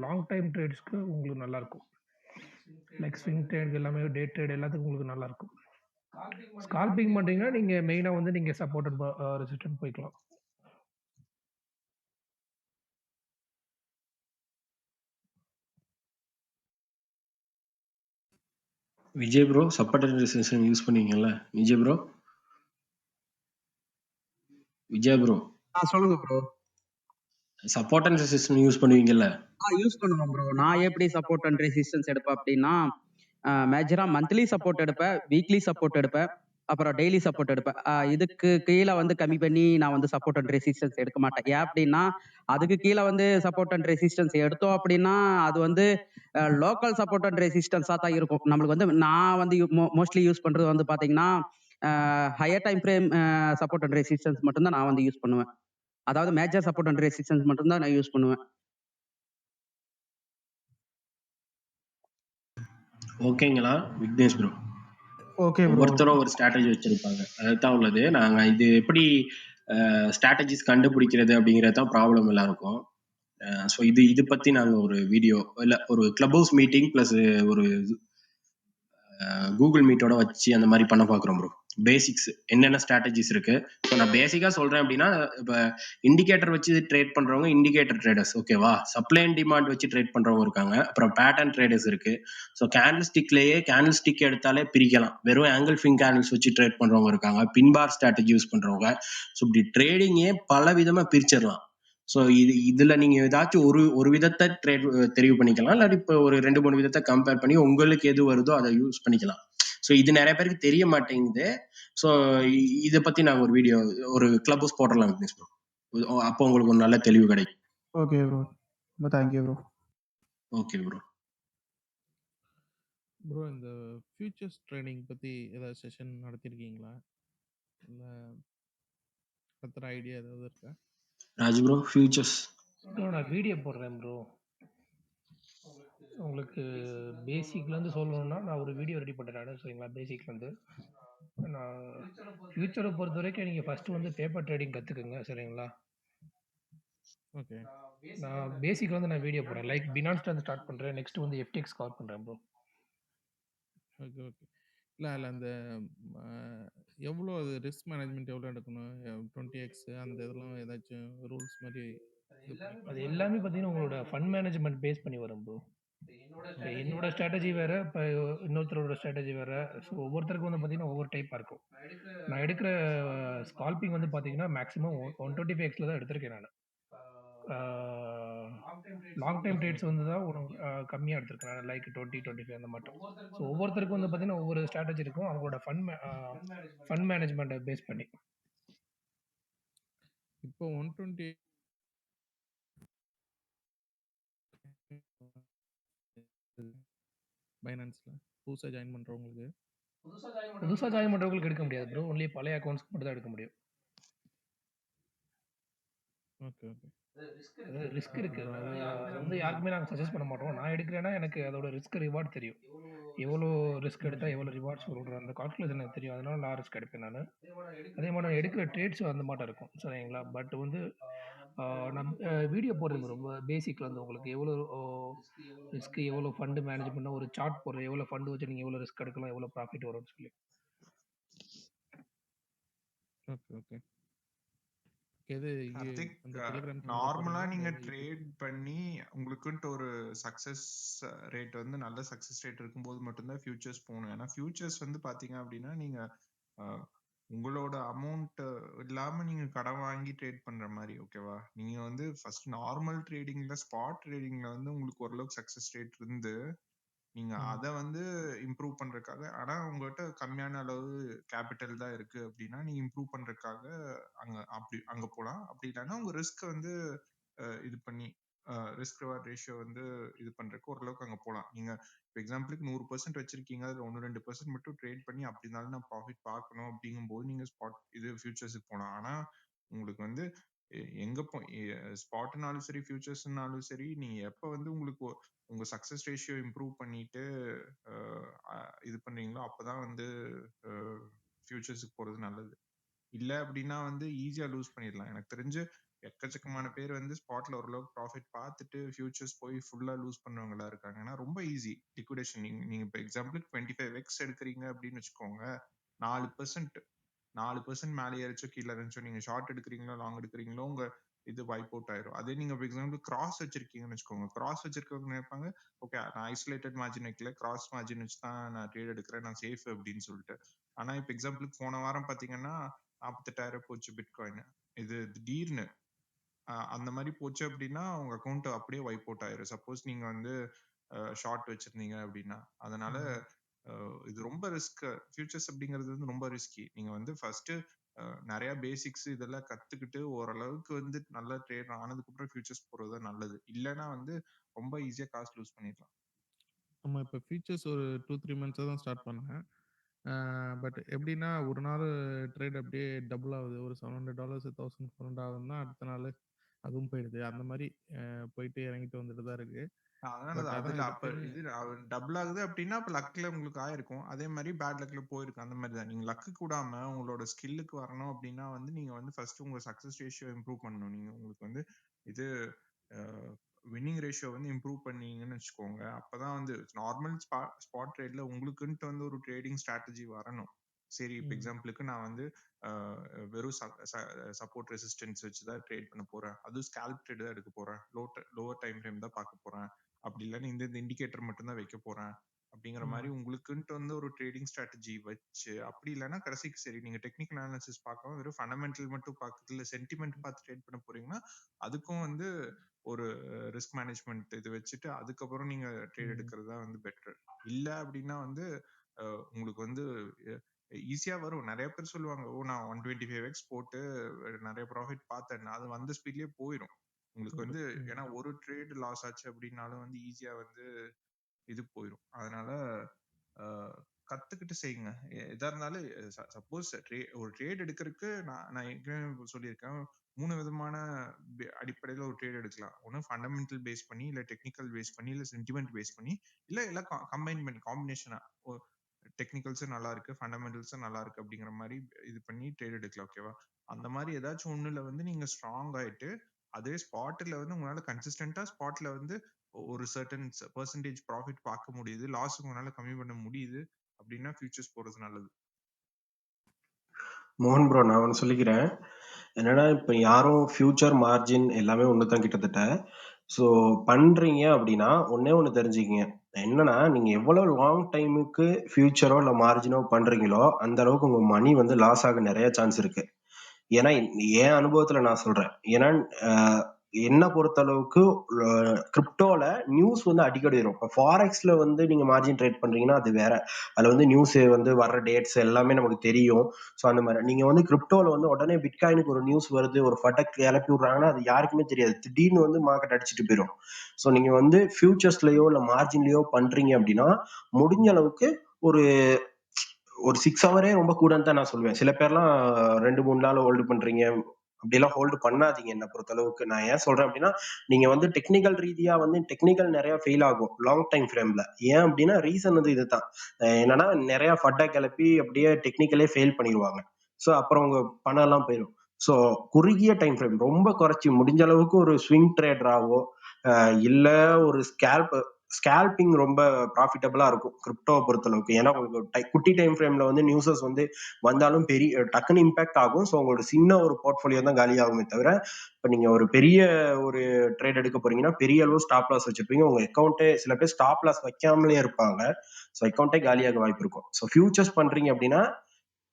லாங் டைம் ட்ரேட்ஸ்க்கு உங்களுக்கு நல்லாயிருக்கும். லைக் ஸ்விங் ட்ரேட் எல்லாமே டே ட்ரேட் எல்லாத்துக்கும் உங்களுக்கு நல்லாயிருக்கும். ஸ்கால்பிங் பண்ணுறீங்கன்னா நீங்கள் மெயினாக வந்து நீங்கள் சப்போர்ட் அண்ட் ரெசிஸ்டன்ட் போய்க்கலாம். Vijay bro, support and resistant use பண்ணுவீங்கல்ல விஜய் ப்ரோ? விஜய் ப்ரோ சொல்லுங்க bro. Support and resistant use பண்ணுவீங்கல்ல? யூஸ் பண்ணுவேன் ப்ரோ. நான் எப்படி சப்போர்ட் அண்ட் ரெசிஸ்டன்ஸ் எடுப்பேன் அப்படின்னா, மேஜரா மந்த்லி சப்போர்ட் எடுப்பேன், வீக்லி சப்போர்ட் எடுப்பேன், அப்புறம் டெய்லி சப்போர்ட் எடுப்பேன். இதுக்கு கீழே வந்து கம்மி பண்ணி நான் வந்து சப்போர்ட் அண்ட் ரெசிஸ்டன்ஸ் எடுக்க மாட்டேன். ஏன் அப்படின்னா, அதுக்கு கீழே வந்து சப்போர்ட் அண்ட் ரெசிஸ்டன்ஸ் எடுத்தோம் அப்படின்னா அது வந்து லோக்கல் சப்போர்ட் அண்ட் ரெசிஸ்டன்ஸா தான் இருக்கும். நம்மளுக்கு வந்து நான் வந்து மோஸ்ட்லி யூஸ் பண்றது வந்து பாத்தீங்கன்னா higher time frame support and resistance மட்டும் தான் நான் வந்து யூஸ் பண்ணுவேன். அதாவது மேஜர் சப்போர்ட் அண்ட் ரெசிஸ்டன்ஸ் மட்டும் தான் நான் யூஸ் பண்ணுவேன். ஓகேங்களா விக்னேஷ் ப்ரோ? Okay bro. ஒவ்வொருத்தரும் ஒரு ஸ்ட்ராட்டஜி வச்சிருப்பாங்க. அதுதான் உள்ளது. நாங்க இது எப்படி ஸ்ட்ராட்டஜிஸ் கண்டுபிடிக்கிறது அப்படிங்கிறது தான் ப்ராப்ளம் எல்லாருக்கும். ஸோ இது பத்தி நாங்க ஒரு வீடியோ இல்ல ஒரு கிளப் ஹவுஸ் மீட்டிங் பிளஸ் ஒரு கூகுள் மீட்டோட வச்சு அந்த மாதிரி பண்ண பாக்குறோம் ப்ரோ. பேசிக்ஸ் என்னென்ன ஸ்ட்ராட்டஜிஸ் இருக்கு. ஸோ நான் பேசிக்கா சொல்றேன் அப்படின்னா, இப்போ இண்டிகேட்டர் வச்சு ட்ரேட் பண்றவங்க இண்டிகேட்டர் ட்ரேடர்ஸ், ஓகேவா? சப்ளை அண்ட் டிமாண்ட் வச்சு ட்ரேட் பண்றவங்க இருக்காங்க. அப்புறம் பேட்டர்ன் ட்ரேடர்ஸ் இருக்கு. ஸோ கேண்டில் ஸ்டிக் எடுத்தாலே பிரிக்கலாம். வெறும் ஆங்கிள் ஃபிங் கேண்டில்ஸ் வச்சு ட்ரேட் பண்றவங்க இருக்காங்க. பின்பார் ஸ்ட்ராட்டஜி யூஸ் பண்றவங்க. ஸோ இப்படி ட்ரேடிங்கே பல விதமா பிரிச்சிடலாம். ஸோ இதுல நீங்க ஏதாச்சும் ஒரு விதத்தை தெரிவு பண்ணிக்கலாம். இல்லாட்டி இப்போ ஒரு 2-3 விதத்தை கம்பேர் பண்ணி உங்களுக்கு எது வருதோ அதை யூஸ் பண்ணிக்கலாம். ஸோ இது நிறைய பேருக்கு தெரிய மாட்டேங்குது. ஸோ இதை பத்தி நாங்க ஒரு வீடியோ ஒரு கிளப் ஹவுஸ் போடலாம் விக்னேஷ் ப்ரோ. அப்போ உங்களுக்கு ஒரு நல்ல தெளிவு கிடைக்கும். Okay bro. ரொம்ப thank you bro. Okay bro. Bro இந்த ஃபியூச்சர்ஸ் ட்ரேடிங் பத்தி ஏதாவது செஷன் நடத்திருக்கீங்களா? இல்ல நடத்துற ஐடியா ஏதாவது இருக்கா? ராஜ் ப்ரோ ஃபியூச்சர்ஸ் நான் வீடியோ போடுறேன் ப்ரோ. உங்களுக்கு பேசிக்லேருந்து சொல்லணும்னா, நான் ஒரு வீடியோ ரெடி பண்றேன் நானு. சரிங்களா? பேசிக்லேருந்து. நான் ஃபியூச்சர பொறுத்தவரைக்கும் நீங்க ஃபர்ஸ்ட்டு வந்து பேப்பர் ட்ரேடிங் கத்துக்கங்க. சரிங்களா? ஓகே. நான் பேசிக்ல வந்து நான் வீடியோ போடுறேன். லைக் பினான்ஸ்லேருந்து ஸ்டார்ட் பண்றேன். நெக்ஸ்ட் வந்து FTX கவர் பண்றேன் ப்ரோ. Okay, okay. இல்ல அதுல அந்த அ எவ்வளோ அது ரிஸ்க் மேனேஜ்மென்ட் எவ்வளோ எடுக்கணும்? 20x அந்த இதெல்லாம் ஏதாச்சும் ரூல்ஸ் மாரி இது அது பண்ணிருக்கீங்களா? எல்லாமே பார்த்தீங்கன்னா, உங்களோட ஃபண்ட் மேனேஜ்மென்ட் பேஸ் பண்ணி வரும் ப்ரோ. இப்ப என்னோட ஸ்ட்ராட்டஜி வேற, இப்ப இன்னொருத்தரோட ஸ்ட்ராட்டஜி வேற. ஸோ ஒவ்வொருத்தருக்கும் வந்து பார்த்தீங்கன்னா, ஒவ்வொரு டைப்பா இருக்கும். நான் எடுக்கிற ஸ்கால்பிங் வந்து பார்த்தீங்கன்னா, மேக்ஸிமம் 125xல தான் எடுத்திருக்கேன் நானு. ஆ லாங் டைம் ட்ரேட்ஸ் வந்து தான் ஒரு கம்மியா எடுத்திருக்கேன். லைக் 20, 25 அந்த மாட்டம். ஸோ ஒவ்வொருத்தருக்கும் வந்து பார்த்தீங்கன்னா, ஒவ்வொரு ஸ்ட்ராட்டஜி இருக்கும். அவங்களோட ஃபண்ட் மேனேஜ்மென்ட்ட பேஸ் பண்ணி. இப்போ 120 பைனான்ஸ்ல புதுசா ஜாயின் பண்றவங்களுக்கு. புதுசா ஜாயின் பண்றவங்களுக்கு எடுக்க முடியாது ப்ரோ. ஒன்லி பழைய அக்கவுண்ட்ஸ்க்கு மட்டும் தான் எடுக்க முடியும். Okay, okay. ரிஸ்க் இருக்கு. அது வந்து யாருக்குமே நாங்க சஜெஸ்ட் பண்ண மாட்டோம். நான் எடுக்கிறேன்னா எனக்கு அதோட ரிஸ்க் ரிவார்ட் தெரியும். எவ்வளோ ரிஸ்க் எடுத்தா எவ்வளோ ரிவார்ட்ஸ் வரும்ன்ற அந்த கால்குலேஷன் எனக்கு தெரியும். அதனால நான் ரிஸ்க் எடுப்பேன் நானு. அதே மாதிரி நான் எடுக்கிற ட்ரேட்ஸும் அந்த மாட்டம் இருக்கும். சரிங்களா? பட் வந்து நான் வீடியோ போடுறது ரொம்ப பேசிக்ல வந்து உங்களுக்கு எவ்வளோ ரிஸ்க், எவ்வளோ ஃபண்ட் மேனேஜ் பண்ண ஒரு சார்ட் போடுறேன். எவ்வளோ ஃபண்ட் வச்சு நீங்க எவ்வளோ ரிஸ்க் எடுக்கலாம், எவ்வளோ ப்ராஃபிட் வரும்னு சொல்லி. Okay, okay. எது கார்த்திக், அந்த டெலிகிராம் சேனல்ல நார்மலா போடுறீங்களா? நீங்க இல்ல யூடியூப்? ட்ரேட் பண்ணி உங்களுக்குன்ட்டு ஒரு சக்சஸ் ரேட் வந்து நல்ல சக்சஸ் ரேட் இருக்கும்போது மட்டும்தான் ஃபியூச்சர்ஸ் போகணும். ஏன்னா ஃபியூச்சர்ஸ் வந்து பாத்தீங்க அப்படின்னா நீங்க அஹ், உங்களோட அமௌண்ட் இல்லாம நீங்க கடன் வாங்கி ட்ரேட் பண்ற மாதிரி, ஓகேவா? நீங்க வந்து ஃபர்ஸ்ட் நார்மல் ட்ரேடிங்ல ஸ்பாட் ட்ரேடிங்ல வந்து உங்களுக்கு ஓரளவுக்கு சக்சஸ் ரேட் இருந்து நீங்க அத வந்து இம்ப்ரூவ் பண்றதுக்காக, ஆனா உங்ககிட்ட கம்மியான அளவு கேபிட்டல் தான் இருக்கு அப்படின்னா நீங்க இம்ப்ரூவ் பண்றதுக்காக அங்க போலாம். அப்படி இல்லைன்னா உங்க ரிஸ்க் வந்து இது பண்ணி ரிஸ்க் ரிவார்ட் ரேஷியோ வந்து இது பண்றதுக்கு ஓரளவுக்கு அங்க போலாம். நீங்க எக்ஸாம்பிளுக்கு 100% வச்சிருக்கீங்க, அதுல 1-2% மட்டும் ட்ரேட் பண்ணி அப்படி இருந்தாலும் நான் ப்ராஃபிட் பார்க்கணும் அப்படிங்கும்போது நீங்க ஸ்பாட் இது ஃபியூச்சர்ஸுக்கு போலாம். ஆனா உங்களுக்கு வந்து எங்க ஸ்பாட்னாலும் சரி ஃபியூச்சர்ஸ்னாலும் சரி, நீங்க எப்ப வந்து உங்களுக்கு உங்க சக்சஸ் ரேஷியோ இம்ப்ரூவ் பண்ணிட்டு இது பண்றீங்களோ அப்பதான் வந்து ஃபியூச்சர்ஸுக்கு போறது நல்லது. இல்ல அப்படின்னா வந்து ஈஸியா லூஸ் பண்ணிடலாம். எனக்கு தெரிஞ்சு எக்கச்சக்கமான பேர் வந்து ஸ்பாட்ல ஓரளவுக்கு ப்ராஃபிட் பார்த்துட்டு ஃபியூச்சர்ஸ் போய் ஃபுல்லா லூஸ் பண்றவங்களா இருக்காங்க. ஏன்னா ரொம்ப ஈஸி லிக்விடேஷன். நீங்க இப்போ எக்ஸாம்பிளுக்கு 25x எடுக்கிறீங்க அப்படின்னு வச்சுக்கோங்க, 4% மேலே ஏறிச்சோ கீழே இருந்துச்சோ, நீங்க ஷார்ட் எடுக்கிறீங்களோ லாங் எடுக்கிறீங்களோ உங்க இது வைப் அவுட் ஆயிரும். அதே நீங்க ஃபார் எக்ஸாம்பிள் கிராஸ் வச்சிருக்கீங்கன்னு வச்சுக்கோங்க, கிராஸ் வச்சிருக்கவங்க நினைப்பாங்க ஓகே நான் ஐசோலேட்டட் மார்ஜின் வைக்கல, கிராஸ் மார்ஜின் வச்சு தான் நான் ட்ரேட் எடுக்கிறேன், நான் சேஃப் அப்படின்னு சொல்லிட்டு. ஆனா இப்போ எக்ஸாம்பிளுக்கு போன வாரம் பாத்தீங்கன்னா 48,000 போச்சு பிட்காயின். இது திடீர்னு அந்த மாதிரி போச்சு அப்படின்னா உங்க அக்கௌண்ட் அப்படியே வைப் அவுட் ஆயிரும். சப்போஸ் நீங்க வந்து ஷார்ட் வச்சிருந்தீங்க அப்படின்னா. அதனால இது ரொம்ப ரிஸ்க். ஃபியூச்சர்ஸ் அப்படிங்கிறது வந்து ரொம்ப ரிஸ்கி. நீங்க வந்து ஃபர்ஸ்ட் நிறைய பேசிக்ஸ் இதெல்லாம் கத்துக்கிட்டு ஓரளவுக்கு வந்து நல்ல ட்ரேட் ஆனதுக்கு அப்புறம் ஃபியூச்சர்ஸ் போறது நல்லது. இல்லைன்னா வந்து ரொம்ப ஈஸியா காசு லூஸ் பண்ணிடலாம். நம்ம இப்போ ஃபியூச்சர்ஸ் ஒரு 2-3 மந்த்ஸாக தான் ஸ்டார்ட் பண்ணேன். பட் எப்படின்னா ஒரு நாள் ட்ரேட் அப்படியே டபுள் ஆகுது. ஒரு $700 1400 ஆகுதுன்னா அடுத்த நாள் அதுவும் போயிடுது. அந்த மாதிரி போயிட்டு இறங்கிட்டு வந்துட்டு தான் இருக்கு. அதனால பட் அதான் அதுல அப்ப இதுக்குன்னு இது டபுள் ஆகுது அப்படின்னா அப்ப லக்ல உங்களுக்கு ஆயிருக்கும். அதே மாதிரி பேட் லக்ல போயிருக்கு. அந்த மாதிரி தான். நீங்க லக்கு கூடாம உங்களோட ஸ்கில்லுக்கு வரணும் அப்படின்னா வந்து நீங்க வந்து ஃபர்ஸ்ட் உங்க சக்சஸ் ரேஷியோ இம்ப்ரூவ் பண்ணணும். நீங்க உங்களுக்கு வந்து இது வின்னிங் ரேஷியோ வந்து இம்ப்ரூவ் பண்ணீங்கன்னு வச்சுக்கோங்க. அப்பதான் வந்து நார்மல் ஸ்பாட் ட்ரேட்ல உங்களுக்குன்ட்டு வந்து ஒரு ட்ரேடிங் ஸ்ட்ராட்டஜி வரணும். சரி இப்போ எக்ஸாம்பிளுக்கு நான் வந்து வெறும் சப்போர்ட் ரெசிஸ்டன்ஸ் வச்சு தான் ட்ரேட் பண்ண போறேன், அதுவும் ஸ்கேல்ப் ட்ரேட் தான் எடுக்க போறேன், லோவர் டைம் ஃப்ரேம் தான் பார்க்க போறேன், அப்படி இல்லைன்னா இந்த இண்டிகேட்டர் மட்டும் தான் வைக்க போறேன் அப்படிங்கிற மாதிரி உங்களுக்குன்ட்டு வந்து ஒரு ட்ரேடிங் ஸ்ட்ராட்டஜி வச்சு, அப்படி இல்லைன்னா கடைசிக்கு சரி நீங்க டெக்னிக்கல் அனாலிசிஸ் பார்க்காம வெறும் ஃபண்டமெண்டல் மட்டும் பார்க்கறது இல்லை சென்டிமெண்ட் பார்த்து ட்ரேட் பண்ண போறீங்கன்னா அதுக்கும் வந்து ஒரு ரிஸ்க் மேனேஜ்மெண்ட் இது வச்சுட்டு அதுக்கப்புறம் நீங்க ட்ரேட் எடுக்கிறது தான் வந்து பெட்டர். இல்ல அப்படின்னா வந்து உங்களுக்கு வந்து ஈஸியா வரும். நிறைய பேர் சொல்லுவாங்க ஓ நான் 125x போட்டு நிறைய ப்ராஃபிட் பார்த்தேன், அது வந்த ஸ்பீட்லயே போயிடும் உங்களுக்கு வந்து. ஏன்னா ஒரு ட்ரேட் லாஸ் ஆச்சு அப்படின்னாலும் வந்து ஈஸியா வந்து இது போயிடும். அதனால கத்துக்கிட்டு செய்யுங்க எதா இருந்தாலும். சப்போஸ் ஒரு ட்ரேட் எடுக்கிறதுக்கு நான் ஏற்கனவே சொல்லியிருக்கேன், 3 விதமான அடிப்படையில ஒரு ட்ரேட் எடுக்கலாம். ஒண்ணு ஃபண்டமெண்டல் பேஸ் பண்ணி, இல்ல டெக்னிக்கல் பேஸ் பண்ணி, இல்ல சென்டிமெண்ட் பேஸ் பண்ணி, இல்ல எல்லாம் கம்பைன் பண்ணி காம்பினேஷனா டெக்னிக்கல்ஸும் நல்லா இருக்கு, ஃபண்டமெண்டல்ஸும் நல்லா இருக்கு அப்படிங்கிற மாதிரி இது பண்ணி ட்ரேட் எடுக்கலாம். ஓகேவா? அந்த மாதிரி ஏதாச்சும் ஒண்ணுல வந்து நீங்க ஸ்ட்ராங் ஆயிட்டு அதே ஸ்பாட்ல வந்து உங்களால கன்சிஸ்டன்டா ஸ்பாட்ல வந்து ஒரு சர்டன் பெர்சன்டேஜ் ப்ராஃபிட் பார்க்க முடியுது, லாஸ் உங்களால கம்மி பண்ண முடியுது அப்படின்னா ஃபியூச்சர்ஸ் போறது நல்லது. மோகன் ப்ரோ, நான் ஒன்று சொல்லிக்கிறேன். என்னன்னா இப்போ யாரும் ஃபியூச்சர் மார்ஜின் எல்லாமே ஒன்று தான் கிட்டத்தட்ட. ஸோ பண்றீங்க அப்படின்னா ஒன்னே ஒன்று தெரிஞ்சுக்கிங்க. என்னன்னா நீங்க எவ்வளவு லாங் டைமுக்கு ஃபியூச்சரோ இல்லை மார்ஜினோ பண்றீங்களோ அந்த அளவுக்கு உங்க மணி வந்து லாஸ் ஆக நிறைய சான்ஸ் இருக்கு. ஏன்னா என் அனுபவத்துல நான் சொல்றேன். ஏன்னா என்ன பொறுத்த அளவுக்கு கிரிப்டோல நியூஸ் வந்து அடிக்கடி வரும். இப்போ ஃபாரெக்ஸ்ல வந்து நீங்க மார்ஜின் ட்ரேட் பண்றீங்கன்னா அது வேற. அதுல வந்து நியூஸ் வந்து வர்ற டேட்ஸ் எல்லாமே நமக்கு தெரியும். ஸோ அந்த மாதிரி நீங்க வந்து கிரிப்டோல வந்து உடனே பிட்காயினுக்கு ஒரு நியூஸ் வருது, ஒரு ஃபட்டக் கிளப்பி விடுறாங்கன்னா அது யாருக்குமே தெரியாது. திடீர்னு வந்து மார்க்கெட் அடிச்சுட்டு போயிடும். ஸோ நீங்க வந்து ஃபியூச்சர்ஸ்லயோ இல்லை மார்ஜின்லயோ பண்றீங்க அப்படின்னா முடிஞ்ச அளவுக்கு ஒரு 6 ஹவரே ரொம்ப கூடன்னு தான் நான் சொல்லுவேன். சில பேர்லாம் 2-3 நாள் ஹோல்டு பண்றீங்க, அப்படியெல்லாம் ஹோல்டு பண்ணாதீங்க. என்ன பொறுத்த அளவுக்கு நான் ஏன் சொல்றேன் அப்படின்னா நீங்க வந்து டெக்னிக்கல் ரீதியா வந்து டெக்னிக்கல் நிறைய ஃபெயில் ஆகும் லாங் டைம் ஃப்ரேம்ல. ஏன் அப்படின்னா ரீசன் வந்து இதுதான். என்னன்னா நிறைய ஃபட்டை கிளப்பி அப்படியே டெக்னிக்கலே ஃபெயில் பண்ணிடுவாங்க. ஸோ அப்புறம் உங்க பணம் எல்லாம் போயிடும். ஸோ குறுகிய டைம் ஃப்ரேம் ரொம்ப குறைச்சி முடிஞ்ச அளவுக்கு ஒரு ஸ்விங் ட்ரேடராவோ இல்ல ஒரு ஸ்கேல்பிங் ரொம்ப ப்ராஃபிட்டபிளா இருக்கும் கிரிப்டோவை பொறுத்த அளவுக்கு. ஏன்னா உங்களுக்கு குட்டி டைம் ஃப்ரேம்ல வந்து நியூஸஸ் வந்து வந்தாலும் பெரிய டக்குன்னு இம்பாக்ட் ஆகும். ஸோ உங்களோட சின்ன ஒரு போர்ட்ஃபோலியோ தான் காலி ஆகுமே தவிர இப்போ நீங்க ஒரு பெரிய ஒரு ட்ரேட் எடுக்க போறீங்கன்னா பெரிய அளவு ஸ்டாப் லாஸ் வச்சிருப்பீங்க. உங்க அக்கௌண்ட்டே சில பேர் ஸ்டாப் லாஸ் வைக்காமலே இருப்பாங்க. ஸோ அக்கௌண்ட்டே காலியாக வாய்ப்பு இருக்கும். ஸோ ஃபியூச்சர்ஸ் பண்றீங்க அப்படின்னா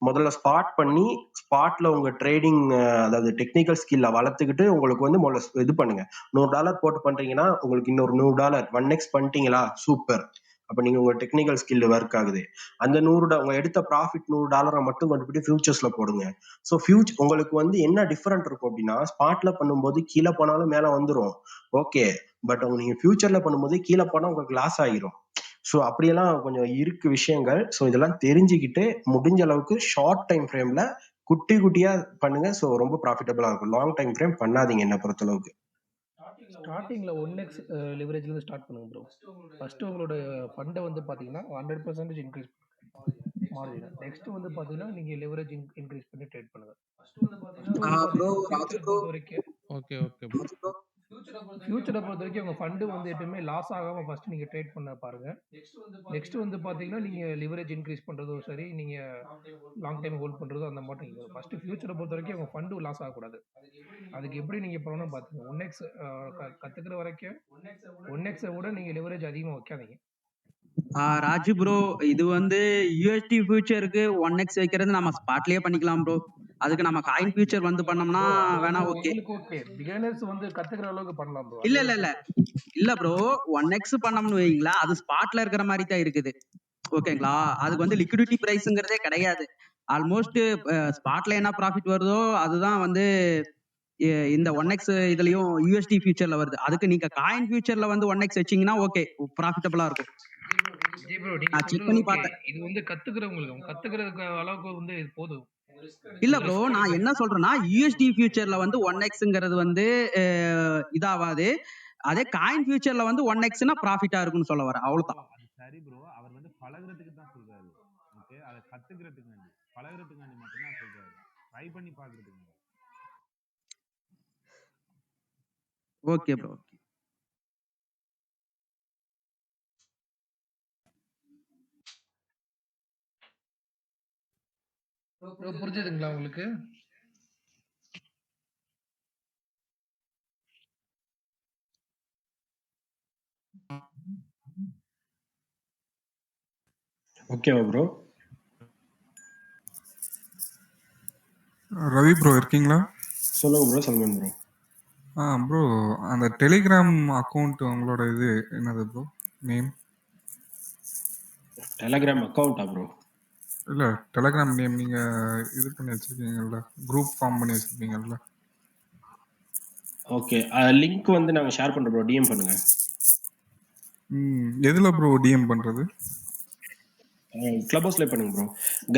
முதல்ல ஸ்பாட் பண்ணி ஸ்பாட்ல உங்க ட்ரேடிங் அதாவது டெக்னிக்கல் ஸ்கில்ல வளர்த்துக்கிட்டு உங்களுக்கு வந்து முதல்ல இது பண்ணுங்க. $100 போட்டு பண்றீங்கன்னா உங்களுக்கு இன்னொரு $100 1x பண்ணிட்டீங்களா, சூப்பர். அப்ப நீங்க உங்க டெக்னிக்கல் ஸ்கில் ஒர்க் ஆகுது. அந்த உங்க எடுத்த ப்ராஃபிட் $100 மட்டும் கொண்டு போயிட்டு ஃபியூச்சர்ஸ்ல போடுங்க. ஸோ உங்களுக்கு வந்து என்ன டிஃபரெண்ட் இருக்கும் அப்படின்னா ஸ்பாட்ல பண்ணும்போது கீழே போனாலும் மேல வந்துடும், ஓகே. பட் நீங்க ஃபியூச்சர்ல பண்ணும்போது கீழே போனா உங்களுக்கு லாஸ் ஆகிரும். ஸோ அப்படியெல்லாம் கொஞ்சம் இருக்கு விஷயங்கள். ஸோ இதெல்லாம் தெரிஞ்சுக்கிட்டு முடிஞ்ச அளவுக்கு ஷார்ட் டைம் ஃப்ரேம்ல குட்டி குட்டியா பண்ணுங்க. ஸோ ரொம்ப ப்ராஃபிட்டபிளா இருக்கும். லாங் டைம் ஃப்ரேம் பண்ணாதீங்க என்ன பொறுத்த அளவுக்கு. ஸ்டார்டிங்கில் 1x லிவரேஜ்லேருந்து ஸ்டார்ட் பண்ணுங்க ப்ரோ. ஃபஸ்ட்டு உங்களோட ஃபண்டை வந்து பார்த்தீங்கன்னா 100% இன்க்ரீஸ் மார்ஜின். நெக்ஸ்ட் வந்து பார்த்தீங்கன்னா நீங்கள் லிவரேஜ் இன்க்ரீஸ் பண்ணி ட்ரேட் பண்ணுங்க. ஃபஸ்ட்டு வந்து பார்த்தீங்கன்னா பொறுத்த வரைக்கும் ஓகே ஓகே ப்ரோ. ஃபியூச்சரை பொறுத்த வரைக்கும் உங்கள் ஃபண்டு வந்து எப்பவுமே லாஸ் ஆகாமல் ஃபஸ்ட்டு நீங்கள் ட்ரேட் பண்ண பாருங்க. நெக்ஸ்ட் வந்து பார்த்தீங்கன்னா நீங்கள் லிவரேஜ் இன்க்ரீஸ் பண்ணுறதும் சரி, நீங்கள் லாங் டைம் ஹோல்ட் பண்ணுறதோ அந்த மாதிரி நீங்கள் ஃபஸ்ட்டு ஃபியூச்சரை பொறுத்த வரைக்கும் உங்கள் ஃபண்டு லாஸ் ஆகக்கூடாது. அதுக்கு எப்படி நீங்கள் பண்ணணும் பார்த்துங்க. 1x கற்றுக்கிற வரைக்கும் 1xை விட நீங்கள் லிவரேஜ் அதிகமாக வைக்காதீங்க. ராஜு ப்ரோ, இது வந்து யூஎஸ்டி ஃபியூச்சருக்கு 1x வைக்கிறது நம்ம ஸ்பாட்லயே பண்ணிக்கலாம் ப்ரோ. அதுக்கு நம்ம காயின் ஃபியூச்சர் வந்து பண்ணோம்னா வேணா ஓகே. ஓகே, பிகினர்ஸ் வந்து கத்துக்கிற அளவுக்கு பண்ணலாம் ப்ரோ. இல்ல ப்ரோ, 1x பண்ணோம்னு வைங்களா, அது ஸ்பாட்ல இருக்கிற மாதிரி தான் இருக்குது. ஓகேங்களா? அதுக்கு வந்து லிக்விடிட்டி பிரைஸ்ங்கிறதே கிடையாது. ஆல்மோஸ்ட் ஸ்பாட்ல என்ன ப்ராஃபிட் வருதோ அதுதான் வந்து இந்த 1x இதுலயும் யூஎஸ்டி ஃபியூச்சர்ல வருது. அதுக்கு நீங்க காயின் ஃபியூச்சர்ல வந்து 1x வச்சீங்கன்னா ஓகே, ப்ராஃபிட்டபிளா இருக்கும். நான் செக் பண்ணி பார்த்தேன். இது வந்து கத்துக்கிறவங்களுக்கு கத்துக்கிறதுக்கு அளவுக்கு வந்து இது போதும். இல்ல ப்ரோ, நான் என்ன சொல்றேன்னா யூஎஸ்டி ஃபியூச்சர்ல வந்து 1xங்கிறது வந்து இதாவாது. அதே காயின் ஃபியூச்சர்ல வந்து 1xனா ப்ராஃபிட்டா இருக்கும்னு சொல்ல வரேன். அவ்வளவுதான். சரி ப்ரோ, அவர் வந்து பழகுறதுக்கு தான் சொல்றாரு. ஓகே, அதை கத்துக்கிறதுக்கு பழகுறதுக்கு மட்டும் தான் சொல்றாரு. ட்ரை பண்ணி பார்க்கிறதுக்கு. Okay bro. புரிஞ்சுதுங்களா உங்களுக்கு? ஓகேவா ப்ரோ? ரவி ப்ரோ இருக்கீங்களா? சொல்லுங்க ப்ரோ. சல்மான் ப்ரோ. ப்ரோ, அந்த டெலிகிராம் அக்கௌண்ட் உங்களோட இது என்னது ப்ரோ நேம்? டெலிகிராம் அக்கௌண்ட்டா ப்ரோ? இல்லை, டெலிகிராம் நேம் நீங்கள் இது பண்ணி வச்சுருக்கீங்கள்ல, குரூப் ஃபார்ம் பண்ணி வச்சுருப்பீங்கள்ல. ஓகே, லிங்க் வந்து நாங்கள் ஷேர் பண்ணுறோம் ப்ரோ, டிஎம் பண்ணுங்க. எதில் ப்ரோ டிஎம் பண்ணுறது? கிளப் ஹவுஸ்ல பண்ணுங்க ப்ரோ.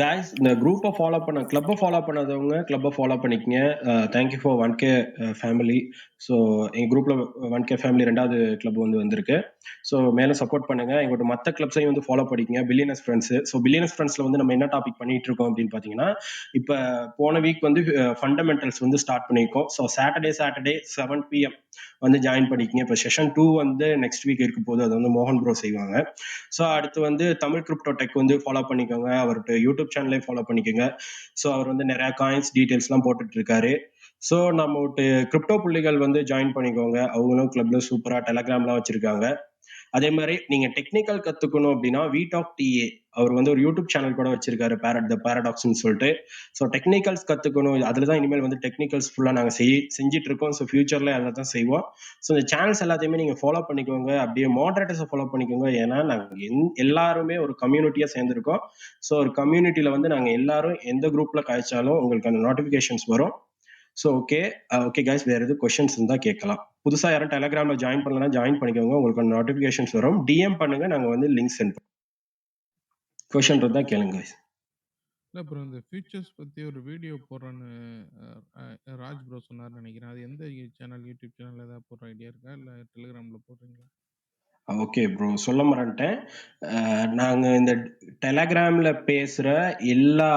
காய்ஸ், இந்த குரூப்பை ஃபாலோ பண்ண, கிளப்பை ஃபாலோ பண்ணாதவங்க கிளப்பை ஃபாலோ பண்ணிக்கங்க. Thank you for 1K family. So எங்கள் குரூப்பில் 1K ஃபேமிலி 2வது கிளப் வந்திருக்கு. ஸோ மேலே சப்போர்ட் பண்ணுங்க. எங்களோட மற்ற கிளப்ஸையும் வந்து ஃபாலோ பண்ணிக்கங்க. Billionaires friends. ஸோ பில்லியனஸ் ஃப்ரெண்ட்ஸில் வந்து நம்ம என்ன டாபிக் பண்ணிட்டு இருக்கோம் அப்படின்னு பார்த்தீங்கன்னா, இப்போ போன வீக் வந்து ஃபண்டமெண்டல்ஸ் வந்து ஸ்டார்ட் பண்ணியிருக்கோம். ஸோ சாட்டர்டே 7 PM வந்து ஜாயின் பண்ணிக்கங்க. இப்போ செஷன் 2 வந்து நெக்ஸ்ட் வீக் இருக்க போது, அது வந்து மோகன் ப்ரோ செய்வாங்க. ஸோ அடுத்து வந்து தமிழ் கிரிப்டோ டெக் வந்து ஃபாலோ பண்ணிக்கோங்க. அவர்கிட்ட யூடியூப் சேனலே ஃபாலோ பண்ணிக்கோங்க. ஸோ அவர் வந்து நிறைய காயின்ஸ் டீட்டெயில்ஸ்லாம் போட்டுட்டு இருக்காரு. ஸோ நம்ம கிரிப்டோ புள்ளிகள் வந்து ஜாயின் பண்ணிக்கோங்க. அவங்களும் கிளப்ல சூப்பரா டெலகிராம்லாம் வச்சிருக்காங்க. அதே மாதிரி நீங்க டெக்னிக்கல் கத்துக்கணும் அப்படின்னா வீடாக் டிஏ அவர் வந்து ஒரு யூடியூப் சேனல் கூட வச்சிருக்காரு, த பேரடாக்ஸ்னு சொல்லிட்டு. ஸோ டெக்னிக்கல்ஸ் கத்துக்கணும், அதுல தான் இனிமேல் வந்து டெக்னிக்கல்ஸ் ஃபுல்லா நாங்க செஞ்சுட்டு இருக்கோம். ஸோ ஃபியூச்சர்ல அதை தான் செய்வோம். ஸோ இந்த சேனல்ஸ் எல்லாத்தையுமே நீங்க ஃபாலோ பண்ணிக்கோங்க. அப்படியே மாடரேட்டர்ஸை ஃபாலோ பண்ணிக்கோங்க. ஏன்னா நாங்க எல்லாருமே ஒரு கம்யூனிட்டியா சேர்ந்துருக்கோம். ஸோ ஒரு கம்யூனிட்டியில வந்து நாங்க எல்லாரும் எந்த குரூப்ல கழிச்சாலும் உங்களுக்கு அந்த நோட்டிபிகேஷன்ஸ் வரும். ஸோ ஓகே கைஸ், வேற எதுவும் கொஸ்டின்ஸ் இருந்தா கேட்கலாம். புதுசா யாரும் டெலகிராம்ல ஜாயின் பண்ணலன்னா ஜாயின் பண்ணிக்கோங்க. உங்களுக்கு நோட்டிபிகேஷன்ஸ் வரும். டிஎம் பண்ணுங்க, நாங்க வந்து லிங்க் சென்ட் பண்ணுவோம். கொஸ்டின் இருந்தா கேளுங்க guys. இல்ல ப்ரோ, இந்த ஃபியூச்சர்ஸ் பத்தி ஒரு வீடியோ போடுறேன்னு ராஜ் ப்ரோ சொன்னார்னு நினைக்கிறேன். அது எந்த சேனல், யூடியூப் சேனல் ஏதாவது போடுற ஐடியா இருக்கா, இல்ல டெலிகிராம்ல போடுறீங்களா? ஓகே ப்ரோ, சொல்ல மறந்துட்டேன். நாங்க இந்த டெலகிராம்ல பேசுற எல்லா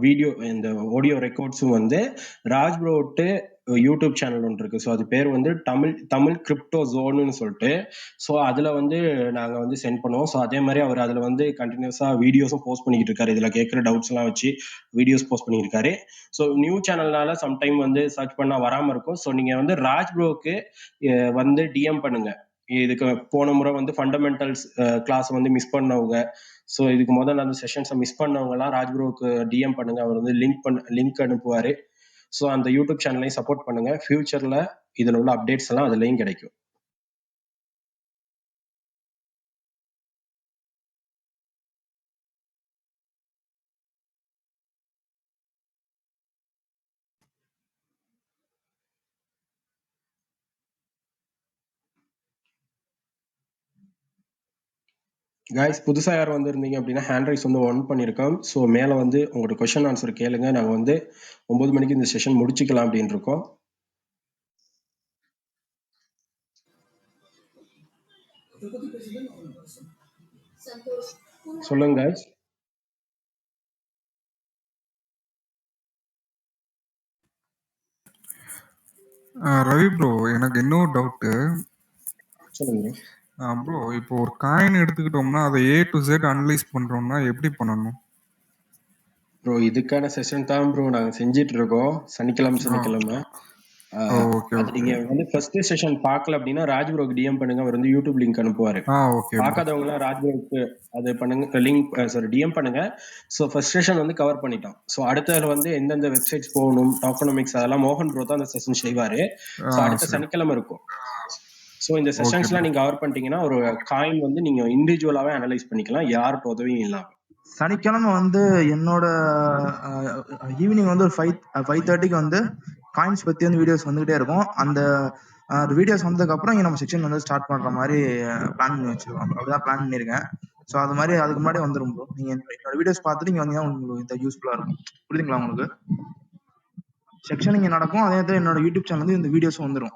வீடியோ, இந்த ஆடியோ ரெக்கார்ட்ஸும் வந்து ராஜ் ப்ரோட்டு யூடியூப் சேனல் ஒன்று இருக்கு. ஸோ அது பேர் வந்து தமிழ் கிரிப்டோ ஜோன்னு சொல்லிட்டு. ஸோ அதுல வந்து நாங்க வந்து சென்ட் பண்ணுவோம். ஸோ அதே மாதிரி அவர் அதுல வந்து கண்டினியூஸா வீடியோஸும் போஸ்ட் பண்ணிக்கிட்டு இருக்காரு. இதுல கேட்குற டவுட்ஸ் எல்லாம் வச்சு வீடியோஸ் போஸ்ட் பண்ணியிருக்காரு. ஸோ நியூ சேனல்னால சம்டைம் வந்து சர்ச் பண்ணா வராம இருக்கும். ஸோ நீங்க வந்து ராஜ் ப்ரோக்கு வந்து டிஎம் பண்ணுங்க. இதுக்கு போன முறை வந்து ஃபண்டமெண்டல்ஸ் கிளாஸ் வந்து மிஸ் பண்ணவங்க, ஸோ இதுக்கு முதல்ல அந்த செஷன்ஸை மிஸ் பண்ணவங்கலாம் ராஜ்குருவுக்கு டிஎம் பண்ணுங்க. அவர் வந்து லிங்க் அனுப்புவார். ஸோ அந்த யூடியூப் சேனலையும் சப்போர்ட் பண்ணுங்க. ஃபியூச்சர்ல இதில் உள்ள அப்டேட்ஸ் எல்லாம் அதுலேயும் கிடைக்கும். கைஸ், புதுசா யாரும் வந்திருந்தீங்க அப்படின்னா ஹேண்ட் ரைஸ் வந்து ஒன் பண்ணியிருக்கோம். ஸோ மேலே வந்து உங்களோட கொஸ்டின் ஆன்சர் கேளுங்க. நாங்கள் வந்து 9 மணிக்கு இந்த செஷன் முடிச்சுக்கலாம் அப்படின்னு இருக்கோம். சொல்லுங்க கைஸ். ரவி ப்ரோ, எனக்கு இன்னொரு டவுட்டு. சொல்லுங்க ப்ரோ. இப்போ ஒரு காயின் எடுத்துக்கிட்டோம்னா அதை A to Z அனலைஸ் பண்றோம்னா எப்படி பண்ணணும் ப்ரோ? இதுக்கான செஷன் தான் ப்ரோ நாங்க செஞ்சிட்டு இருக்கோம் சனிக்கிழமை. அது நீங்க வந்து ஃபர்ஸ்ட் செஷன் பார்க்கல அப்படின்னா ராஜ் ப்ரோக்கு டிஎம் பண்ணுங்க. அவர் வந்து யூடியூப் லிங்க் அனுப்புவாரு. பார்க்காதவங்க ராஜ் ப்ரோக்கு அது பண்ணுங்க, லிங்க் டிஎம் பண்ணுங்க. ஸோ ஃபர்ஸ்ட் செஷன் வந்து கவர் பண்ணிட்டோம். ஸோ அடுத்ததுல வந்து எந்தெந்த வெப்சைட்ஸ் போகணும், டாக்கனாமிக்ஸ், அதெல்லாம் மோகன் ப்ரோ தான் அந்த செஷன் செய்வாரு. ஸோ அடுத்த சனிக்கிழமை இருக்கும். ஸோ இந்த செஷன்ஸ்லாம் நீங்க கவர் பண்ணிட்டீங்கன்னா ஒரு காயின் வந்து நீங்க இண்டிவிஜுவலாவே அனலைஸ் பண்ணிக்கலாம், யாருக்கு உதவியும் இல்லாம. சனிக்கிழமை வந்து என்னோட ஈவினிங் வந்து ஒரு 5:30க்கு வந்து காயின்ஸ் பற்றி வந்து வீடியோஸ் வந்துகிட்டே இருக்கும். அந்த வீடியோஸ் வந்ததுக்கப்புறம் இங்கே நம்ம செக்ஷன் வந்து ஸ்டார்ட் பண்ணுற மாதிரி பிளான் பண்ணி வச்சிருக்கோம். அப்படிதான் பிளான் பண்ணியிருக்கேன். ஸோ அது மாதிரி அதுக்கு முன்னாடி வந்துடும் ப்ரோ. நீங்கள் என்னோட வீடியோஸ் பார்த்துட்டு இங்கே வந்தீங்கன்னா உங்களுக்கு இந்த யூஸ்ஃபுல்லாக இருக்கும். புரியுதுங்களா உங்களுக்கு? செக்ஷன் இங்கே நடக்கும். அதே நேரத்தில் என்னோட யூடியூப் சேனல் வந்து இந்த வீடியோஸும் வந்துடும்.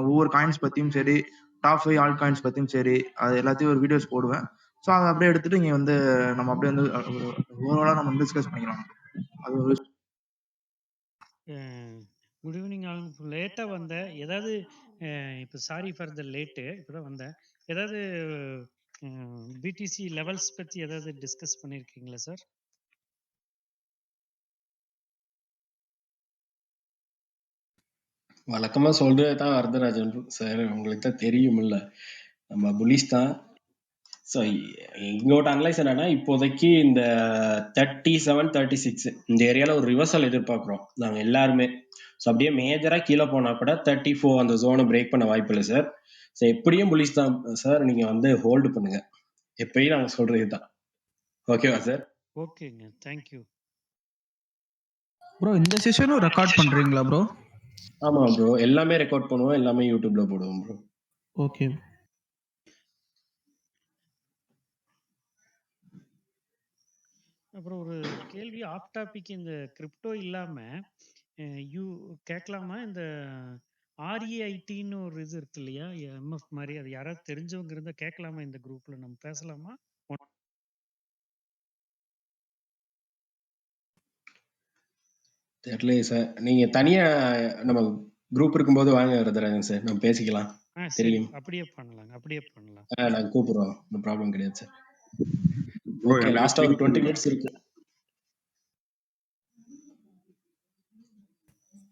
ஒவ்வொரு காயின்ஸ் பற்றியும் சரி, டாப் 5 ஆல் காயின்ஸ் பற்றியும் சரி, அது எல்லாத்தையும் ஒரு வீடியோஸ் போடுவேன். ஸோ அதை அப்படியே எடுத்துட்டு இங்கே வந்து நம்ம அப்படியே வந்து ஓவராலாக நம்ம டிஸ்கஸ் பண்ணிக்கலாம். அது ஒரு குட் ஈவினிங் ஆல். லேட்டாக வந்தேன். ஏதாவது இப்போ சாரி ஃபார் த லேட்டு, இப்போ தான் வந்தேன். ஏதாவது பிடிசி லெவல்ஸ் பற்றி ஏதாவது டிஸ்கஸ் பண்ணியிருக்கீங்களா சார்? வழக்கமா சொல்றது தான் வரதராஜன் சார், உங்களுக்கு தான் தெரியுமில்ல, நம்ம புலிஸ் தான். ஸோ எங்களோட அனலைஸ் என்னன்னா, இப்போதைக்கு இந்த 37, 36 இந்த ஏரியால ஒரு ரிவர்சல் எதிர்பார்க்குறோம் நாங்க எல்லாருமே. ஸோ அப்படியே மேஜரா கீழே போனா கூட 34 அந்த ஜோனை பிரேக் பண்ண வாய்ப்பு இல்லை சார். ஸோ எப்படியும் புலிஸ் தான் சார், நீங்க வந்து ஹோல்டு பண்ணுங்க. எப்பயும் நாங்க சொல்றது தான். ஓகேவா சார்? ஓகேங்க, தேங்க்யூ ப்ரோ. இந்த செஷனும் ரெக்கார்ட் பண்றீங்களா ப்ரோ? ஆமா ப்ரோ, எல்லாமே ரெக்கார்ட் பண்ணுவோம், எல்லாமே யூடியூப்ல போடுவோம் ப்ரோ. ஓகே. அப்புறம் ஒரு கேள்வி ஆஃப் டாபிக். இந்த கிரிப்டோ இல்லாம யூ கேட்கலாமா? இந்த ஆர்இஐடின்னு ஒரு இது இருக்கு இல்லையா, எம்எஃப் மாதிரி, அது யாராவது தெரிஞ்சவங்க இருந்தா கேட்கலாமா? இந்த குரூப்ல நம்ம பேசலாமா? தெரியலையே சார். நீங்க தனியா நம்ம குரூப் இருக்கும்போது வாங்க வரதுறாங்க சார், நம்ம பேசிக்கலாம். சரி, தெரியும். அப்படியே பண்ணலாங்க, அப்படியே பண்ணலாம். நாங்க கூப்பிடுறோம், ஒன்றும் ப்ராப்ளம் கிடையாது சார். ப்ரோ ஓகே, எனக்கு லாஸ்டா ஒரு 20 மினிட்ஸ் இருக்கு.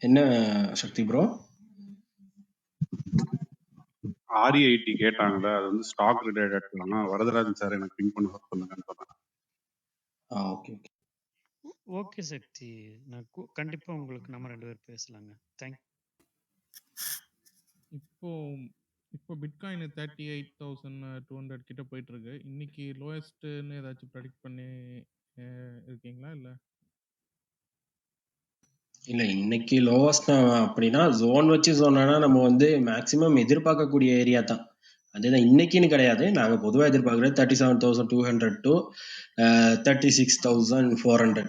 என்ன சக்தி ப்ரோ? ஆர்இஐடி கேட்டாங்கல்ல, அது வந்து ஸ்டாக் ரிலேட்டட் தான். வரதராஜன் சார் எனக்கு பின் பண்ண சொல்லுங்கன்னு சொன்னேன். ஓகே ஓகே ஓகே சக்தி, நான் கண்டிப்பா உங்களுக்கு நம்ம 2 பேர் பேசலாங்க. தேங்க். இப்போ பிட்காயின் 38,200 கிட்ட போயிட்டு இருக்கு. இன்னைக்கு லோயஸ்ட்னு ஏதாச்சும் ப்ரெடிக்ட் பண்ணி இருக்கீங்களா? இல்ல இன்னைக்கு லோவஸ்ட் அப்படின்னா ஜோன் வச்சு சொன்னா நம்ம வந்து மேக்சிமம் எதிர்பார்க்கக்கூடிய ஏரியா தான். அதுதான் இன்னைக்குன்னு கிடையாது, நாங்க பொதுவா எதிர்பார்க்கறது 37,200 டு 36,400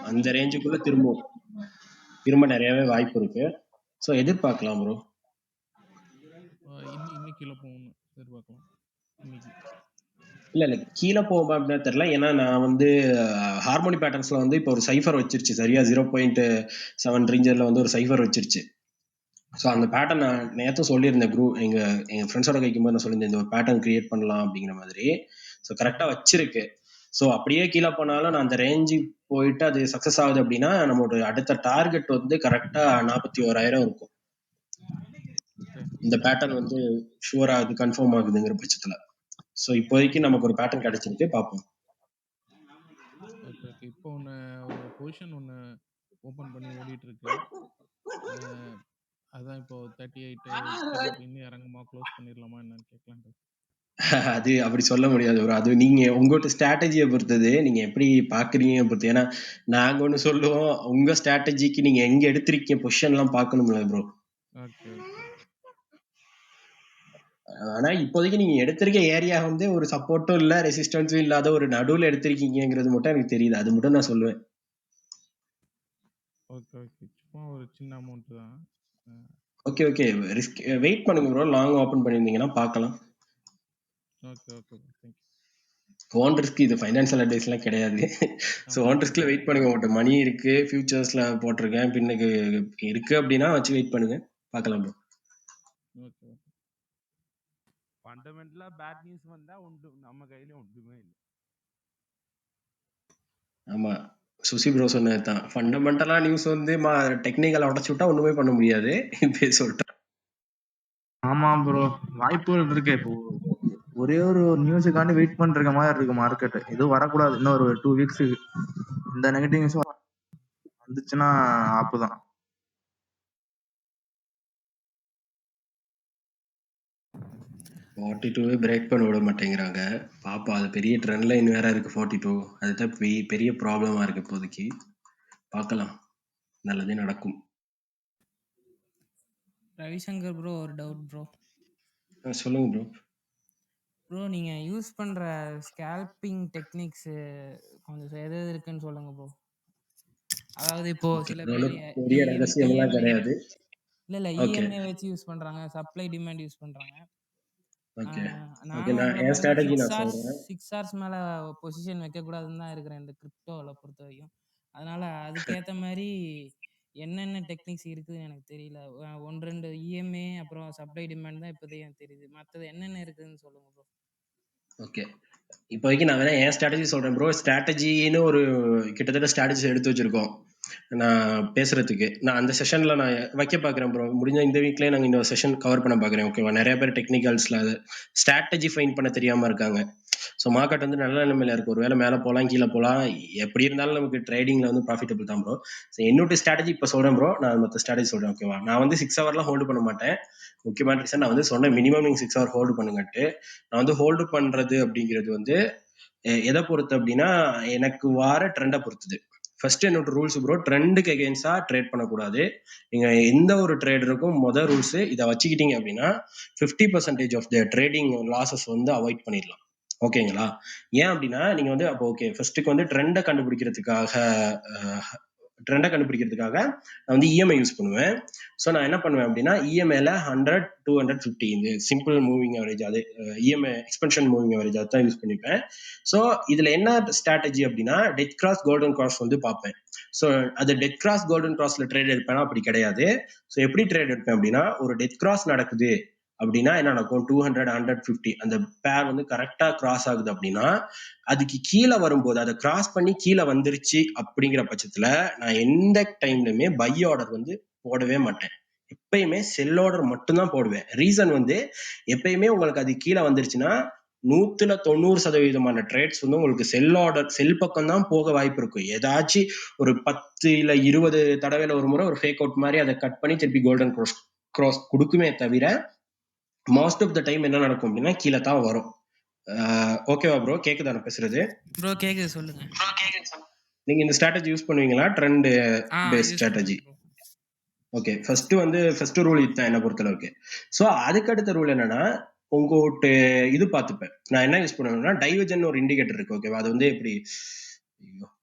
அந்த ரேஞ்சுக்குள்ள திரும்ப நிறையவே வாய்ப்பு இருக்கு. ஸோ எதிர்பார்க்கலாம் ப்ரோ. இன்னைக்கு கீழே போகணும்னு எதிர்பார்க்கலாம். இன்னைக்கு இல்ல கீழே போகுமா அப்படின்னு தெரியல. ஏன்னா நான் வந்து ஹார்மோனி பேட்டர்ன்ஸ்ல வந்து இப்போ ஒரு சைஃபர் வச்சிருச்சு சரியா, 0.7 ரேஞ்சர்ல வந்து ஒரு சைஃபர் வச்சிருச்சு. ஸோ அந்த பேட்டர்ன் நான் நேற்று சொல்லியிருந்தேன் குரூப் எங்க ஃப்ரெண்ட்ஸோட கைக்கும்போது நான் சொல்லியிருந்தேன் இந்த ஒரு பேட்டர்ன் கிரியேட் பண்ணலாம் அப்படிங்கிற மாதிரி. ஸோ கரெக்டா வச்சிருக்கு. ஸோ அப்படியே கீழே போனாலும் நான் அந்த ரேஞ்சு போயிட்டு அது சக்சஸ் ஆகுது அப்படின்னா நம்மளோட அடுத்த டார்கெட் வந்து கரெக்டா 41,000 இருக்கும். இந்த பேட்டர்ன் வந்து ஷுவரா அது கன்ஃபார்ம் ஆகுதுங்கிற பட்சத்துல. ஸோ இப்போதைக்கு நமக்கு ஒரு பேட்டர்ன் கிடைச்சிருக்கு, பார்ப்போம். Okay okay. இப்போ ஒரு பொசிஷன் ஓபன் பண்ணி ஓடிட்டு இருக்கு. அதான் இப்போ 38 இன்னும் இறங்குமா, க்ளோஸ் பண்ணிடலாமா என்னன்னு கேட்கலாம். அது அப்படி சொல்ல முடியாது ப்ரோ. அது நீங்க உங்களோட ஸ்ட்ராட்டஜியை பொறுத்தது, நீங்க எப்படி பாக்குறீங்க பொறுத்து. ஏன்னா நாங்க ஒண்ணு சொல்லுவோம், உங்க ஸ்ட்ராட்டஜிக்கு நீங்க எங்க எடுத்திருக்கீங்க பொசிஷன் எல்லாம் பார்க்கணும்ல ப்ரோ. Okay okay. ஆனா இப்போதைக்கு நீங்க எடுத்திருக்க ஏரியா வந்து ஒரு சப்போர்ட்டும் இல்ல ரெசிஸ்டன்ஸும் இல்லாத ஒரு நடுவுல எடுத்திருக்கீங்கிறது மட்டும் எனக்கு தெரியுது. அது மட்டும் நான் சொல்லுவேன். Okay okay. சும்மா ஒரு சின்ன அமௌண்ட் தான். Okay okay. ரிஸ்க் வெயிட் பண்ணுங்க ப்ரோ. லாங் ஓபன் பண்ணிருந்தீங்கன்னா பார்க்கலாம். Okay okay. Thank you. Own risk, இது ஃபைனான்சியல் அட்வைஸ் எல்லாம் கிடையாது. ஸோ ஓன் ரிஸ்க்ல வெயிட் பண்ணுங்க. உங்கள்கிட்ட மணி இருக்கு, ஃபியூச்சர்ஸ்ல போட்டிருக்கேன், பின்னுக்கு இருக்கு அப்படின்னா வச்சு வெயிட் பண்ணுங்க, பார்க்கலாம் ப்ரோ. Okay okay. ஃபண்டமெண்டலா பேட் நியூஸ் வந்தா நம்ம கையில ஒன்றுமே இல்லை. ஆமா, சுசி ப்ரோ சொன்னது தான். ஃபண்டமெண்டலா நியூஸ் வந்து டெக்னிக்கல் உடச்சு விட்டா ஒண்ணுமே பண்ண முடியாது. இப்படி சொல்லிட்டேன். ஆமா ப்ரோ, வாய்ப்புகள் இருக்கு. இப்போ ஒரே ஒரு நியூஸுக்காண்டி வெயிட் பண்ணிருக்க மாதிரி இருக்கு மார்க்கெட். எதுவும் வரக்கூடாது இன்னும் ஒரு 2 வீக்ஸ். இந்த நெகட்டிவ் நியூஸ் வந்துச்சுன்னா ஆப்புதான். பிரேக் பண்ண விட மாட்டேங்கிறாங்க. பாப்பா அது பெரிய ட்ரெண்ட் லைன் வேற இருக்கு 42. அதுதான் பெரிய ப்ராப்ளமா இருக்கு இப்போதைக்கு. பார்க்கலாம், நல்லதே நடக்கும். ரவிசங்கர் ப்ரோ, ஒரு டவுட் ப்ரோ. சொல்லுங்க ப்ரோ. ப்ரோ நீங்க யூஸ் பண்ற ஸ்கேல்பிங் டெக்னிக்ஸ் கொஞ்சம் எது இருக்குன்னு சொல்லுங்க ப்ரோ. அதாவது இப்போ சில பேர் பெரிய ரகசியம்லாம் கிடையாது. இல்ல இஎம்ஏ வச்சு யூஸ் பண்றாங்க, சப்ளை டிமாண்ட் யூஸ் பண்றாங்க. Okay okay. நானும் நான் என் ஸ்ட்ராட்டஜி நான் சொல்றேன். 6 ஹார்ஸ் மேல பொசிஷன் வைக்க கூடாதுன்னு தான் இருக்கிறேன் இந்த கிரிப்டோல பொறுத்த வரைக்கும். அதனால அதுக்கேத்த மாதிரி என்னென்ன டெக்னிக்ஸ் இருக்குதுன்னு எனக்கு தெரியல. 1-2 இஎம்ஏ அப்புறம் சப்ளை டிமாண்ட் தான் இப்போதைக்கு எனக்கு தெரியுது. மற்றது என்னென்ன இருக்குதுன்னு சொல்லுங்க ப்ரோ. ஓகே, இப்போதைக்கு நான் வேணா என் ஸ்ட்ராட்டஜி சொல்றேன் ப்ரோ. ஸ்ட்ராட்டஜின்னு ஒரு கிட்டத்தட்ட ஸ்ட்ராட்டஜி எடுத்து வச்சிருக்கோம் நான் பேசுறதுக்கு. நான் அந்த செஷன்ல நான் வைக்க பாக்குறேன் ப்ரோ. முடிஞ்ச இந்த வீக்லயே நாங்க இந்த செஷன் கவர் பண்ண பாக்குறேன். ஓகேவா? நிறைய பேர் டெக்னிக்கல்ஸ்ல அது ஸ்ட்ராட்டஜி ஃபைன் பண்ண தெரியாம இருக்காங்க. ஸோ மார்க்கெட் வந்து நல்ல நிலைமையில இருக்கு. ஒரு வேளை மேலே போகலாம் கீழே போகலாம், எப்படி இருந்தாலும் நமக்கு ட்ரேடிங்ல வந்து ப்ராஃபிட்டபிள் தான் ப்ரோ. ஸோ என்னோட ஸ்ட்ராட்டஜி இப்போ சொல்றேன் ப்ரோ. நான் மற்ற ஸ்ட்ராட்டஜி சொல்றேன். ஓகேவா? நான் வந்து 6 ஹவர்லாம் ஹோல்டு பண்ண மாட்டேன். முக்கியமான ரீசன் நான் வந்து சொன்னேன், மினிமம் நீங்க 6 ஹவர் ஹோல்டு பண்ணுங்கட்டு. நான் வந்து ஹோல்டு பண்றது அப்படிங்கிறது வந்து எதை பொறுத்து அப்படின்னா எனக்கு வார ட்ரெண்டை பொறுத்துது. ஃபர்ஸ்ட் என்னோட ரூல்ஸ் ப்ரோ, ட்ரெண்டுக்கு எகெயின்ஸ்டா ட்ரேட் பண்ணக்கூடாது. நீங்க எந்த ஒரு ட்ரேடருக்கும் முதல் ரூல்ஸ் இதை வச்சுக்கிட்டீங்க அப்படின்னா 50% ஆஃப் த ட்ரேடிங் லாசஸ் வந்து அவாய்ட் பண்ணிடலாம். ஓகேங்களா? ஏன் அப்படின்னா நீங்க வந்து அப்போ ஓகே ஃபர்ஸ்ட்டுக்கு வந்து ட்ரெண்டை கண்டுபிடிக்கிறதுக்காக நான் வந்து இஎம்ஐ யூஸ் பண்ணுவேன். ஸோ நான் என்ன பண்ணுவேன் அப்படின்னா இஎம்ஐல 100, 250 இந்த சிம்பிள் மூவிங் அவரேஜ், அது இஎம்ஐ எக்ஸ்பென்ஷன் மூவிங் அவரேஜ் அதுதான் யூஸ் பண்ணிப்பேன். ஸோ இதுல என்ன ஸ்ட்ராட்டஜி அப்படின்னா டெத் கிராஸ் கோல்டன் கிராஸ் வந்து பார்ப்பேன். ஸோ அது டெத் கிராஸ் கோல்டன் கிராஸ்ல ட்ரேட் எடுப்பேன்னா அப்படி கிடையாது. ஸோ எப்படி ட்ரேட் எடுப்பேன் அப்படின்னா ஒரு டெத் கிராஸ் நடக்குது அப்படின்னா என்ன நடக்கும், 200, 150 அந்த பேர் வந்து கரெக்டா கிராஸ் ஆகுது அப்படின்னா அதுக்கு கீழே வரும்போது அதை கிராஸ் பண்ணி கீழே வந்துருச்சு அப்படிங்கிற பட்சத்துல நான் எந்த டைம்லயுமே பை ஆர்டர் வந்து போடவே மாட்டேன். எப்பயுமே செல் ஆர்டர் மட்டும்தான் போடுவேன். ரீசன் வந்து எப்பயுமே உங்களுக்கு அது கீழே வந்துருச்சுன்னா 190% ட்ரேட்ஸ் வந்து உங்களுக்கு செல் பக்கம் தான் போக வாய்ப்பு இருக்கும். ஏதாச்சும் ஒரு 10 இல்ல 20 தடவையில ஒரு முறை ஒரு ஃபேக் அவுட் மாதிரி அதை கட் பண்ணி திருப்பி கோல்டன் கிராஸ் கொடுக்குமே தவிர மோஸ்ட் ஆஃப் த டைம் என்ன நடக்கும் அப்படின்னா கீழே தான் வரும். ஓகேவா ப்ரோ? கேக்குதா நான் பேசுறது? ப்ரோ கேக்குது, சொல்லுங்க. நீங்க இந்த ஸ்ட்ராட்டஜி யூஸ் பண்ணுவீங்களா, trend based strategy? Okay, first rule இதுதான் என்ன பொறுத்தளவுக்கு. ஸோ அதுக்கு அடுத்த ரூல் என்னன்னா உங்கள்கிட்ட இது பார்த்துப்பேன். நான் என்ன யூஸ் பண்ணுவேன்னா டைவர்ஜன் ஒரு இண்டிகேட்டர் இருக்கு. ஓகேவா? அது வந்து எப்படி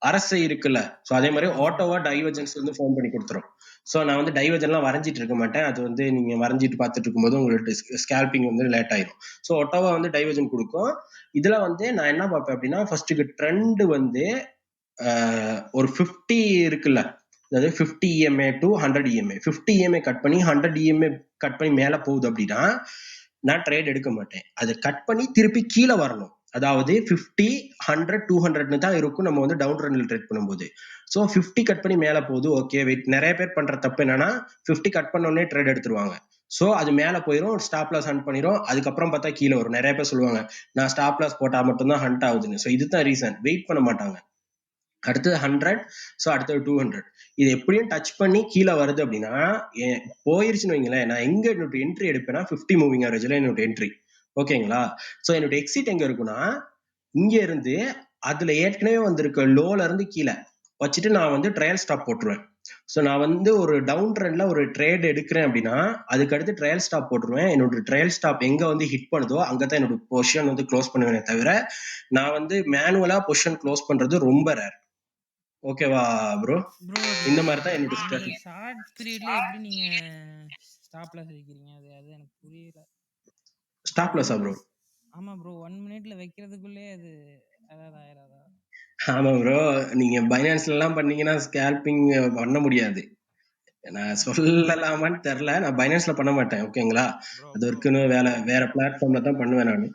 அரசை இருக்குல்ல, ஸோ அதே மாதிரி ஆட்டோவா டைவர்ஜன்ஸ் வந்து ஃபோன் பண்ணி கொடுத்துரும். ஸோ நான் வந்து டைவர்ஜன்லாம் வரைஞ்சிட்டு இருக்க மாட்டேன். அது வந்து நீங்க வரைஞ்சிட்டு பார்த்துட்டு இருக்கும்போது உங்களுக்கு ஸ்கேல்பிங் வந்து லேட் ஆயிடும். ஸோ ஆட்டோவா வந்து டைவர்ஜன் கொடுக்கும். இதுல வந்து நான் என்ன பார்ப்பேன் அப்படின்னா ஃபர்ஸ்ட்டுக்கு ட்ரெண்ட் வந்து ஒரு 50 இருக்குல்ல, அதாவது 50 EMA to 100 EMA, 50 EMA cut பண்ணி 100 EMA கட் பண்ணி மேல போகுது அப்படின்னா நான் ட்ரேட் எடுக்க மாட்டேன். அதை கட் பண்ணி திருப்பி கீழே வரணும். அதாவது 50, 100, 200 தான் இருக்கும் நம்ம வந்து டவுன் ட்ரெண்ட்ல ட்ரேட் பண்ணும்போது. ஸோ 50 கட் பண்ணி மேல போகுது, ஓகே வெயிட். நிறைய பேர் பண்ற தப்பு என்னன்னா 50 கட் பண்ண உடனே ட்ரேட் எடுத்துருவாங்க. ஸோ அது மேல போயிடும், ஸ்டாப் லாஸ் ஹண்ட் பண்ணிடும். அதுக்கப்புறம் பார்த்தா கீழே வரும். நிறைய பேர் சொல்லுவாங்க நான் ஸ்டாப் லாஸ் போட்டா மட்டும்தான் ஹண்ட் ஆகுதுன்னு. ஸோ இதுதான் ரீசன். வெயிட் பண்ண மாட்டாங்க. அடுத்தது 100, ஸோ அடுத்தது 200. இது எப்படியும் டச் பண்ணி கீழே வருது அப்படின்னா போயிருச்சுன்னு வைங்களேன், நான் எங்க என்னோட என்ட்ரி எடுப்பேன்னா 50 மூவிங் ஆவரேஜ்ல என்னோட என்ட்ரி. ஓகேங்களா? ஸோ என்னோட எக்ஸிட் எங்க இருக்குன்னா இங்க இருந்து அதுல ஏற்கனவே வந்திருக்க லோல இருந்து கீழே வச்சுட்டு நான் வந்து ட்ரையல் ஸ்டாப் போட்டுருவேன். ஸோ நான் வந்து ஒரு டவுன் ட்ரெண்ட்ல ஒரு ட்ரேட் எடுக்கிறேன் அப்படின்னா அதுக்கு அடுத்து ட்ரையல் ஸ்டாப் போட்டுருவேன். என்னோட ட்ரையல் ஸ்டாப் எங்க வந்து ஹிட் பண்ணுதோ அங்கதான் என்னோட பொசிஷன் வந்து க்ளோஸ் பண்ணுவேனே தவிர நான் வந்து மேனுவலா பொசிஷன் க்ளோஸ் பண்றது ரொம்ப ரேர். ஓகேவா ப்ரோ? இந்த மாதிரி தான் என்னோட ஸ்ட்ராட்டஜி. ஷார்ட் பீரியட்ல எப்படி நீங்க ஸ்டாப் லாஸ் வைக்கிறீங்க? அது எனக்கு புரியல. ஸ்டாப் லாஸா ப்ரோ? ஆமா ப்ரோ, 1 மினிட்ல வைக்கிறதுக்குள்ளே அது அதாவது ஆயிராதா? ஆமா ப்ரோ, நீங்க பைனான்ஸ்ல எல்லாம் பண்ணீங்கன்னா ஸ்கேல்பிங் பண்ண முடியாது. நான் சொல்லலாமான்னு தெரியல. நான் பைனான்ஸ்ல பண்ண மாட்டேன். ஓகேங்களா? அது இருக்குன்னு வேற பிளாட்ஃபார்ம்ல தான் பண்ணுவேன் நானு.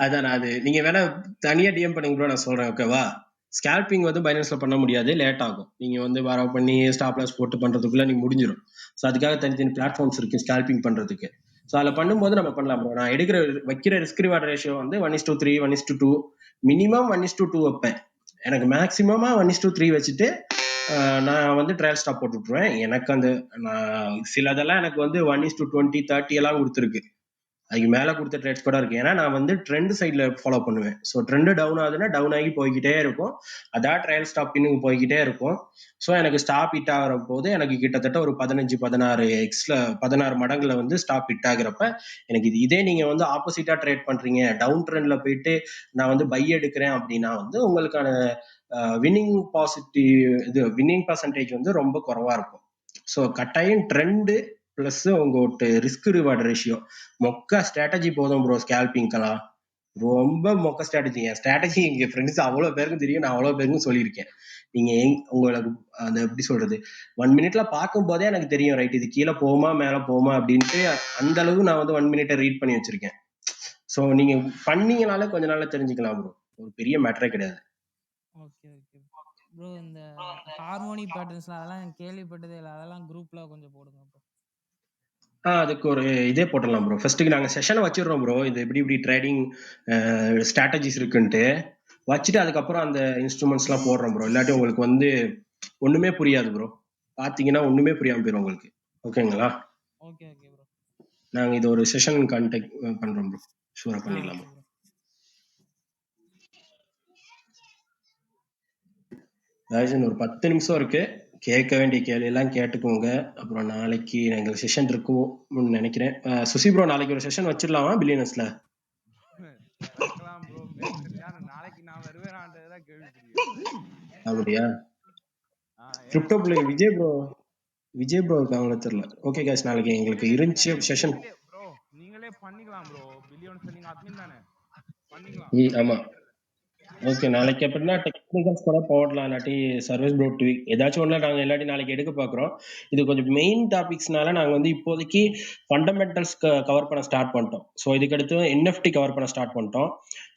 அதான் அது நீங்க வேணா தனியா டிஎம் பண்ணுங்க ப்ரோ, நான் சொல்றேன். ஓகேவா? ஸ்கேல்பிங் வந்து பைனான்ஸ்ல பண்ண முடியாது, லேட் ஆகும். நீங்க வந்து வரவு பண்ணி ஸ்டாப் லாஸ் போட்டு பண்றதுக்குள்ள நீங்க முடிஞ்சிடும். ஸோ அதுக்காக தனித்தனி பிளாட்ஃபார்ம்ஸ் இருக்கு ஸ்கேல்பிங் பண்றதுக்கு. ஸோ அதில் பண்ணும்போது நம்ம பண்ணலாம் ப்ரோ. நான் வைக்கிற ரிஸ்க் ரிவார்ட் ரேஷியோ வந்து 1:3, 1:2, மினிமம் 1:2 வைப்பேன். எனக்கு மேக்சிமமா 1:3 வச்சுட்டு நான் வந்து ட்ரையல் ஸ்டாப் போட்டு விட்டுருவேன். எனக்கு அந்த சிலதெல்லாம் எனக்கு வந்து 1:20, 30 எல்லாம் கொடுத்துருக்கு. அதுக்கு மேல கொடுத்த ட்ரேட்ஸ் கூட இருக்கு. ஏன்னா நான் வந்து ட்ரெண்ட் சைட்ல ஃபாலோ பண்ணுவேன். ஸோ ட்ரெண்ட் டவுன் ஆகுதுன்னா டவுன் ஆகி போய்கிட்டே இருக்கும். அதான் ட்ரையல் ஸ்டாப் இன்னும் போய்கிட்டே இருக்கும். ஸோ எனக்கு ஸ்டாப் ஹிட் ஆகிற போது எனக்கு கிட்டத்தட்ட ஒரு 15, 16 மடங்குல வந்து ஸ்டாப் ஹிட் ஆகிறப்ப எனக்கு இதே நீங்க வந்து ஆப்போசிட்டா ட்ரேட் பண்றீங்க, டவுன் ட்ரெண்ட்ல போயிட்டு நான் வந்து பை எடுக்கிறேன் அப்படின்னா வந்து உங்களுக்கான வின்னிங் பர்சன்டேஜ் வந்து ரொம்ப குறைவா இருக்கும். ஸோ கட்டாயம் ட்ரெண்டு பிளஸ் உங்கள்கிட்ட ரிஸ்க் ரிவார்டு ரேஷியோ மொக்க ஸ்ட்ராட்டஜி போதும் ப்ரோ. ஸ்கேல்பிங்க்கெல்லாம் ரொம்ப மொக்க ஸ்ட்ராட்டஜி. என் ஸ்ட்ராட்டஜி எங்க ஃப்ரெண்ட்ஸ் அவ்வளோ பேருக்கும் தெரியும், நான் அவ்வளோ பேருக்கும் சொல்லியிருக்கேன். நீங்க உங்களுக்கு அந்த எப்படி சொல்றது 1 மினிட்ல பார்க்கும் போதே எனக்கு தெரியும், ரைட் இது கீழே போகுமா மேல போகுமா அப்படின்ட்டு. அந்த அளவு நான் வந்து 1 மினிட்டை ரீட் பண்ணி வச்சிருக்கேன். ஸோ நீங்க பண்ணீங்கனாலே கொஞ்ச நாள்ல தெரிஞ்சுக்கலாம் ப்ரோ. ஒரு பெரிய மேட்டரே கிடையாது. Okay okay bro. இந்த ஹார்மோனி பேட்டர்ன்ஸ்லாம் அதெல்லாம் கேள்விப்பட்டதே இல்லை. அதெல்லாம் குரூப்ல கொஞ்சம் போடுங்க ப்ரோ. அதுக்கு ஒரு இதே போட்டலாம் ப்ரோ. ஃபர்ஸ்ட்டுக்கு நாங்கள் செஷனை வச்சிடுறோம் ப்ரோ. இது இப்படி ட்ரேடிங் ஸ்ட்ராட்டஜிஸ் இருக்குன்ட்டு வச்சுட்டு அதுக்கப்புறம் அந்த இன்ஸ்ட்ருமெண்ட்ஸ்லாம் போடுறோம் ப்ரோ. இல்லாட்டி உங்களுக்கு வந்து ஒண்ணுமே புரியாது ப்ரோ. பார்த்தீங்கன்னா ஒண்ணுமே புரியாம போயிடும் உங்களுக்கு. ஓகேங்களா? Okay okay bro. நாங்கள் இது ஒரு செஷன் கான்டாக்ட் பண்றோம் ப்ரோ. ஷூரா பண்ணிடலாம் ப்ரோ. ஒரு 10 நிமிஷம் இருக்கு. கேட்க வேண்டிய கேள்வி எல்லாம் கேட்டுக்கோங்க. அப்புறம் நாளைக்கு எங்களுக்கு செஷன் இருக்கும்னு நினைக்கிறேன். சுசி ப்ரோ நாளைக்கு ஒரு செஷன் வச்சிடலாமா பில்லியனர்ஸ்ல? இறக்கலாம் ப்ரோ. நாளைக்கு நான் வருவேனான்றதுதான் கேள்விக்குரிய. அப்படியா? ஏன்னா கிரிப்டோ பிளேயர் விஜய் ப்ரோ இருக்காங்களா தெரியல. ஓகே கைஸ், நாளைக்கு எங்களுக்கு இருந்துச்சு செஷன். ப்ரோ நீங்களே பண்ணிக்கலாம் ப்ரோ. பில்லியன்ஸ் நீங்க அட்மின் தானே, பண்ணிக்கலாம். ஆமா. ஓகே, நாளைக்கு எப்படின்னா டெக்னிக்கல்ஸ் கூட போடலாம், இல்லாட்டி சர்வீஸ் ப்ரோ டிவி ஏதாச்சும் ஒண்ணு நாங்க இல்லாட்டி நாளைக்கு எடுக்க பாக்குறோம். இது கொஞ்சம் மெயின் டாபிக்ஸ்னால நாங்க வந்து இப்போதைக்கு ஃபண்டமெண்டல்ஸ் கவர் பண்ண ஸ்டார்ட் பண்ணிட்டோம். ஸோ இதுக்கடுத்து NFT கவர் பண்ண ஸ்டார்ட் பண்ணிட்டோம்.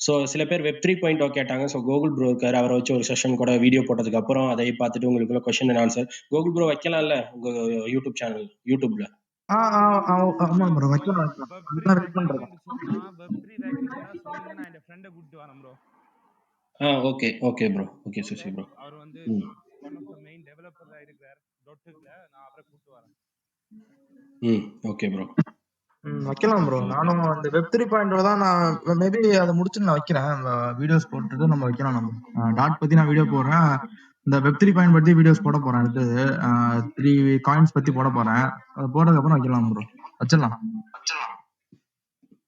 ஸோ சில பேர் Web 3.0 கேட்டாங்க. ஸோ கோகுல் ப்ரோ இருக்காரு, அவரை வச்சு ஒரு செஷன் கூட வீடியோ போட்டதுக்கு அப்புறம் அதை பார்த்துட்டு உங்களுக்குள்ள question and answer Gokul bro வைக்கலாம்ல உங்க யூடியூப் சேனல் யூடியூப்ல? ஆமா ப்ரோ, வைக்கலாம். அதுதான் வெயிட் பண்றேன். Web3 வேகன்சினா சொல்லுங்க, நான் என் ஃப்ரெண்ட கூட்டி வரேன் bro. Okay okay bro. Okay Suchi bro. அவர் வந்து ஒன் ஆஃப் தி மெயின் டெவலப்பர்ல இருக்கார் டாட்ல. நான் அவரை கூட்டி வரேன். Okay bro. வைக்கலாம் ப்ரோ. நானும் அந்த Web 3.0 தான் நான் மேபி அதை முடிச்சுட்டு நான் வைக்கிறேன். வீடியோஸ் போட்டுட்டு நம்ம வைக்கலாம். நம்ம டாட் பத்தி நான் வீடியோ போடுறேன். இந்த Web 3.0 பத்தி வீடியோஸ் போட போறேன். அடுத்தது 3 காயின்ஸ் பத்தி போட போறேன். அது போடுறதுக்கு அப்புறம் வைக்கலாம் ப்ரோ, வச்சிடலாம்.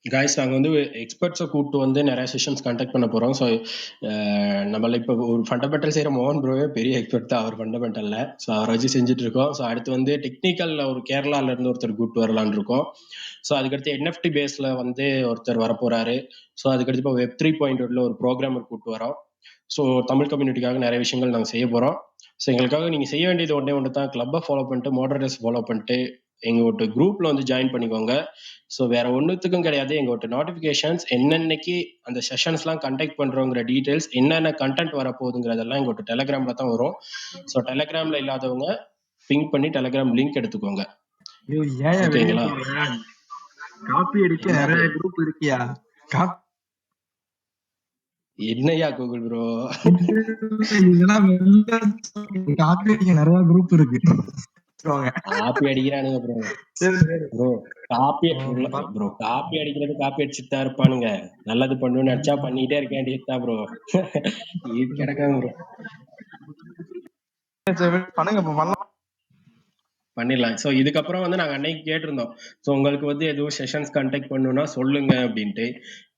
காய்ஸ், நாங்கள் வந்து எக்ஸ்பர்ட்ஸை கூப்பிட்டு வந்து நிறைய செஷன்ஸ் கண்டக்ட் பண்ண போகிறோம். ஸோ நம்மள இப்போ ஒரு ஃபண்டமெண்டல் செய்கிற மோகன் ப்ரோவே பெரிய எக்ஸ்பர்ட் தான் அவர் ஃபண்டமெண்டலில். ஸோ அவரை வச்சு செஞ்சுட்டு இருக்கோம். ஸோ அடுத்து வந்து டெக்னிக்கலில் ஒரு கேரளாவிலேருந்து ஒருத்தர் கூப்பிட்டு வரலான்னு இருக்கோம். ஸோ அதுக்கடுத்து NFT பேஸில் வந்து ஒருத்தர் வரப்போகிறாரு. ஸோ அதுக்கடுத்து இப்போ Web 3.0 ஒரு ப்ரோக்ராமர் கூப்பிட்டு வரோம். ஸோ தமிழ் கம்யூனிட்டிக்காக நிறைய விஷயங்கள் நாங்கள் செய்ய போகிறோம். ஸோ எங்களுக்காக நீங்கள் செய்ய வேண்டியது ஒன்று தான், கிளப்பை ஃபாலோ பண்ணிட்டு மாடரேட்டர்ஸ் ஃபாலோ பண்ணிட்டு எங்களோட குரூப்ல வந்து ஜாயின் பண்ணிக்கோங்க. ஸோ வேற ஒன்றுத்துக்கும் கிடையாது, எங்களோட நோட்டிஃபிகேஷன்ஸ் என்னென்னைக்கு அந்த செஷன்ஸ்லாம் கண்டக்ட் பண்றோங்கிற டீடைல்ஸ், என்னென்ன கண்டென்ட் வரப்போகுதுங்கிறதெல்லாம் எங்களோட டெலிகிராம்ல தான் வரும். ஸோ டெலிகிராம்ல இல்லாதவங்க பிங்க் பண்ணி டெலிகிராம் லிங்க் எடுத்துக்கோங்க. ஓகேங்களா? காப்பி அடிக்க நிறைய குரூப் இருக்கியா? என்னையா கூகுள் ப்ரோ, காப்பி அடிக்க நிறைய குரூப் இருக்கு. காப்பி அடிக்கிறானுங்க bro. Bro copy bro copy அடிக்கிறது காப்பி அடிச்சுட்டு தான் இருப்பானுங்க. நல்லது பண்ணுன்னு நினைச்சா பண்ணிட்டே இருக்க வேண்டியதுதான் ப்ரோ. இது கிடக்காங்க ப்ரோ. பண்ணிடலாம். ஸோ இதுக்கப்புறம் வந்து நாங்கள் அன்னைக்கு கேட்டிருந்தோம், ஸோ உங்களுக்கு வந்து எதுவும் செஷன்ஸ் கண்டக்ட் பண்ணணும்னா சொல்லுங்க அப்படின்ட்டு.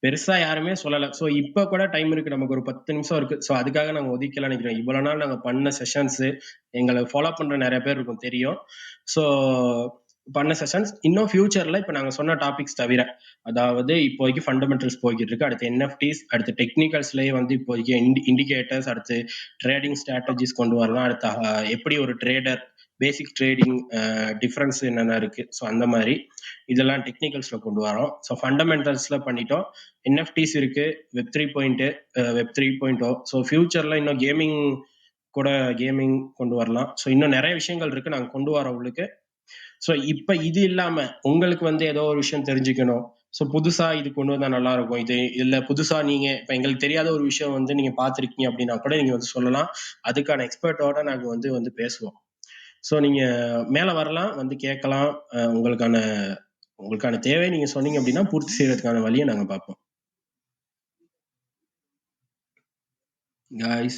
பெருசா யாருமே சொல்லலை. ஸோ இப்போ கூட டைம் இருக்கு, நமக்கு ஒரு 10 நிமிஷம் இருக்கு. ஸோ அதுக்காக நாங்கள் ஒதுக்கலாம் நினைக்கிறோம். இவ்வளவு நாள் நாங்கள் பண்ண செஷன்ஸ் எங்களை ஃபாலோ பண்ற நிறைய பேர் இருக்கும் தெரியும். ஸோ பண்ண செஷன்ஸ் இன்னும் ஃபியூச்சர்ல இப்போ நாங்கள் சொன்ன டாபிக்ஸ் தவிர, அதாவது இப்போதைக்கு ஃபண்டமெண்டல்ஸ் போய்கிட்டு இருக்கு, அடுத்து NFTs, அடுத்து டெக்னிக்கல்ஸ்லேயே வந்து இப்போதைக்கு இண்டிகேட்டர்ஸ், அடுத்து ட்ரேடிங் ஸ்ட்ராட்டஜிஸ் கொண்டு வரலாம், அடுத்து எப்படி ஒரு ட்ரேடர் பேசிக் ட்ரேடிங் டிஃப்ரென்ஸ் என்னென்ன இருக்கு, ஸோ அந்த மாதிரி இதெல்லாம் டெக்னிக்கல்ஸ்ல கொண்டு வரோம். ஸோ ஃபண்டமெண்டல்ஸ்ல பண்ணிட்டோம். NFTs இருக்கு, Web 3.0. ஸோ ஃபியூச்சர்ல இன்னும் கேமிங் கொண்டு வரலாம். ஸோ இன்னும் நிறைய விஷயங்கள் இருக்கு நாங்கள் கொண்டு வரோம் உங்களுக்கு. ஸோ இப்போ இது இல்லாம உங்களுக்கு வந்து ஏதோ ஒரு விஷயம் தெரிஞ்சுக்கணும், ஸோ புதுசா இது கொண்டு வந்தா நல்லா இருக்கும், இது இல்ல புதுசா நீங்க இப்ப எங்களுக்கு தெரியாத ஒரு விஷயம் வந்து நீங்க பார்த்துருக்கீங்க அப்படின்னா கூட நீங்க வந்து சொல்லலாம். அதுக்கான எக்ஸ்பர்ட்டோட நாங்க வந்து பேசுவோம். ஸோ நீங்க மேல வரலாம், வந்து கேட்கலாம். உங்களுக்கான தேவை நீங்க சொன்னீங்க அப்படின்னா பூர்த்தி செய்யறதுக்கான வழியை நாங்க பார்ப்போம். guys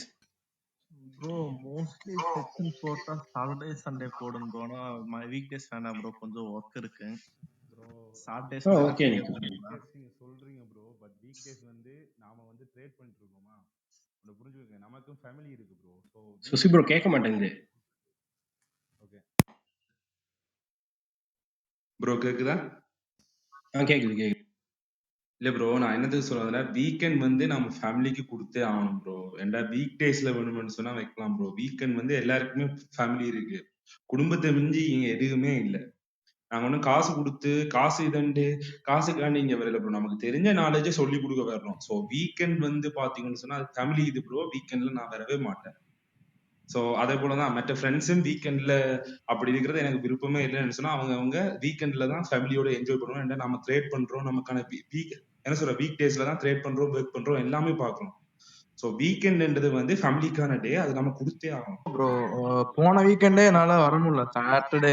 ப்ரோ மோஸ்ட்லி செக்ஷன் போட்டா சாட்டர்டே சண்டே போடும் ப்ரோ. ஆனா வீக் டேஸ் வேணாம் ப்ரோ, கொஞ்சம் ஒர்க் இருக்கு ப்ரோ. சாட்டர்டேஸ் ஓகே நீங்க சொல்றீங்க ப்ரோ, பட் வீக் டேஸ் வந்து நாம வந்து ட்ரேட் பண்ணிட்டு இருக்கோமா, உங்களை புரிஞ்சுக்கங்க, நமக்கும் ஃபேமிலி இருக்கு ப்ரோ. ஸோ சுசி ப்ரோ கேட்க மாட்டேங்குது. ஓகே ப்ரோ கேக்குதா? கேக்குது. இல்ல ப்ரோ, நான் என்னதுக்கு சொல்றதுன்னா, வீக்கெண்ட் வந்து நம்ம ஃபேமிலிக்கு கொடுத்தே ஆகணும் ப்ரோ. ஏன்டா வீக் டேஸ்ல வேணும்னு சொன்னா வைக்கலாம் ப்ரோ. வீக்கெண்ட் வந்து எல்லாருக்குமே ஃபேமிலி இருக்கு, குடும்பத்தை மிஞ்சி இங்க எதுவுமே இல்லை. நாங்க ஒன்றும் காசு கொடுத்து காசுக்காண்டி இங்க வரல ப்ரோ, நமக்கு தெரிஞ்ச நாலேஜை சொல்லி கொடுக்க வரணும். ஸோ வீக்கெண்ட் வந்து பாத்தீங்கன்னு சொன்னா அது ஃபேமிலி இது ப்ரோ. வீக்கெண்ட்ல நான் வரவே மாட்டேன். ஸோ அதே போலதான் மற்ற ஃப்ரெண்ட்ஸும் வீக்கெண்ட்ல அப்படி இருக்கிறது எனக்கு விருப்பமே இல்லைன்னு சொன்னா அவங்க வீக்கெண்ட்ல தான் ஃபேமிலியோட என்ஜாய் பண்ணுவோம். ஏன்னா நம்ம ட்ரேட் பண்றோம், நமக்கான வீக் டேஸ்ல தான் ட்ரேட் பண்றோம், ஒர்க் பண்றோம், எல்லாமே பார்க்கணும். ஸோ வீக்கெண்ட்ன்றது வந்து ஃபேமிலிக்கான டே, அது நம்ம கொடுத்தே ஆகணும் ப்ரோ. போன வீக்கெண்டே என்னால வர முடியல, சாட்டர்டே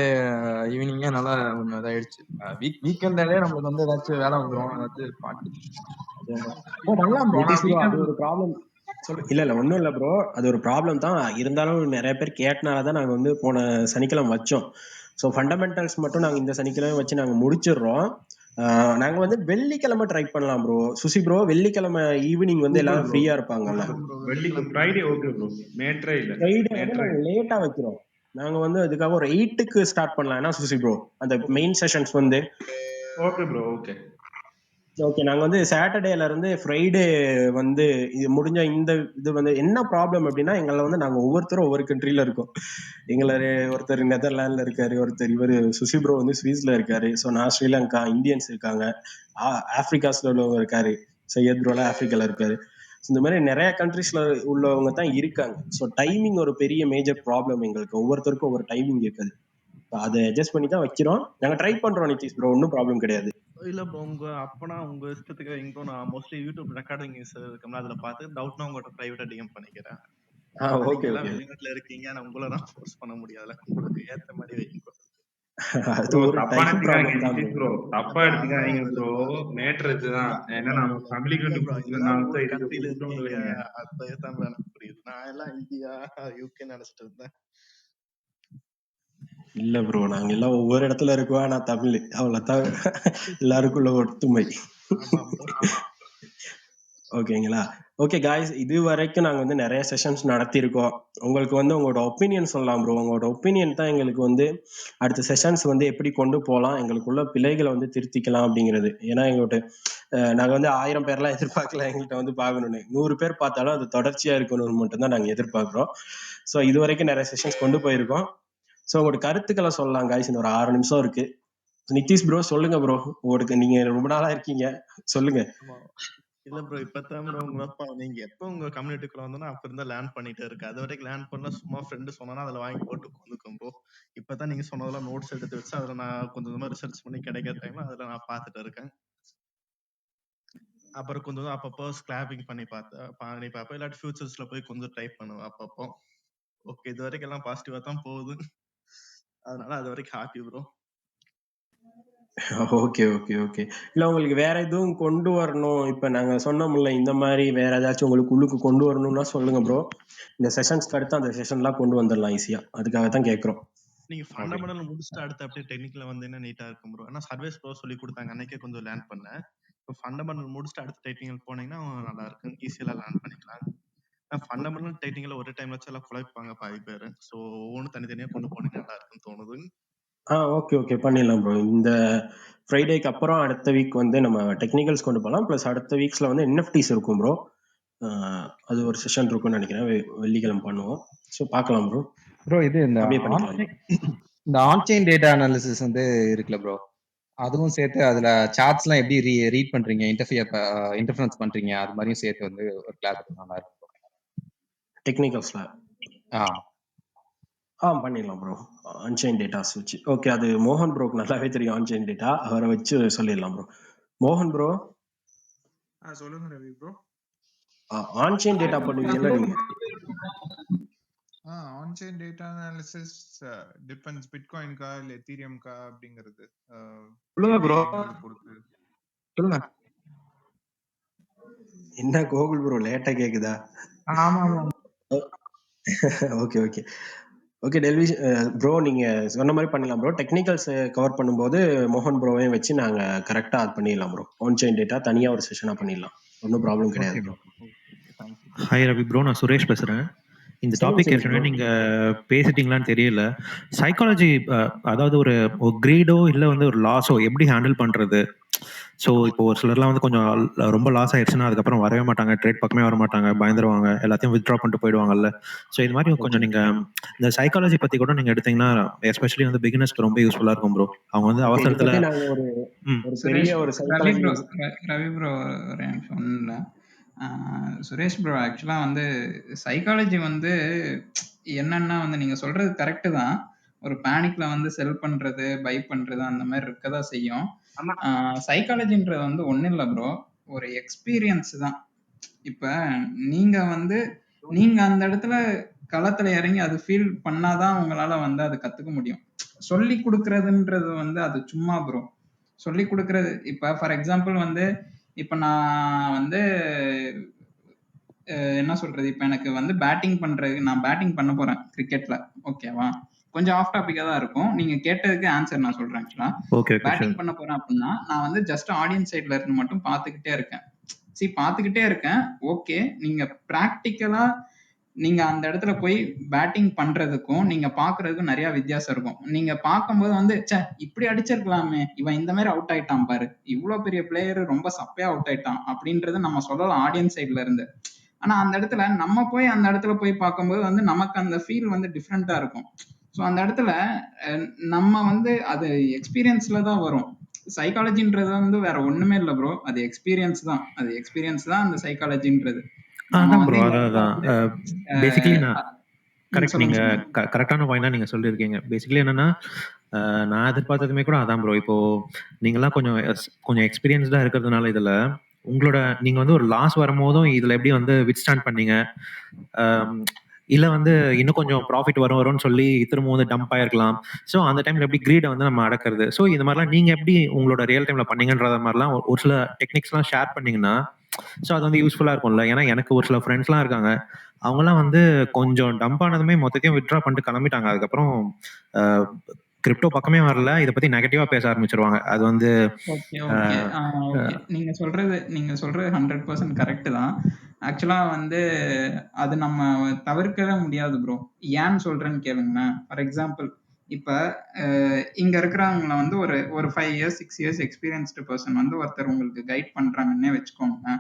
ஈவினிங்கே என்னால கொஞ்சம் இதாயிடுச்சு. வீக்கெண்டாலே நம்மளுக்கு வந்து ஏதாச்சும் வேலை வந்துடும், ஏதாச்சும் பாட்டு பண்ணலாம் ப்ரோ. அது ஒரு ப்ராப்ளம். இல்ல ஒன்றும் இல்லை ப்ரோ, அது ஒரு ப்ராப்ளம் தான். இருந்தாலும் நிறைய பேர் கேட்டனால தான் நாங்கள் வந்து போன சனிக்கிழமை வச்சோம். ஸோ ஃபண்டமெண்டல்ஸ் மட்டும் நாங்கள் இந்த சனிக்கிழமை வச்சு நாங்கள் முடிச்சிடுறோம். நாங்க வந்து வெள்ளிக்கிழமை ட்ரை பண்ணலாம் ப்ரோ. சுசி ப்ரோ, வெள்ளிக்கிழமை ஈவினிங் வந்து சூப்பர் எல்லாரும் ப்ரோ. ஃப்ரீயா இருப்பாங்கல்ல. ஆமா ப்ரோ, வெள்ளி வெள்ளிக்கிழமை ஃப்ரைடே எனக்கு ஓகே ப்ரோ. மேட்ரே இல்ல. ஃப்ரைடே வந்து மேட்ரே நாங்க லேட்டா வைக்கிறோம். நாங்க வந்து அதுக்காக ஒரு 8க்கு ஸ்டார்ட் பண்ணலாம். ஏன்னா சுசி ப்ரோ அந்த மெயின் செஷன்ஸ் வந்து ஓகே ப்ரோ. ஓகே. ஓகே. நாங்க வந்து சாட்டர்டேல இருந்து ஃப்ரைடே வந்து இது முடிஞ்ச இந்த இது வந்து என்ன ப்ராப்ளம் அப்படின்னா, எங்களை வந்து நாங்க ஒவ்வொருத்தரும் ஒவ்வொரு கண்ட்ரில இருக்கோம். எங்களை ஒருத்தர் நெதர்லாந்துல இருக்காரு, ஒருத்தர் இவரு சுசி ப்ரோ வந்து ஸ்வீஸ்ல இருக்காரு. ஸோ நான் ஸ்ரீலங்கா, இந்தியன்ஸ் இருக்காங்க, ஆப்பிரிக்காஸ்ல உள்ளவங்க இருக்காரு, சையத் ப்ரோல ஆப்பிரிக்கால இருக்காரு. இந்த மாதிரி நிறைய கண்ட்ரிஸ்ல உள்ளவங்க தான் இருக்காங்க. ஸோ டைமிங் ஒரு பெரிய மேஜர் ப்ராப்ளம் எங்களுக்கு. ஒவ்வொருத்தருக்கும் ஒவ்வொரு டைமிங் இருக்காது. அதை அட்ஜஸ்ட் பண்ணி தான் வைக்கிறோம். நாங்க ட்ரை பண்றோம் நிதிஷ் ப்ரோ, ஒன்றும் ப்ராப்ளம் கிடையாது. இல்ல ப்ரோ, அப்பனா உங்க இஷ்டத்துக்கு வைங்க. நான் மோஸ்ட்லி யூடியூப் ரெக்கார்டிங் இருக்கும்ல, அதுல பார்த்து டவுட்னா உங்கள்கிட்ட பிரைவேட்டா டிஎம் பண்ணிக்கிறேன். நீங்க ஓகே எல்லாம் ஓகே. வெளிநாட்டுல இருக்கீங்க, நான் உங்களை நான் ஃபோர்ஸ் பண்ண முடியாதுல. உங்களுக்கு ஏத்த மாதிரி வைங்க. அது ப்ரோ ஒரு தப்பா டைம் எடுத்துக்காதீங்க ப்ராப்ளம் தான் நிதிஷ் ப்ரோ. ப்ரோ. தப்பா எடுத்துக்காதீங்க ப்ரோ. மேட்ரு இதுதான். ஏன்னா நம்ம ஃபேமிலி இல்ல ப்ரோ, கண்டுபிடிச்சதுனால நீங்களாம் தான் ஒவ்வொரு இதுக்கு கண்ட்ரில கொண்டு இருக்கீங்க, வரீங்க. அதுதான் bro எனக்கு புரியுது. நான் எல்லாம் இந்தியா யூகே நினைச்சிட்டு இருந்தேன். இல்ல ப்ரோ, நாங்க எல்லாம் ஒவ்வொரு இடத்துல இருக்கோம். ஆனா தமிழ் அவ்வளவுதான் எல்லாருக்குள்ள ஒற்றுமை. ஆமா ப்ரோ. ஓகேங்களா? ஓகே காய்ஸ், இது வரைக்கும் நாங்க வந்து நிறைய செஷன்ஸ் நடத்தியிருக்கோம். உங்களுக்கு வந்து உங்களோட ஒப்பீனியன் சொல்லலாம் ப்ரோ. உங்களோட ஒப்பீனியன் தான் எங்களுக்கு வந்து அடுத்த செஷன்ஸ் வந்து எப்படி கொண்டு போகலாம், எங்களுக்குள்ள பிழைகளை வந்து திருத்திக்கலாம் அப்படிங்கிறது. ஏன்னா எங்கள்கிட்ட நாங்க வந்து 1000 பேர்லாம் எதிர்பார்க்கல எங்கள்கிட்ட வந்து பார்க்கணும்னு. 100 பேர் பார்த்தாலும் அது தொடர்ச்சியா இருக்கணும்னு மட்டும்தான் நாங்க எதிர்பார்க்கிறோம். ஸோ இது வரைக்கும் நிறைய செஷன்ஸ் கொண்டு போயிருக்கோம். ஸோ உங்களோட கருத்துக்களை சொல்லலாம் காய்ஸ். இந்த ஒரு 6 நிமிஷம் இருக்கு. நிதிஷ் ப்ரோ சொல்லுங்க ப்ரோ. உங்களுக்கு நீங்க ரொம்ப நாளா இருக்கீங்க, சொல்லுங்க. இல்ல ப்ரோ, இப்பதான் ப்ரோ உங்களப்பா நீங்க எப்ப உங்க கம்யூனிட்டிக்குள்ள வந்தோன்னா அப்ப இருந்தா லேர்ன் பண்ணிட்டே இருக்கு. அது வரைக்கும் லேர்ன் பண்ணல, சும்மா ஃப்ரெண்டு சொன்னா அதுல வாங்கி போட்டு கொண்டுக்கும் ப்ரோ. இப்பதான் நீங்க சொன்னதெல்லாம் நோட்ஸ் எடுத்து வச்சு அதுல நான் கொஞ்சம் கொஞ்சமா ரிசர்ச் பண்ணி கிடைக்கிற டைம்ல அதுல நான் பார்த்துட்டு இருக்கேன். அப்புறம் கொஞ்சம் அப்பப்போ ஸ்கிராப்பிங் பண்ணி பார்ப்பேன். இல்லாட்டி ஃபியூச்சர்ஸ்ல போய் கொஞ்சம் டைப் பண்ணுவேன் அப்பப்போ. ஓகே, இது வரைக்கும் எல்லாம் பாசிட்டிவா தான் போகுது. அதனால அது வரைக்கும் happy bro. Okay okay okay. இல்ல உங்களுக்கு வேற எதுவும் கொண்டு வரணும், இப்ப நாங்க சொன்னோம்ல இந்த மாதிரி வேற ஏதாச்சும் உங்களுக்கு உள்ளுக்கு கொண்டு வரணும்னா சொல்லுங்க ப்ரோ. இந்த செஷன்ஸ்க்கு அடுத்து அந்த செஷன்லாம் கொண்டு வந்துடலாம் ஈஸியா. அதுக்காக தான் கேட்குறோம். நீங்க ஃபண்டமெண்டல் முடிச்சுட்டு அடுத்து அப்படியே டெக்னிக்கல வந்தீங்கன்னா நீட்டா இருக்கும் ப்ரோ. ஏன்னா சர்வேஸ் ப்ரோ சொல்லி கொடுத்தாங்க, அன்னைக்கே கொஞ்சம் லேர்ன் பண்ணேன். இப்போ ஃபண்டமெண்டல் முடிச்சுட்டு அடுத்து டெக்னிக்கல் போனீங்கன்னா நல்லா இருக்கும், ஈஸியா லேர்ன் பண்ணிக்கலாம். ஃபண்டமெண்டல் டெக்னிக்கல் ஒரு டைம்ல வச்சு எல்லாம் குழப்பாங்க பாதி பேர். ஸோ ஒவ்வொன்றும் தனித்தனியா கொண்டு போனீங்க நல்லா இருக்குன்னு தோணுது. ஓகே ஓகே, பண்ணிடலாம் ப்ரோ. இந்த ஃப்ரைடேக்கு அப்புறம் அடுத்த வீக் வந்து நம்ம டெக்னிக்கல்ஸ் கொண்டு போகலாம். ப்ளஸ் அடுத்த வீக்ஸ்ல வந்து என்எஃப்டிஸ் இருக்கும் ப்ரோ. அது ஒரு செஷன் இருக்கும்னு நினைக்கிறேன். வெள்ளிக்கிழமை பண்ணுவோம். ஸோ பார்க்கலாம் ப்ரோ. ப்ரோ இது இந்த அப்படியே பண்ணிக்கலாம். இந்த ஆன்செயின் டேட்டா அனாலிசிஸ் வந்து இருக்குல்ல ப்ரோ, அதுவும் சேர்த்து அதுல சார்ட்ஸ்லாம் எப்படி ரீட் பண்றீங்க, இன்டர்ஃபரன்ஸ் பண்றீங்க, அது மாதிரியும் சேர்த்து வந்து ஒரு கிளாஸ் நல்லா இருக்கும் டெக்னிக்கல்ஸ்ல. பண்ணிடலாம் ப்ரோ. ஆன்செயின் டேட்டாஸ் வச்சு. ஓகே, அது மோகன் ப்ரோக்கு நல்லாவே தெரியும் ஆன்செயின் டேட்டா. அவரை வச்சு சொல்லிடலாம் ப்ரோ. மோகன் ப்ரோ. சொல்லுங்க ரவி ப்ரோ. ஆன்செயின் டேட்டா பண்ணுவீங்கல்ல நீங்க? ஆன்செயின் டேட்டா அனாலிசிஸ் டிபெண்ட்ஸ் பிட்காயின்கா இல்ல எத்தீரியம்கா அப்படிங்கிறது. சொல்லுங்க ப்ரோ. பொறுத்து. சொல்லுங்க. என்ன கோகுல் ப்ரோ லேட்டா கேக்குதா? ஆமா ஆமா. Okay okay okay. டெல்விஷ் ப்ரோ, நீங்க சொன்ன மாதிரி பண்ணலாம் ப்ரோ. டெக்னிக்கல்ஸ் கவர் பண்ணும்போது மோகன் ப்ரோவையும் வச்சு நாங்க கரெக்டா அது பண்ணிடலாம் ப்ரோ. ஆன்செயின் டேட்டா தனியா ஒரு செஷனா பண்ணிடலாம். ஒன்றும் ப்ராப்ளம் கிடையாது ப்ரோ. ஹாய் ரவி ப்ரோ, நான் சுரேஷ் பேசுகிறேன். இந்த சொல்லுங்க டாபிக் சுரேஷ் ஏற்கனவே ப்ரோ. நீங்கள் பேசிட்டீங்களான்னு தெரியல. சைக்காலஜி, அதாவது ஒரு கிரீடோ இல்லை வந்து ஒரு லாஸோ எப்படி ஹேண்டில் பண்ணுறது? ஸோ இப்போ ஒரு சிலர்லாம் வந்து கொஞ்சம் ரொம்ப லாஸ் ஆயிடுச்சுன்னா அதுக்கப்புறம் வரவே மாட்டாங்க, ட்ரேட் பக்கமே வர மாட்டாங்க, பயந்துருவாங்க, எல்லாத்தையும் வித்ட்ரா பண்ணிட்டு போயிடுவாங்கல்ல. ஸோ இது மாதிரி கொஞ்சம் நீங்கள் இந்த சைக்காலஜி பற்றி கூட நீங்கள் எடுத்தீங்கன்னா எஸ்பெஷலி வந்து பிகினர்ஸ்க்கு ரொம்ப யூஸ்ஃபுல்லாக இருக்கும் ப்ரோ. அவங்க வந்து அவசரத்தில் சுரேஷ் ரவி ப்ரோ ஒரு நிமிஷம். ஒன்றும் இல்லை, சுரேஷ் ப்ரோ ஆக்சுவலாக வந்து சைக்காலஜி வந்து என்னன்னா வந்து நீங்கள் சொல்கிறது கரெக்டு தான். ஒரு பேனிக்கில் வந்து செல் பண்ணுறது, பை பண்ணுறது அந்த மாதிரி இருக்க தான் செய்யும். சைக்காலஜின்றது வந்து ஒன்றும் இல்லை ப்ரோ, ஒரு எக்ஸ்பீரியன்ஸ் தான். இப்போ நீங்கள் வந்து நீங்கள் அந்த இடத்துல களத்தில் இறங்கி அது ஃபீல் பண்ணாதான் உங்களால் வந்து அதை கற்றுக்க முடியும். சொல்லி கொடுக்குறதுன்றது வந்து அது சும்மா ப்ரோ. சொல்லி கொடுக்குறது இப்போ ஃபார் எக்ஸாம்பிள் வந்து இப்போ நான் வந்து என்ன சொல்றது, இப்போ எனக்கு வந்து நான் பேட்டிங் பண்ண போறேன் கிரிக்கெட்ல, ஓகேவா? கொஞ்சம் ஆஃப் டாபிக்கா தான் இருக்கும். நீங்க கேட்டதுக்கு ஆன்சர் நான் சொல்றேன். ஆக்சுவலா ஓகே ஓகே பேட்டிங் ஷூர். பண்ண போறேன் அப்படின்னா நான் வந்து ஜஸ்ட் ஆடியன்ஸ் சைட்ல இருந்து மட்டும் பார்த்துக்கிட்டே இருக்கேன். பார்த்துக்கிட்டே இருக்கேன். ஓகே, நீங்க ப்ராக்டிக்கலா நீங்க அந்த இடத்துல போய் பேட்டிங் பண்றதுக்கும் நீங்க பாக்குறதுக்கும் நிறைய வித்தியாசம் இருக்கும். நீங்க பார்க்கும்போது வந்து இப்படி அடிச்சிருக்கலாமே, இவன் இந்த மாதிரி அவுட் ஆயிட்டான் பாரு, இவ்வளவு பெரிய பிளேயர் ரொம்ப சப்பையா அவுட் ஆயிட்டான் அப்படின்றது நம்ம சொல்லலாம் ஆடியன்ஸ் சைட்ல இருந்து. ஆனா அந்த இடத்துல நம்ம போய் அந்த இடத்துல போய் பார்க்கும்போது வந்து நமக்கு அந்த ஃபீல் வந்து டிஃப்ரெண்டா இருக்கும். ஸோ அந்த இடத்துல நம்ம வந்து அது எக்ஸ்பீரியன்ஸ்ல தான் வரும். சைக்காலஜின்றது வந்து வேற ஒண்ணுமே இல்லை ப்ரோ, அது எக்ஸ்பீரியன்ஸ் தான். அது எக்ஸ்பீரியன்ஸ் தான் அந்த சைக்காலஜின்றது. அதான் ப்ரோ, அதான் பேசிக்கலி நான் கரெக்ட். நீங்க கரெக்டான பாயிண்டா நீங்க சொல்லியிருக்கீங்க. பேசிக்கலி என்னன்னா நான் எதிர்பார்த்ததுமே கூட அதான் ப்ரோ. இப்போ நீங்கெல்லாம் கொஞ்சம் எக்ஸ்பீரியன்ஸ்டா இருக்கிறதுனால இதுல உங்களோட நீங்க வந்து ஒரு லாஸ் வரும்போதும் இதுல எப்படி வந்து வித்ஸ்டாண்ட் பண்ணீங்க, இல்ல வந்து இன்னும் கொஞ்சம் ப்ராஃபிட் வரும்னு சொல்லி திரும்ப வந்து டம்ப் ஆயிருக்கலாம். ஸோ அந்த டைம்ல எப்படி கிரீடை வந்து நம்ம அடக்கிறது, ஸோ இந்த மாதிரிலாம் நீங்க எப்படி உங்களோட ரியல் டைம்ல பண்ணீங்கன்றத மாதிரிலாம் ஒரு சில டெக்னிக்ஸ்லாம் ஷேர் பண்ணீங்கன்னா ஸோ அது வந்து யூஸ்ஃபுல்லா இருக்கும்ல. ஏன்னா எனக்கு ஒரு சில ஃப்ரெண்ட்ஸ்லாம் இருக்காங்க, அவங்கலாம் வந்து கொஞ்சம் டம்ப் ஆனதுமே மொத்தத்தையும் வித்ட்ரா பண்ணிட்டு கிளம்பிட்டாங்க. அதுக்கப்புறம் கிரிப்டோ பக்கமே வரல, இதை பத்தி நெகட்டிவா பேச ஆரம்பிச்சிருவாங்க. அது வந்து நீங்க சொல்றது 100% கரெக்ட் தான். ஆக்சுவலா வந்து அது நம்ம தவிர்க்கவே முடியாது ப்ரோ. ஏன்னு சொல்றேன்னு கேளுங்களேன். ஃபார் எக்ஸாம்பிள் இப்ப இங்க இருக்கிறவங்கள வந்து ஒரு 5 years 6 years எக்ஸ்பீரியன்ஸ்டு பர்சன் வந்து ஒருத்தர் உங்களுக்கு கைட் பண்றாங்கன்னே வச்சுக்கோங்க.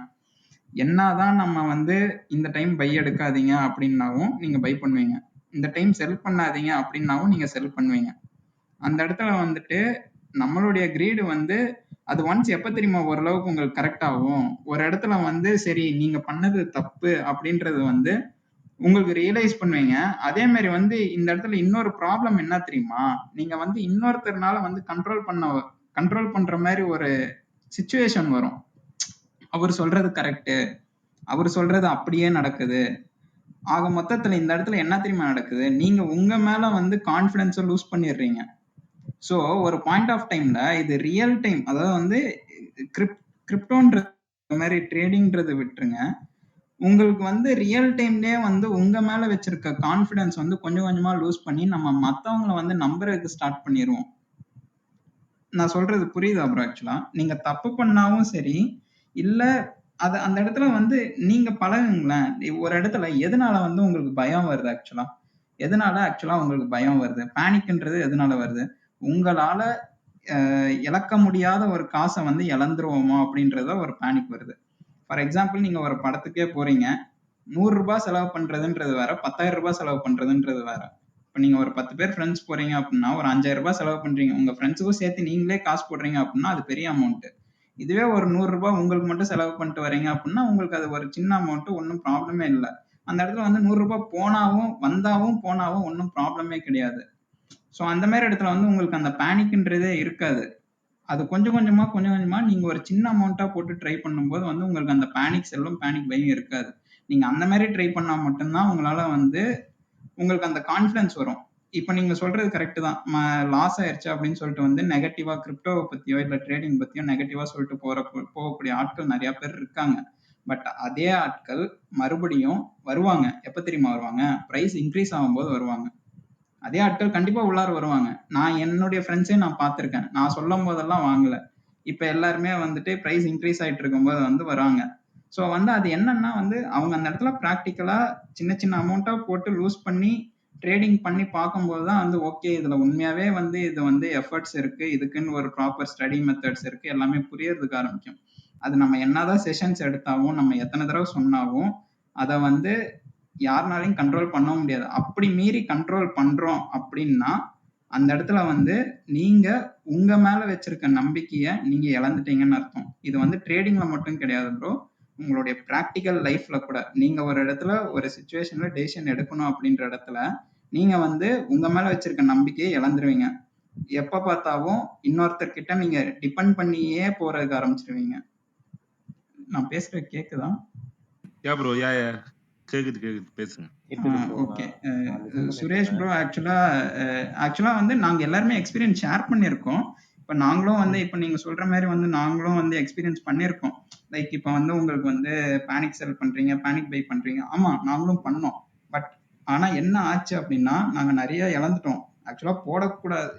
என்னதான் நம்ம வந்து இந்த டைம் பை எடுக்காதீங்க அப்படின்னாவும் நீங்க பை பண்ணுவீங்க, இந்த டைம் செல் பண்ணாதீங்க அப்படின்னாவும் நீங்க செல் பண்ணுவீங்க. அந்த இடத்துல வந்துட்டு நம்மளுடைய கிரீடு வந்து அது ஒன்ஸ் எப்ப தெரியுமா ஓரளவுக்கு உங்களுக்கு கரெக்ட் ஆகும், ஒரு இடத்துல வந்து சரி நீங்க பண்ணது தப்பு அப்படின்றது வந்து உங்களுக்கு ரியலைஸ் பண்ணுவீங்க. அதே மாதிரி வந்து இந்த இடத்துல இன்னொரு ப்ராப்ளம் என்ன தெரியுமா, நீங்க வந்து இன்னொருத்தர்னால வந்து கண்ட்ரோல் பண்ற மாதிரி ஒரு சிச்சுவேஷன் வரும். அவர் சொல்றது கரெக்டு, அவர் சொல்றது அப்படியே நடக்குது. ஆக மொத்தத்துல இந்த இடத்துல என்ன தெரியுமா நடக்குது, நீங்க உங்க மேல வந்து கான்ஃபிடன்ஸை லூஸ் பண்ணிடுறீங்க. ஸோ ஒரு பாயிண்ட் ஆஃப் டைம்ல இது ரியல் டைம், அதாவது வந்து கிரிப்டோன்ற மாதிரி ட்ரேடிங்ன்றதை விட்டுருங்க, உங்களுக்கு வந்து ரியல் டைம்லயே வந்து உங்க மேல வச்சிருக்க கான்ஃபிடன்ஸ் வந்து கொஞ்சம் கொஞ்சமா லூஸ் பண்ணி நம்ம மத்தவங்களை வந்து நம்புறதுக்கு ஸ்டார்ட் பண்ணிடுவோம். நான் சொல்றது புரியுதா ப்ரோ? ஆக்சுவலா நீங்க தப்பு பண்ணாவும் சரி, இல்ல அது அந்த இடத்துல வந்து நீங்க பழகுங்களேன். ஒரு இடத்துல எதனால வந்து உங்களுக்கு பயம் வருது, எதனால உங்களுக்கு பயம் வருது, பேனிக்ன்றது எதனால வருது, உங்களால இழக்க முடியாத ஒரு காசை வந்து இழந்துருவோமோ அப்படின்றத ஒரு பேனிக் வருது. ஃபார் எக்ஸாம்பிள் நீங்க ஒரு படத்துக்கே போறீங்க, 100 ரூபாய் செலவு பண்றதுன்றது வேற, 10,000 ரூபாய் செலவு பண்றதுன்றது வேற. இப்போ நீங்க ஒரு 10 பேர் ஃப்ரெண்ட்ஸ் போறீங்க அப்படின்னா ஒரு 5,000 ரூபாய் செலவு பண்றீங்க, உங்க ஃப்ரெண்ட்ஸுக்கும் சேர்த்து நீங்களே காசு போடுறீங்க அப்படின்னா அது பெரிய அமௌண்ட். இதுவே ஒரு 100 ரூபாய் உங்களுக்கு மட்டும் செலவு பண்ணிட்டு வரீங்க அப்படின்னா உங்களுக்கு அது ஒரு சின்ன அமௌண்ட், ஒன்றும் ப்ராப்ளமே இல்லை. அந்த இடத்துல வந்து 100 ரூபாய் போனாவும் ஒன்றும் ப்ராப்ளமே கிடையாது. ஸோ அந்த மாதிரி இடத்துல வந்து உங்களுக்கு அந்த பேனிக்ன்றதே இருக்காது. அது கொஞ்சம் கொஞ்சமா நீங்க ஒரு சின்ன அமௌண்ட்டா போட்டு ட்ரை பண்ணும்போது வந்து உங்களுக்கு அந்த பேனிக் செல்லும், பேனிக் பயம் இருக்காது. நீங்க அந்த மாதிரி ட்ரை பண்ணா மட்டும்தான் உங்களால வந்து உங்களுக்கு அந்த கான்ஃபிடன்ஸ் வரும். இப்போ நீங்க சொல்றது கரெக்ட் தான், லாஸ் ஆயிடுச்சு அப்படின்னு சொல்லிட்டு வந்து நெகட்டிவா கிரிப்டோவை பத்தியோ இல்ல ட்ரேடிங் பத்தியோ நெகட்டிவா சொல்லிட்டு போகக்கூடிய ஆட்கள் நிறைய பேர் இருக்காங்க. பட் அதே ஆட்கள் மறுபடியும் வருவாங்க. எப்ப தெரியுமா வருவாங்க, பிரைஸ் இன்க்ரீஸ் ஆகும்போது வருவாங்க. அதே ஆட்கள் கண்டிப்பா உள்ளார வருவாங்க. நான் என்னுடைய ஃப்ரெண்ட்ஸே நான் பார்த்திருக்கேன், நான் சொல்லும் போதெல்லாம் வாங்கல, இப்ப எல்லாருமே வந்துட்டு பிரைஸ் இன்க்ரீஸ் ஆயிட்டு இருக்கும்போது வந்து வராங்க. ஸோ வந்து அது என்னன்னா வந்து அவங்க அந்த இடத்துல ப்ராக்டிக்கலா சின்ன அமௌண்ட்டா போட்டு லூஸ் பண்ணி ட்ரேடிங் பண்ணி பார்க்கும்போது தான் வந்து ஓகே இதுல உண்மையாவே வந்து இது வந்து எஃபர்ட்ஸ் இருக்கு, இதுக்குன்னு ஒரு ப்ராப்பர் ஸ்டடி மெத்தட்ஸ் இருக்கு, எல்லாமே புரியறதுக்கு ஆரம்பிக்கும். அது நம்ம என்னதான் செஷன்ஸ் எடுத்தாவும் நம்ம எத்தனை தடவை சொன்னாவும் அதை வந்து யாருனாலையும் கண்ட்ரோல் பண்ண முடியாது. அப்படி மீறி கண்ட்ரோல் பண்றோம் அப்படின்னா அந்த இடத்துல வந்து நீங்க உங்க மேல வச்சிருக்க நம்பிக்கையை நீங்க இழந்துட்டீங்கன்னு அர்த்தம். இது வந்து ட்ரேடிங்ல மட்டும் கிடையாது ப்ரோ, உங்களுடைய ப்ராக்டிக்கல் லைஃப்ல கூட நீங்க ஒரு இடத்துல ஒரு சிச்சுவேஷன்ல டெசிஷன் எடுக்கணும் அப்படின்ற இடத்துல நீங்க வந்து உங்க மேல வச்சிருக்க நம்பிக்கையை இழந்துருவீங்க. எப்ப பார்த்தாவும் இன்னொருத்தர்கிட்ட நீங்க டிபெண்ட் பண்ணியே போறதுக்கு ஆரம்பிச்சிருவீங்க. நான் பேசுறது கேக்குதா? ப்ரோ கேக்குது பேசுங்க. ஓகே சுரேஷ் ப்ரோ, ஆக்சுவலா வந்து நாங்க எல்லாருமே எக்ஸ்பீரியன்ஸ் ஷேர் பண்ணியிருக்கோம். இப்போ நாங்களும் வந்து இப்போ நீங்க சொல்ற மாதிரி வந்து நாங்களும் வந்து எக்ஸ்பீரியன்ஸ் பண்ணியிருக்கோம். லைக் இப்போ வந்து உங்களுக்கு வந்து பேனிக் செல் பண்றீங்க, பேனிக் பை பண்றீங்க, ஆமா நாங்களும் பண்ணோம். பட் ஆனா என்ன ஆச்சு அப்படின்னா நாங்க நிறைய இழந்துட்டோம். ஆக்சுவலா போடக்கூடாது.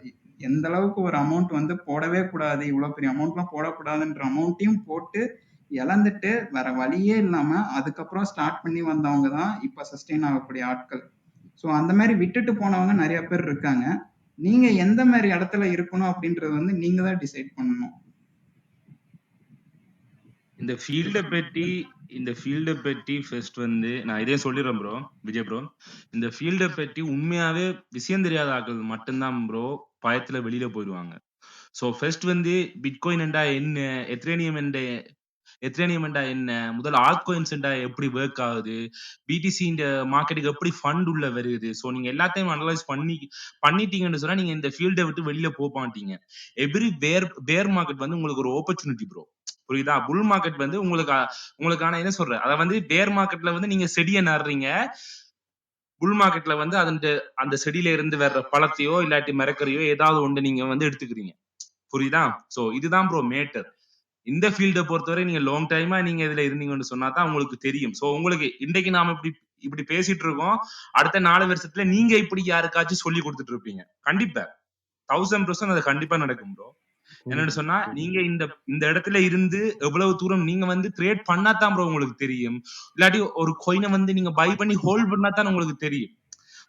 எந்த அளவுக்கு ஒரு அமௌண்ட் வந்து போடவே கூடாது, இவ்வளவு பெரிய அமௌண்ட்லாம் போடக்கூடாதுன்ற அமௌண்ட்டையும் போட்டு இழந்துட்டு வேற வழியே இல்லாம அதுக்கப்புறம் ஸ்டார்ட் பண்ணி வந்தவங்க தான் இப்ப சஸ்டெயின் ஆகக்கூடிய ஆட்கள். ஸோ அந்த மாதிரி விட்டுட்டு போனவங்க நிறைய பேர் இருக்காங்க. நீங்க எந்த மாதிரி இடத்துல இருக்கணும் அப்படின்றது வந்து நீங்க தான் டிசைட் பண்ணணும். இந்த ஃபீல்டை பற்றி ஃபர்ஸ்ட் வந்து நான் இதே சொல்லிடுறேன் ப்ரோ, விஜய் ப்ரோ. இந்த ஃபீல்டை பற்றி உண்மையாவே விஷயம் தெரியாத ஆட்கள் மட்டும்தான் ப்ரோ பயத்துல வெளியில போயிடுவாங்க. ஸோ ஃபர்ஸ்ட் வந்து பிட்காயின் என்றா என்ன, எத்ரேனியம் என்றா என்ன, முதல்ல ஆல்ட் காயின்ஸ் என்றா எப்படி ஒர்க் ஆகுது, பிடிசி இந்த மார்க்கெட்டுக்கு எப்படி ஃபண்ட் உள்ள வருது. ஸோ நீங்க எல்லாத்தையும் அனலைஸ் பண்ணிட்டீங்கன்னு சொன்னா நீங்க இந்த ஃபீல்டை விட்டு வெளியில போக மாட்டீங்க. எவ்ரி பேர் மார்க்கெட் வந்து உங்களுக்கு ஒரு ஆப்பர்ச்சுனிட்டி ப்ரோ, புரியுதா? புல் மார்க்கெட் வந்து உங்களுக்கான என்ன சொல்றேன், அத வந்து பேர் மார்க்கெட்ல வந்து நீங்க செடியை நடுறீங்க, புல் மார்க்கெட்ல வந்து அந்த செடியில இருந்து வர்ற பழத்தையோ இல்லாட்டி மரக்கறியோ ஏதாவது ஒன்று நீங்க வந்து எடுத்துக்கிறீங்க, புரியுதா? சோ இதுதான் ப்ரோ மேட்டர். இந்த ஃபீல்டை பொறுத்தவரை நீங்க லாங் டைமா நீங்க இதுல இருந்தீங்கன்னு சொன்னா தான் உங்களுக்கு தெரியும். சோ உங்களுக்கு இன்றைக்கு நாம இப்படி பேசிட்டு இருக்கோம், அடுத்த 4 வருஷத்துல நீங்க இப்படி யாருக்காச்சும் சொல்லி கொடுத்துட்டு இருப்பீங்க. கண்டிப்பா 1000% அது கண்டிப்பா நடக்கும் ப்ரோ. என்னன்னு சொன்னா நீங்க இந்த இடத்துல இருந்து எவ்வளவு தூரம் நீங்க வந்து ட்ரேட் பண்ணாதான் ப்ரோ உங்களுக்கு தெரியும். இல்லாட்டி ஒரு coin-அ வந்து நீங்க பை பண்ணி ஹோல்ட் பண்ணாதான் உங்களுக்கு தெரியும்,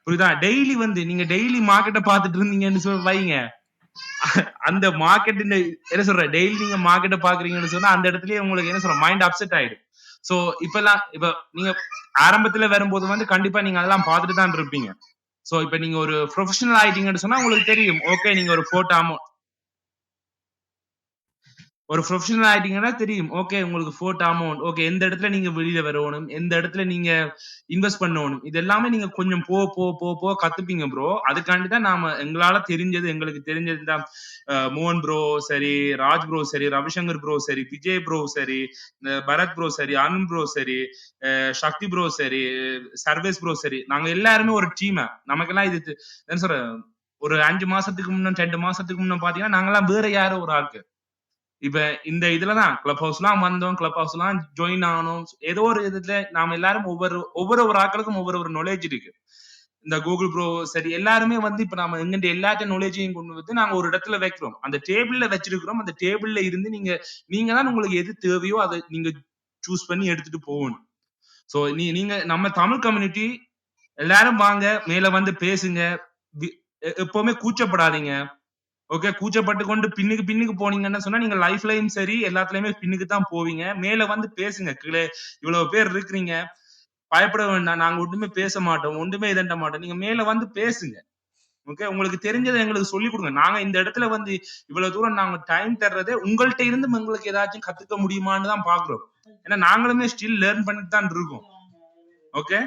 புரியுதா? டெய்லி வந்து நீங்க டெய்லி மார்க்கெட்டை பார்த்துட்டு இருந்தீங்கன்னு வைங்க, அந்த மார்க்கெட் என்ன சொல்ற, டெய்லி நீங்க மார்க்கெட்டை பாக்குறீங்கன்னு சொன்னா அந்த இடத்துலயே உங்களுக்கு என்ன சொல்ற மைண்ட் அப்செட் ஆயிடும். சோ இப்ப நீங்க ஆரம்பத்துல வரும்போது வந்து கண்டிப்பா நீங்க அதெல்லாம் பார்த்துட்டு தான் இருப்பீங்க. சோ இப்ப நீங்க ஒரு ப்ரொஃபஷனல் ஆயிட்டீங்கன்னு சொன்னா உங்களுக்கு தெரியும், ஓகே நீங்க ஒரு ப்ரொஃபஷனல் ஆயிட்டீங்கன்னா தெரியும், ஓகே உங்களுக்கு ஃபோர்ட் அமௌண்ட், ஓகே எந்த இடத்துல நீங்க வெளியில வரணும், எந்த இடத்துல நீங்க இன்வெஸ்ட் பண்ணணும், இது எல்லாமே நீங்க கொஞ்சம் போ கத்துப்பீங்க ப்ரோ. அதுக்காண்டி தான் நாம எங்களுக்கு தெரிஞ்சது தான் மோகன் ப்ரோ சரி, ராஜ் ப்ரோ சரி, ரவிசங்கர் ப்ரோ சரி, விஜய் ப்ரோ சரி, பரத் ப்ரோ சரி, அருண் ப்ரோ சரி, சக்தி ப்ரோ சரி, சர்வேஸ் ப்ரோ சரி, நாங்க எல்லாருமே ஒரு டீம். நமக்கெல்லாம் இது என்ன சொல்ற, ஒரு 5 மாசத்துக்கு முன்ன 2 மாசத்துக்கு முன்ன பாத்தீங்கன்னா நாங்கெல்லாம் வேற யாரோ ஒரு ஆளுக்கு. இப்ப இந்த இதுலதான் கிளப் ஹவுஸ்லாம் வந்தோம், கிளப் ஹவுஸ்லாம் ஜாயின் ஆகணும், ஏதோ ஒரு இதுல நாம எல்லாரும் ஒவ்வொரு ஆட்களுக்கும் ஒவ்வொரு நாலேஜ் இருக்கு. இந்த கூகுள் ப்ரோ சரி எல்லாருமே வந்து இப்ப நாம எங்கிட்ட எல்லாத்த நாலேஜையும் கொண்டு வந்து நாங்க ஒரு இடத்துல வைக்கிறோம், அந்த டேபிள்ல வச்சிருக்கிறோம். அந்த டேபிள்ல இருந்து நீங்க தான் உங்களுக்கு எது தேவையோ அதை நீங்க சூஸ் பண்ணி எடுத்துட்டு போகணும். சோ நீங்க நம்ம தமிழ் கம்யூனிட்டி எல்லாரும் வாங்க, மேல வந்து பேசுங்க, எப்பவுமே கூச்சப்படாதீங்க. ஓகே, கூச்சப்பட்டு கொண்டு பின்னுக்கு போனீங்கன்னு சொன்னா நீங்க லைஃப்லயும் சரி எல்லாத்துலயுமே பின்னுக்கு தான் போவீங்க. மேல வந்து பேசுங்க, கீழே இவ்வளவு பேர் இருக்கிறீங்க, பயப்பட வேண்டாம், நாங்க ஒண்ணுமே பேச மாட்டோம், ஒன்றுமே இதண்ட மாட்டோம், நீங்க மேல வந்து பேசுங்க. ஓகே, உங்களுக்கு தெரிஞ்சதை எங்களுக்கு சொல்லி கொடுங்க. நாங்க இந்த இடத்துல வந்து இவ்வளவு தூரம் நாங்க டைம் தர்றதே உங்கள்ட்ட இருந்து எங்களுக்கு ஏதாச்சும் கத்துக்க முடியுமான்னு தான் பாக்குறோம். ஏன்னா நாங்களுமே ஸ்டில் லேர்ன் பண்ணிட்டு தான் இருக்கோம். ஓகே,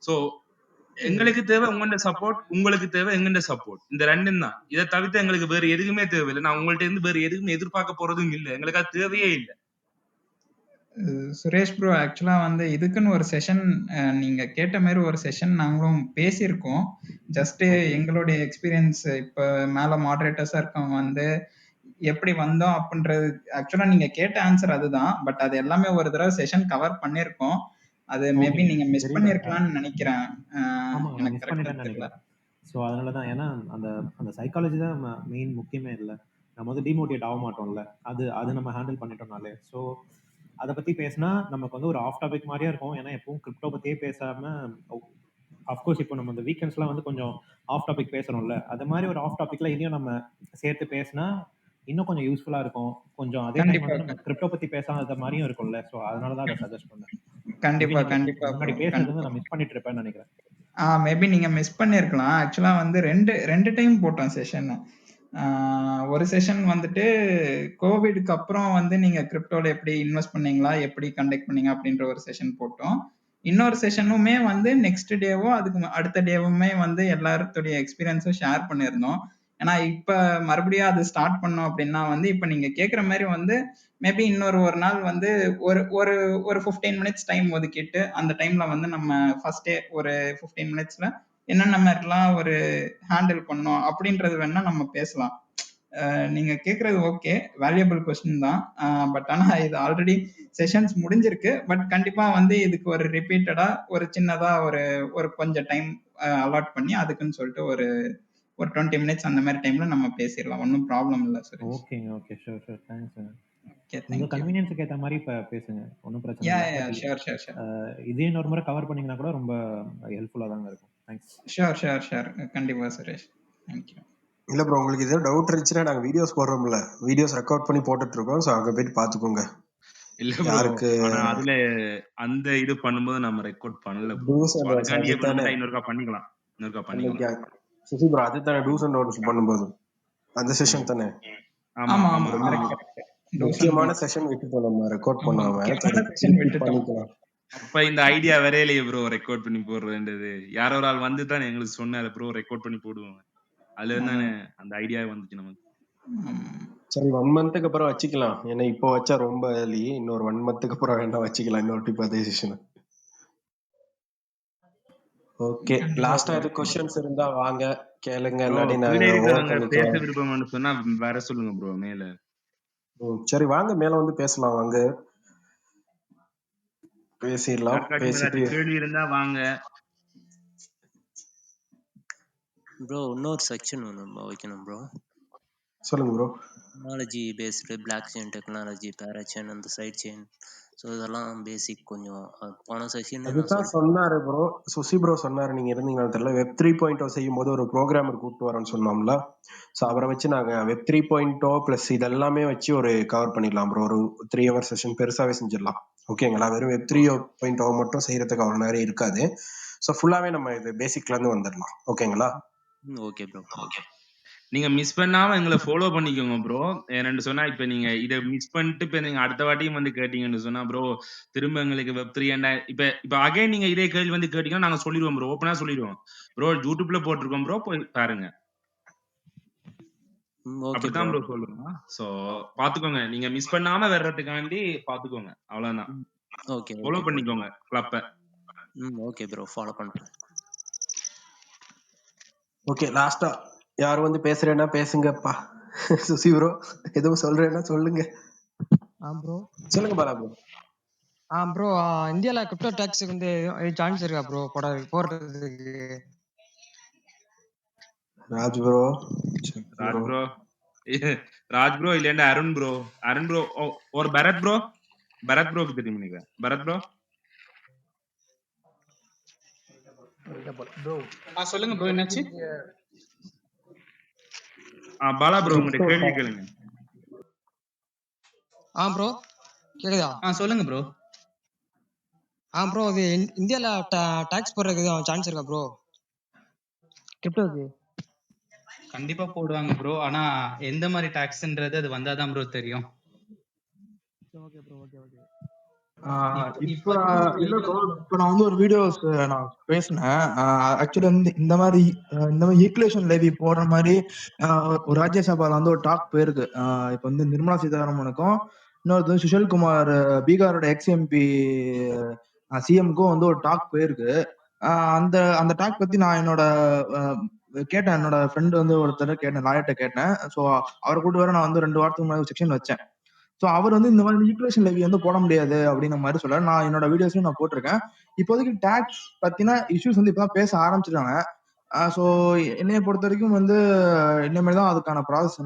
சோ எங்களுக்கு தேவை உங்களோட சப்போர்ட், உங்களுக்கு தேவை எங்கண்ட சப்போர்ட், இந்த ரெண்டும் தான். இதை தவிர்த்து எங்களுக்கு வேற எதுவுமே தேவையில்லை. நான் உங்கள்ட்ட இருந்து வேற எதுவுமே எதிர்பார்க்க போறதும் இல்லை, எங்களுக்கு அது தேவையே இல்லை. சுரேஷ் ப்ரோ, ஆக்சுவலா வந்து இதுக்குன்னு ஒரு செஷன் நீங்க கேட்ட மாதிரி ஒரு செஷன் நாங்களும் பேசியிருக்கோம். ஜஸ்ட் எங்களுடைய எக்ஸ்பீரியன்ஸ் இப்ப மேல மாடரேட்டர்ஸா இருக்கவங்க வந்து எப்படி வந்தோம் அப்படின்றது, ஆக்சுவலா நீங்க கேட்ட ஆன்சர் அதுதான். பட் அது எல்லாமே ஒரு தடவை செஷன் கவர் பண்ணிருக்கோம். அது மேபி நீங்க மிஸ் பண்ணிருக்கலாம்னு நினைக்கிறேன். எனக்கு கரெக்டா தெரியல. ஸோ அதனால தான், ஏன்னா அந்த சைக்காலஜி தான் மெயின் முக்கியமே இல்லை. நம்ம வந்து டிமோட்டிவேட் ஆக மாட்டோம்ல, அது நம்ம ஹேண்டில் பண்ணிட்டோம்னாலே. ஸோ அதை பற்றி பேசினா நமக்கு வந்து ஒரு ஆஃப் டாபிக் மாதிரியே இருக்கும். ஏன்னா எப்பவும் கிரிப்டோ பற்றியே பேசாமல், அஃப்கோர்ஸ் இப்போ நம்ம இந்த வீக்கெண்ட்ஸ்லாம் வந்து கொஞ்சம் ஆஃப் டாபிக் பேசுகிறோம்ல, அது மாதிரி ஒரு ஆஃப் டாபிக்ல இனியும் நம்ம சேர்த்து பேசினா இன்னும் கொஞ்சம் யூஸ்ஃபுல்லாக இருக்கும். கொஞ்சம் அதே டைம் வந்து நம்ம கிரிப்டோ பற்றி பேசாத மாதிரியும் இருக்கும்ல. ஸோ அதனால தான் அதை சஜஸ்ட் பண்ணேன். கண்டிப்பா முன்னாடி பேசுறது நான் மிஸ் பண்ணிட்டு இருப்பேன்னு நினைக்கிறேன். மேபி நீங்க மிஸ் பண்ணிருக்கலாம். ஆக்சுவலா வந்து ரெண்டு டைம் போட்டோம் செஷன். ஒரு செஷன் வந்துட்டு கோவிட்க்கு அப்புறம் வந்து நீங்க கிரிப்டோல எப்படி இன்வெஸ்ட் பண்ணீங்களா, எப்படி கண்டக்ட் பண்ணீங்க அப்படின்ற ஒரு செஷன் போட்டோம். இன்னொரு செஷனுமே வந்து நெக்ஸ்ட் டேவோ அதுக்கு அடுத்த டேவுமே வந்து எல்லாருடைய எக்ஸ்பீரியன்ஸும் ஷேர் பண்ணியிருந்தோம். ஏன்னா இப்ப மறுபடியும் அது ஸ்டார்ட் பண்ணோம் அப்படின்னா வந்து இப்ப நீங்க கேட்குற மாதிரி வந்து மேபி ஒரு நாள் வந்து ஒரு 15 மினிட்ஸ் டைம் ஒதுக்கிட்டு அந்த டைம்ல வந்து நம்ம ஃபர்ஸ்டே ஒரு 15 மினிட்ஸ்ல என்னென்ன மாதிரிலாம் ஒரு ஹேண்டில் பண்ணோம் அப்படின்றது வேணா நம்ம பேசலாம். நீங்க கேட்கறது ஓகே, வேல்யூபிள் கொஸ்டின் தான். பட் ஆனா இது ஆல்ரெடி செஷன்ஸ் முடிஞ்சிருக்கு. பட் கண்டிப்பா வந்து இதுக்கு ஒரு ரிப்பீட்டடா ஒரு சின்னதா ஒரு கொஞ்சம் டைம் அலாட் பண்ணி அதுக்குன்னு சொல்லிட்டு ஒரு ஒரு 20 மினிட்ஸ் அந்த மாதிரி டைம்ல நம்ம பேசிடலாம். ஒன்றும் ப்ராப்ளம் இல்லை சுரேஷ். ஓகேங்க. ஓகே. Sure, sure. தேங்க்ஸ்ங்க. ஓகே, உங்க தேங்க்யூ. கன்வீனியன்ஸ்க்கு ஏத்த மாரி பேசுங்க. ஒண்ணும் பிரச்சனை யா இல்ல. Yeah but sure sure sure இதே இன்னொரு முறை கவர் பண்ணீங்கன்னா கூட ரொம்ப ஹெல்ப்ஃபுல்லா தாங்க இருக்கும். தேங்க்ஸ். ஷூர் ஷூர் ஷூர் கண்டிப்பா சுரேஷ். தேங்க்யூ. இல்ல ப்ரோ, உங்களுக்கு ஏதோ டவுட் இருந்துச்சுன்னா நாங்க வீடியோஸ் போடுறோம்ல, வீடியோஸ் ரெக்கார்ட் பண்ணி போட்டுட்டு இருக்கோம். ஸோ அங்க போயிட்டு பாத்துக்கோங்க. இல்ல ப்ரோ, யாருக்கு ஆனா அதுல அந்த இது பண்ணும்போது நம்ம ரெக்கார்ட் பண்ணல ப்ரோ. டூஸ் அண்ட் டோன்ட்ஸ் அதுக்காண்டியே அதுதானே வேணும்னா இன்னொருக்கா பண்ணிக்கலாம். சுசி ப்ரோ, அதுதானே டூஸ் அண்ட் டோன்ட்ஸ் பண்ணும்போது அந்த செஷன் தானே ஆமா ஆமா ஆமா ஆமா ஆமா. Correct correct. முக்கியமான செஷன் விட்டுட்டோம் நம்ம ரெக்கார்ட் ஆமா பண்ணாம. முக்கியமான சரி செஷன் திருப்பி விட்டுட்டோம். பண்ணிக்கலாம். அப்ப இந்த ஐடியா வேற இல்லையே ப்ரோ, ரெக்கார்ட் பண்ணி போடுறதுன்றது. யாரோ ஒரு ஆள் வந்து தானே எங்களுக்கு சொன்னாரு ப்ரோ ரெக்கார்ட் பண்ணி போடுவாங்க. அதுல இருந்தானே அந்த ஐடியா வந்துச்சு நமக்கு. சரி 1 மந்த்துக்கு அப்புறம் வச்சுக்கலாம். ஏன்னா இப்போ வச்சா ரொம்ப ஏர்லி. இன்னொரு 1 மந்த்துக்கு அப்புறம் வேணா வச்சுக்கலாம் இன்னொரு டிப் அதே செஷன். ஓகே, லாஸ்டா எது क्वेश्चंस இருந்தா வாங்க கேளுங்க, ப்ரோ இல்லாட்டி கீழ நாங்க ஓவர் இருக்கிறவங்க பேச பண்ணிக்கலாம். விருப்பம்னு சொன்னா வேற சொல்லுங்க ப்ரோ மேல. சரி வாங்க மேல வந்து பேசலாம். வாங்க பேசிடலாம். யாருக்காச்சும் பேசிட்டு ஏதாச்சும் கேள்வி இருந்தா வாங்க. ப்ரோ இன்னொரு செக்ஷன் ஒன்று வைக்கணும் ப்ரோ. சொல்லுங்க bro. Technology based blockchain technology, பேராச்செயின், அந்த சைட் செயின். ஸோ இதெல்லாம் பேசிக் கொஞ்சம் போன செஷனே நான் அதுதான் சொன்னாரு ப்ரோ, சுசி ப்ரோ சொன்னாரு. நீங்க இருந்தீங்கன்னு தெரியல. வெப் 3.0 செய்யும் போது ஒரு ப்ரோக்ராமர் கூப்பிட்டு வரோம்னு சொன்னோம்ல. ஸோ அவரை வச்சு நாங்க வெப் 3.0 பிளஸ் இதெல்லாமே வச்சு ஒரு கவர் பண்ணிடலாம் ப்ரோ. ஒரு 3 hour செஷன் பெருசாவே செஞ்சிடலாம். ஓகேங்களா? வெறும் வெப் 3.0 மட்டும் செய்யறதுக்கு அவ்வளவு நேரம் இருக்காது. ஸோ ஃபுல்லாவே நம்ம இது பேசிக்ல இருந்து வந்துடலாம். ஓகேங்களா? Okay bro. ஓகே, நீங்க மிஸ் பண்ணாம எங்களை ஃபாலோ பண்ணிக்கோங்க ப்ரோ. ஏன்னு சொன்னா இப்ப நீங்க இதை மிஸ் பண்ணிட்டு இப்ப நீங்க அடுத்த வாட்டியும் வந்து கேட்டீங்கன்னு சொன்னா ப்ரோ திரும்ப எங்களுக்கு வெப் 3 இப்ப அகைன் நீங்க இதே கேள்வி வந்து கேட்டீங்கன்னா நாங்க சொல்லிடுவோம் ப்ரோ, ஓப்பனா சொல்லிடுவோம் ப்ரோ. யூடியூப்ல போட்டிருக்கோம் ப்ரோ, போய் பாருங்க. அப்படித்தான் ப்ரோ சொல்லுங்க. சோ பாத்துக்கோங்க, நீங்க மிஸ் பண்ணாம வர்றதுக்காண்டி பாத்துக்கோங்க, அவ்வளவுதான். ஓகே ஃபாலோ பண்ணிக்கோங்க கிளப்ப. ஓகே ப்ரோ, ஃபாலோ பண்றேன். ஓகே, லாஸ்டா யார் வந்து பேசுறேன்னா பேசுங்கப்பா. சுசி ப்ரோ எதுவும் சொல்றேன்னா சொல்லுங்க. ப்ரோ சொல்லுங்க பாலா ப்ரோ. ப்ரோ இந்தியால கிரிப்டோ டாக்ஸுக்கு வந்து சான்ஸ் இருக்கா ப்ரோ போடுறதுக்கு? ராஜ் ப்ரோ, ராஜ் ப்ரோ இல்லையா அருண் ப்ரோ. அருண் ப்ரோ ஒரு பரத் ப்ரோ. பரத் ப்ரோக்கு தெரியும் நினைக்கிறேன். பரத் ப்ரோ சொல்லுங்க ப்ரோ, என்னாச்சு? பாலா ப்ரோ உங்களுடைய கேள்வி கேளுங்க. ப்ரோ கேக்குதா? சொல்லுங்க ப்ரோ. ப்ரோ அது இந்தியால டாக்ஸ் போடுறதுக்கு சான்ஸ் இருக்கா ப்ரோ கிரிப்டோக்கு? கண்டிப்பா போடுவாங்க ப்ரோ. ஆனா எந்த மாதிரி டாக்ஸ்ன்றது அது வந்தாதான் ப்ரோ தெரியும். Okay bro, okay okay. இப்ப இல்ல ப்ரோ, இப்ப நான் வந்து ஒரு வீடியோஸ் நான் பேசினேன். ஆக்சுவலி வந்து இந்த மாதிரி ஈக்குலேஷன் லேவி போடுற மாதிரி ஒரு ராஜ்யசபால வந்து ஒரு டாக் போயிருக்கு. இப்ப வந்து நிர்மலா சீதாராமனுக்கும் இன்னொருத்தர் வந்து சுஷில்குமார் பீகாரோட எக்ஸ்எம்பி சிஎம்க்கும் வந்து ஒரு டாக் போயிருக்கு. அந்த அந்த டாக் பத்தி நான் என்னோட கேட்டேன். என்னோட ஃப்ரெண்டு வந்து ஒருத்தர் கேட்டேன், லாயர்ட்ட கேட்டேன். ஸோ அவரை கூட்டு வர நான் வந்து 2 வாரத்துக்கு முன்னாடி செக்ஷன் வச்சேன். ஸோ அவர் வந்து இந்த மாதிரி ஈக்குவேஷன் லெவி வந்து போட முடியாது அப்படின்ற மாதிரி சொல்ல நான் என்னோட வீடியோஸ்லையும் நான் போட்டிருக்கேன். இப்போதைக்கு டேக்ஸ் பத்தின இஷ்யூஸ் வந்து இப்பதான் பேச ஆரம்பிச்சிருக்காங்க. ஸோ என்னைய பொறுத்த வரைக்கும் வந்து இனிமேல் தான் அதுக்கான ப்ராசஸ்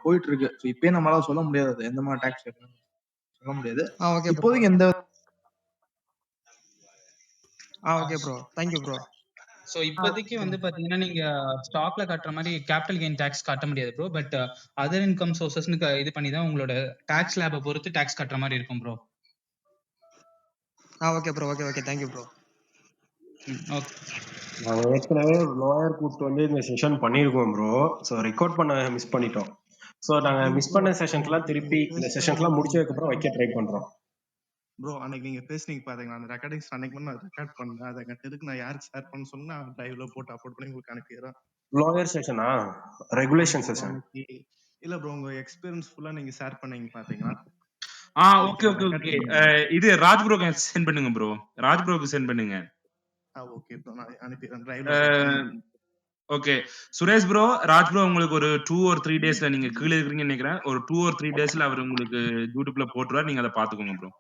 போயிட்டு இருக்கு. ஸோ இப்பயே நம்மளால சொல்ல முடியாது எந்த மாதிரி டேக்ஸ் சொல்ல முடியாது இப்போதைக்கு. எந்த okay bro, thank you bro. So இப்போதைக்கு வந்து பாத்தீங்கன்னா நீங்க ஸ்டாக்ல காட்டுற மாதிரி கேபிட்டல் கெயின் டாக்ஸ் காட்ட முடியாது ப்ரோ. பட் அதர் இன்கம் சோர்சஸ்னு இது பண்ணி தான் உங்களோட டாக்ஸ் லேபை பொறுத்து டாக்ஸ் கட்டுற மாதிரி இருக்கும் bro. Okay bro, okay okay, thank you bro. Okay. நாங்க ஏற்கனவே லாயர் கூப்பிட்டு வந்து இந்த செஷன் பண்ணியிருக்கோம் ப்ரோ. ஸோ ரெக்கார்ட் பண்ண மிஸ் பண்ணிட்டோம். ஸோ நாங்க மிஸ் பண்ண செஷன்ஸ்லாம் திருப்பி இந்த செஷன்ஸ்லாம் முடிச்சதுக்கு அப்புறம் வைக்க ட்ரை பண்றோம். ப்ரோ அன்னைக்கு நீங்க பேசுனீங்க பாத்தீங்களா, அந்த ரெக்கார்டிங்ஸ் அன்னைக்கு நான் ரெக்கார்ட் பண்ணேன். அதை எதுக்கு நான் யாருக்கு ஷேர் பண்ண சொன்னா லைவ்ல போட்டு அப்லோட் பண்ணி உங்களுக்கு அனுப்பிடுறேன். லாயர் செஷனா ரெகுலேஷன் செஷன்? இல்ல ப்ரோ, உங்க எக்ஸ்பீரியன்ஸ் ஃபுல்லா நீங்க ஷேர் பண்ணீங்க பாத்தீங்களா? Okay okay okay. இது ராஜ் ப்ரோக்கு சென்ட் பண்ணுங்க ப்ரோ. ராஜ் ப்ரோக்கு சென்ட் பண்ணுங்க. ஓகே ப்ரோ, நான் அனுப்பிடுறேன். டிரைவ்ல okay. Suresh bro, Raj bro உங்களுக்கு ஒரு 2 or 3 டேஸ்ல, நீங்க கீழே இருக்கீங்கன்னு நினைக்கிறேன், ஒரு 2 or 3 டேஸ்ல அவர் உங்களுக்கு யூடியூப்ல போட்டுருவார். நீங்க அதை பாத்துக்கோங்க ப்ரோ.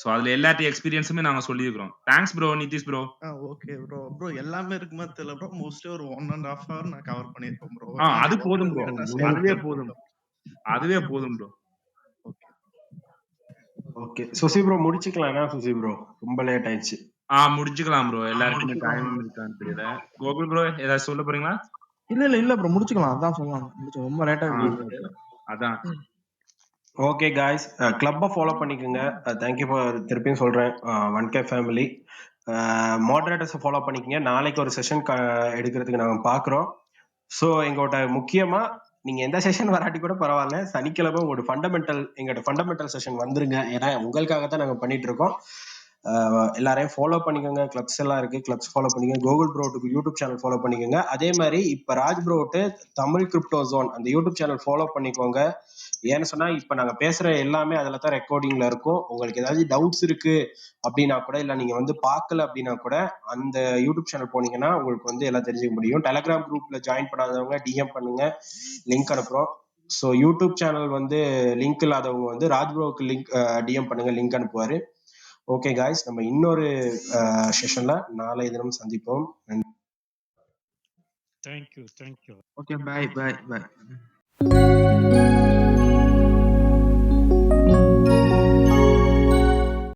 ஸோ அதுல எல்லாத்தையும் எக்ஸ்பீரியன்ஸுமே நாங்க சொல்லியிருக்கிறோம். Thanks bro Nitish bro. Okay bro. Bro எல்லாமே இருக்குமா தெரியல ப்ரோ. மோஸ்ட்லி ஒரு 1.5 hour நான் கவர் பண்ணியிருப்பேன் ப்ரோ. அது போதும் ப்ரோ. அதுவே போதும். அதுவே போதும் ப்ரோ. ஓகே சுசி ப்ரோ முடிச்சுக்கலாம். சுசி ப்ரோ ரொம்ப லேட் ஆயிடுச்சு. முடிச்சுக்கலாம் ப்ரோ. எல்லாருக்குமே டைம் இருக்கான்னு தெரியல. கோகுல் ப்ரோ ஏதாவது சொல்ல போறீங்களா? இல்ல ப்ரோ முடிச்சுக்கலாம். அதான் சொல்லலாம். ரொம்ப லேட்டா இருக்கு. அதான். ஓகே காய்ஸ், கிளப்பை ஃபாலோ பண்ணிக்கோங்க. தேங்க்யூ ஃபார் திருப்பியும் சொல்கிறேன் 1K ஃபேமிலி. மாடரேட்டர்ஸை ஃபாலோ பண்ணிக்கோங்க. நாளைக்கு ஒரு செஷன் எடுக்கிறதுக்கு நாங்கள் பார்க்குறோம். ஸோ எங்களோட முக்கியமாக நீங்கள் எந்த செஷன் வராட்டி கூட பரவாயில்ல, சனிக்கிழமை உங்களோட எங்களோட ஃபண்டமெண்டல் செஷன் வந்துருங்க. ஏன்னா உங்களுக்காக தான் நாங்கள் பண்ணிட்டு இருக்கோம். எல்லாரையும் ஃபாலோ பண்ணிக்கோங்க. கிளப்ஸ் எல்லாம் இருக்கு, கிளப்ஸ் ஃபாலோ பண்ணிக்கோங்க. கூகுள் ப்ரோட்டுக்கு யூடியூப் சேனல் ஃபாலோ பண்ணிக்கோங்க. அதே மாதிரி இப்போ ராஜ் ப்ரோட்டு தமிழ் கிரிப்டோ ஜோன் அந்த யூடியூப் சேனல் ஃபாலோ பண்ணிக்கோங்க. ஏன்னு சொன்னா இப்ப நாங்க பேசுற எல்லாமே அதுல தான் ரெக்கார்டிங்ல இருக்கும். உங்களுக்கு ஏதாவது டவுட்ஸ் இருக்கு அப்படின்னா கூட, இல்ல நீங்க வந்து பார்க்கல அப்படின்னா கூட அந்த யூடியூப் சேனல் போனீங்கன்னா உங்களுக்கு வந்து எல்லாம் தெரிஞ்சுக்க முடியும். டெலிகிராம் குரூப்ல ஜாயின் பண்ணாதவங்க டிஎம் பண்ணுங்க, லிங்க் அனுப்புறோம். ஸோ யூடியூப் சேனல் வந்து லிங்க் இல்லாதவங்க வந்து ராஜ்ப்ரோவுக்கு லிங்க் டிஎம் பண்ணுங்க, லிங்க் அனுப்புவாரு. ஓகே காய்ஸ், நம்ம இன்னொரு செஷன்ல நாளை தினம் சந்திப்போம். தேங்க்யூ. Okay, by.